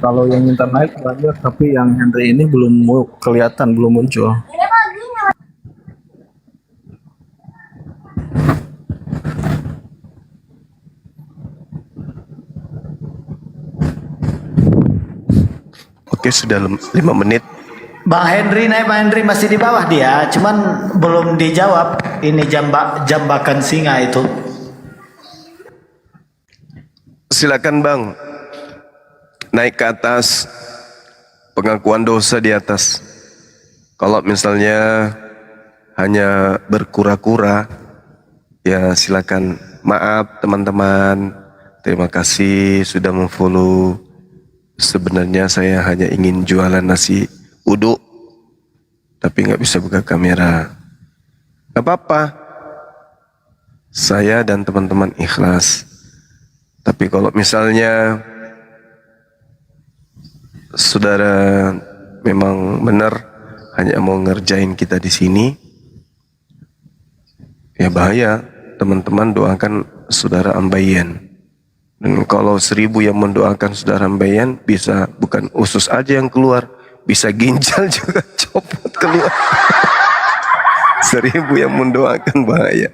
Kalau yang minta naik banyak, tapi yang Henry ini belum kelihatan, belum muncul. Oke, sudah 5 menit. Bang Henry masih di bawah dia, cuman belum dijawab. Ini jambakan singa itu. Silakan Bang. Naik ke atas. Pengakuan dosa di atas. Kalau misalnya hanya berkura-kura, ya silakan. Maaf teman-teman. Terima kasih sudah memfollow. Sebenarnya saya hanya ingin jualan nasi uduk, tapi nggak bisa buka kamera. Gak apa-apa. saya dan teman-teman ikhlas. Tapi kalau misalnya saudara memang benar hanya mau ngerjain kita di sini, ya bahaya. Teman-teman doakan saudara Ambayan. Dan kalau 1000 yang mendoakan saudara Ambayan, bisa bukan usus aja yang keluar, bisa ginjal juga copot keluar. 1000 yang mendoakan bahaya.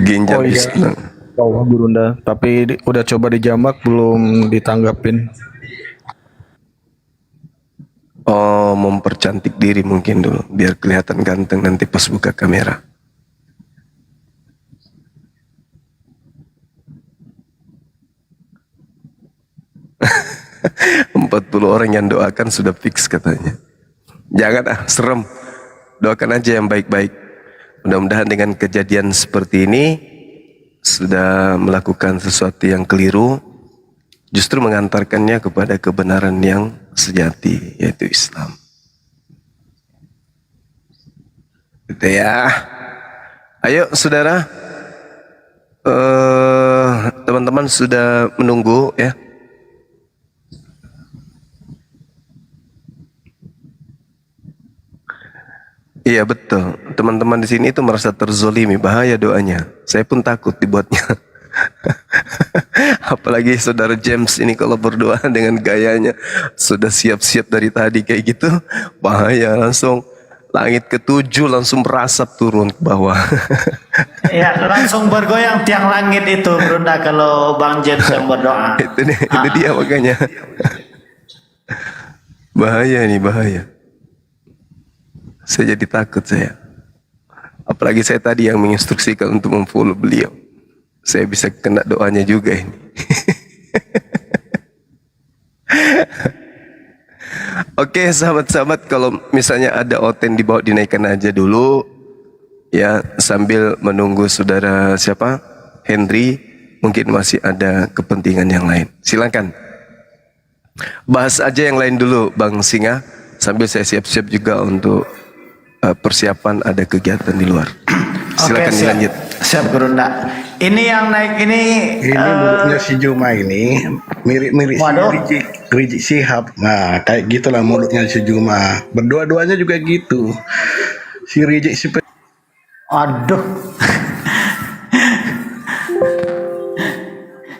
Ginjal Islam. Oh, Gurunda. Tapi udah coba dijamak belum ditanggapin. Oh, mempercantik diri mungkin dulu, biar kelihatan ganteng nanti pas buka kamera. Empat 40 orang yang doakan sudah fix katanya. Jangan serem. Doakan aja yang baik-baik. Mudah-mudahan dengan kejadian seperti ini sudah melakukan sesuatu yang keliru, justru mengantarkannya kepada kebenaran yang sejati, yaitu Islam. Gitu ya. Ayo saudara, teman-teman sudah menunggu ya. Iya betul, teman-teman di sini itu merasa terzolimi, bahaya doanya. Saya pun takut dibuatnya. Apalagi saudara James ini kalau berdoa dengan gayanya sudah siap-siap dari tadi kayak gitu, bahaya. Langsung langit ke-7 langsung merasap turun ke bawah. Ya, langsung bergoyang tiang langit itu, Brunda, kalau Bang James yang berdoa. Itu dia makanya. Bahaya nih, bahaya. Saya jadi takut saya. Apalagi saya tadi yang menginstruksikan untuk memfollow beliau. Saya bisa kena doanya juga ini. Oke sahabat-sahabat, kalau misalnya ada oten dibawa dinaikkan aja dulu. Ya, sambil menunggu saudara siapa? Henry, mungkin masih ada kepentingan yang lain. Silakan. Bahas aja yang lain dulu Bang Singa. Sambil saya siap-siap juga untuk persiapan ada kegiatan di luar. Silakan dilanjut. Siap Gurunda. Ini yang naik ini mulutnya si Juma ini mirip-mirip si Rizik Sihab. Nah, kayak gitulah mulutnya si Juma. Berdua-duanya juga gitu. Si Rizik Sihab. Aduh.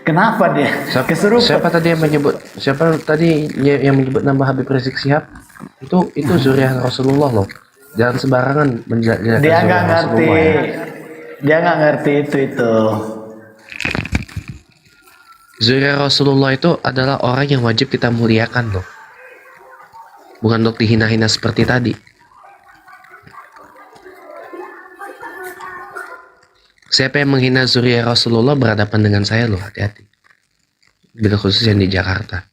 Kenapa dia? Siapa tadi yang menyebut? Siapa tadi yang menyebut nama Habib Rizik Sihab? Itu zuriat Rasulullah loh. Jangan sembarangan menjadikan Dia nggak ngerti. Dia nggak ngerti itu. Zuriat Rasulullah itu adalah orang yang wajib kita muliakan loh. Bukan untuk dihina-hina seperti tadi. Siapa yang menghina zuriat Rasulullah berhadapan dengan saya loh, hati-hati. Bila khusus yang di Jakarta.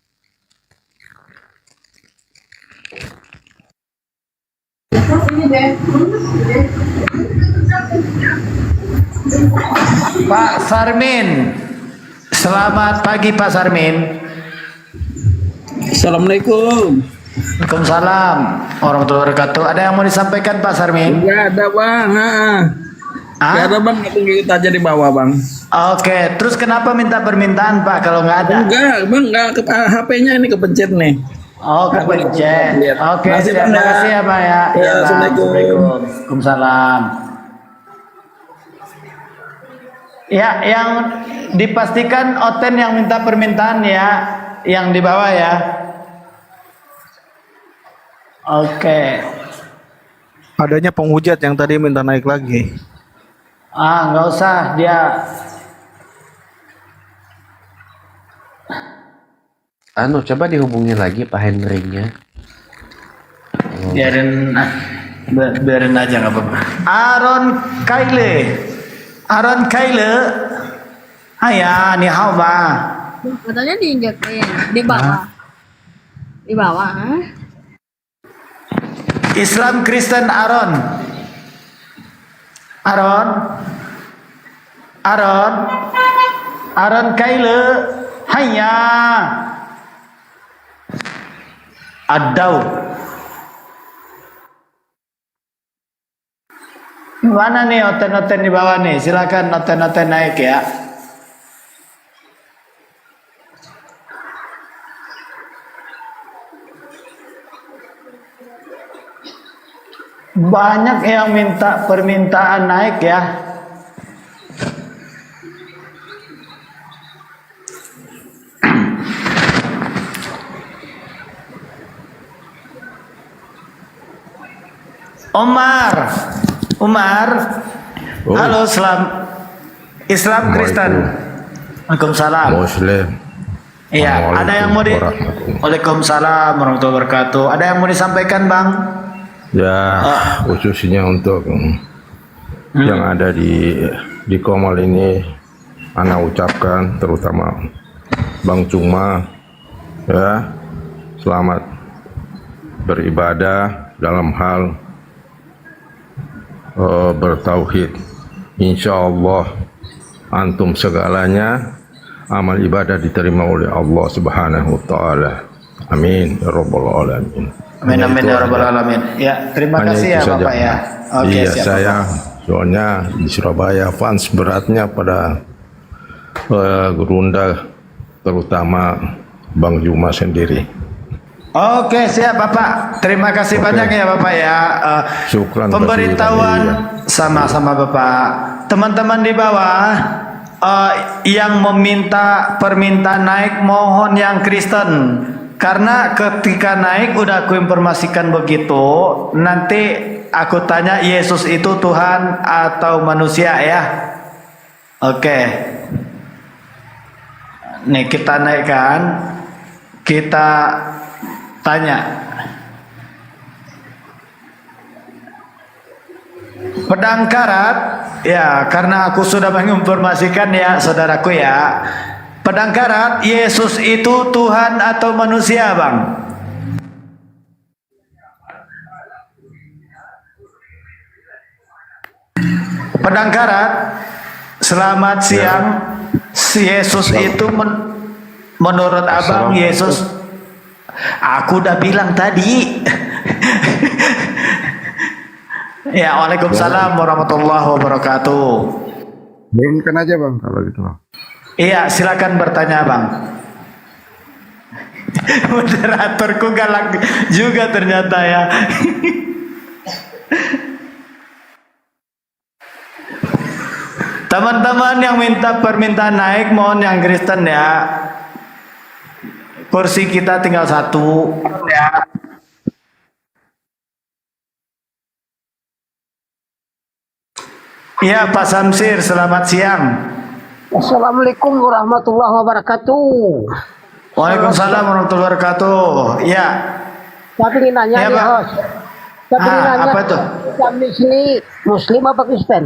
Pak Sarmin, selamat pagi Pak Sarmin. Assalamualaikum. Waalaikumsalam warahmatullahi wabarakatuh. Ada yang mau disampaikan Pak Sarmin? Enggak ada bang. Enggak ada bang, ikut aja di bawah bang. Oke, terus kenapa minta permintaan Pak kalau nggak ada? Enggak bang, enggak, HP-nya ini kepencet nih. Oh, kepencet. Oke, terima kasih ya Pak ya. Ya, Assalamualaikum. Waalaikumsalam. Ya, yang dipastikan Oten yang minta permintaan ya, yang di bawah ya. Oke. Adanya penghujat yang tadi minta naik lagi. Nggak usah, dia Coba dihubungi lagi Pak Henry-nya. biarin aja nggak apa-apa. Aaron Kaile, Aya, ni hao ba? Katanya diinjak di bawah. Di bawah. Islam Kristen Aaron Kaile, Haya. Adau. Mana nih noten-noten di bawah nih? Silakan noten-noten naik ya. Banyak yang minta permintaan naik ya. Umar, halo, Islam Kristen. Waalaikumsalam. Muslim. Iya, ada yang mau Waalaikumsalam warahmatullahi wabarakatuh. Ada yang mau disampaikan, Bang? Ya, khususnya untuk yang ada di Komal ini, ana ucapkan terutama Bang Cuma, ya, selamat beribadah dalam hal bertauhid. Insya Allah antum segalanya amal ibadah diterima oleh Allah Subhanahu wa Ta'ala. Amin ya rabbal alamin. Amin amin ya rabbal alamin. Ya, terima kasih ya Bapak ya. Oke, Iya, siap, saya Bapak. soalnya di Surabaya fans beratnya pada Gurunda, terutama Bang Juma sendiri. Oke, siap Bapak. Terima kasih banyak ya Bapak ya. Syukran. Pemberitahuan sama-sama Bapak. Teman-teman di bawah yang meminta permintaan naik, mohon yang Kristen. Karena ketika naik udah aku informasikan begitu, nanti aku tanya Yesus itu Tuhan atau manusia ya. Oke. Nih kita naikkan, kita tanya. Pedang karat, ya karena aku sudah menginformasikan ya saudaraku ya. Pedang karat, Yesus itu Tuhan atau manusia, Bang? Pedang karat, selamat siang. Si Yesus itu menurut Abang Yesus, aku udah bilang tadi. Ya, waalaikumsalam warahmatullahi wabarakatuh. Berikan aja Bang kalau gitu. Iya, silakan bertanya Bang. Moderatorku galak juga ternyata ya. Teman-teman yang minta permintaan naik, mohon yang Kristen ya. Kursi kita tinggal satu ya. Iya Pak Samsir, selamat siang. Assalamualaikum warahmatullahi wabarakatuh. Waalaikumsalam warahmatullahi wabarakatuh. Ya. Tapi ingin nanya Ya, nih, Pak. Host. Tapi ingin nanya, apa tuh? Kami sini Muslim apa Kristen?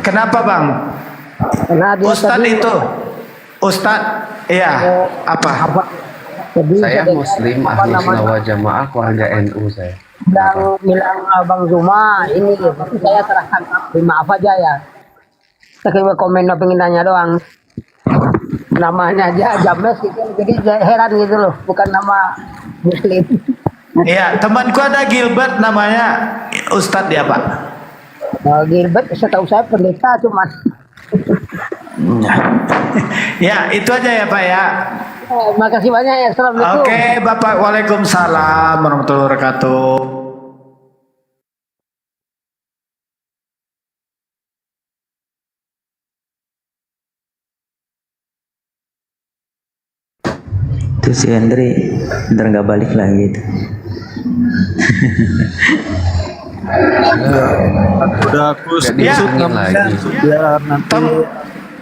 Kenapa Bang? Karena dia Ustadz tadi, itu. Ustadz, iya. Apa? Jadi Saya jadi- Muslim, apa ahlu namanya? sunnah wal jamaah, keluarga NU saya. bilang Abang Zuma ini, tapi saya serahkan maaf aja ya. Saya komen pengen nanya doang. Namanya aja James gitu, jadi heran gitu loh, bukan nama Muslim. Iya, temanku ada Gilbert namanya, Ustadz dia Pak. Gilbert, setahu saya pendeta cuman. Ya, itu aja ya Pak ya. Makasih banyak ya, assalamualaikum. Oke Bapak, waalaikumsalam warahmatullahi wabarakatuh. Itu si Hendri ntar nggak balik lagi itu. Udah aku Ya. sedikit namanya biar nanti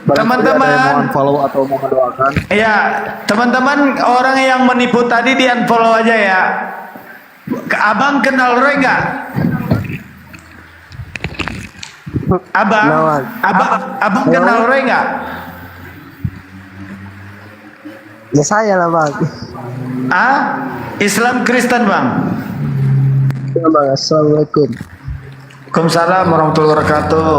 Teman-teman, follow atau mau mendoakan. ya teman-teman, orang yang menipu tadi di unfollow aja ya. Abang kenal Roy nggak? Abang kenal Roy nggak? Ya saya lah Bang. Ah, Islam Kristen Bang. Ya Bang, assalamualaikum. Waalaikumsalam warahmatullahi wabarakatuh.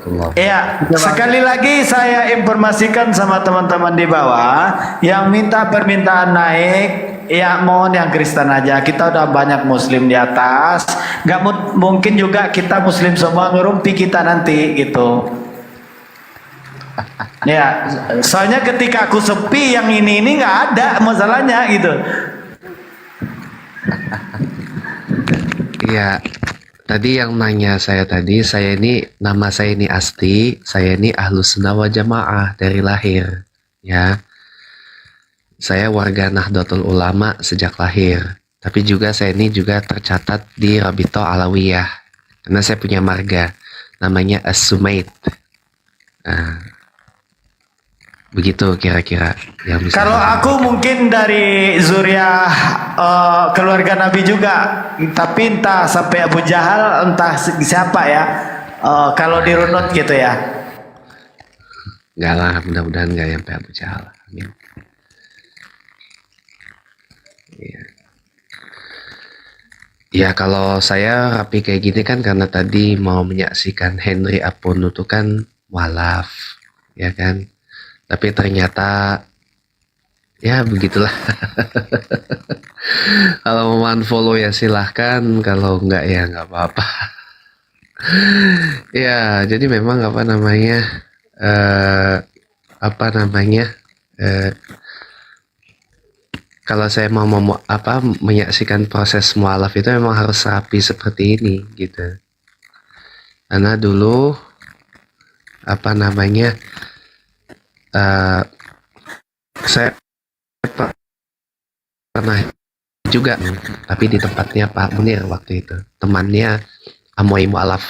warahmatullahi Ya, sekali lagi saya informasikan sama teman-teman di bawah yang minta permintaan naik, ya mohon yang Kristen aja. Kita udah banyak Muslim di atas, nggak mungkin juga kita Muslim semua ngerumpi kita nanti gitu. Ya, soalnya ketika aku sepi yang ini nggak ada masalahnya gitu. Iya, tadi yang nanya saya tadi, nama saya ini Asti, saya ini Ahlus Sunnah wal Jamaah dari lahir, ya. Saya warga Nahdlatul Ulama sejak lahir, tapi juga saya ini juga tercatat di Rabito Alawiyah, karena saya punya marga, namanya As-Sumaid. Nah, begitu kira-kira yang bisa. Kalau aku mungkin dari zuriat keluarga Nabi juga, tapi entah sampai Abu Jahal, entah siapa ya. Kalau dirunut gitu ya. Enggak lah, mudah-mudahan enggak sampai Abu Jahal. Amin. Iya. Ya kalau saya rapi kayak gini kan karena tadi mau menyaksikan Henry Apono itu kan mualaf, ya kan. Tapi ternyata ya begitulah. Kalau mau unfollow ya silahkan, kalau enggak ya nggak apa-apa. Ya jadi memang apa namanya kalau saya mau menyaksikan proses mualaf itu memang harus rapi seperti ini gitu. Karena dulu saya pernah juga, tapi di tempatnya Pak Munir waktu itu, temannya Amoy Mualaf.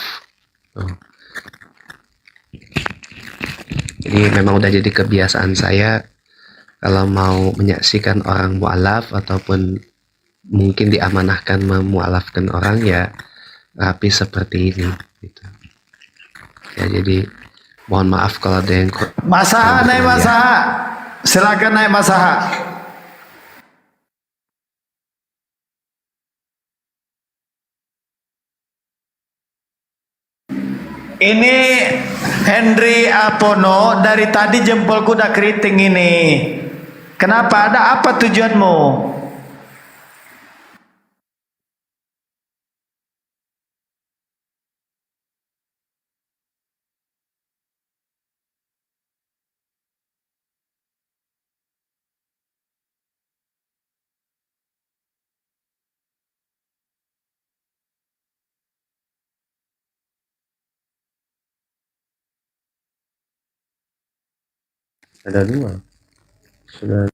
Jadi memang udah jadi kebiasaan saya kalau mau menyaksikan orang mualaf ataupun mungkin diamanahkan memualafkan orang ya rapi seperti ini gitu. Ya jadi mohon maaf kalau ada yang Masaha naik masaha. Silakan naik masaha. Ini Henry Apono, dari tadi jempolku udah keriting ini. Kenapa? Ada apa tujuanmu? ada dua sudah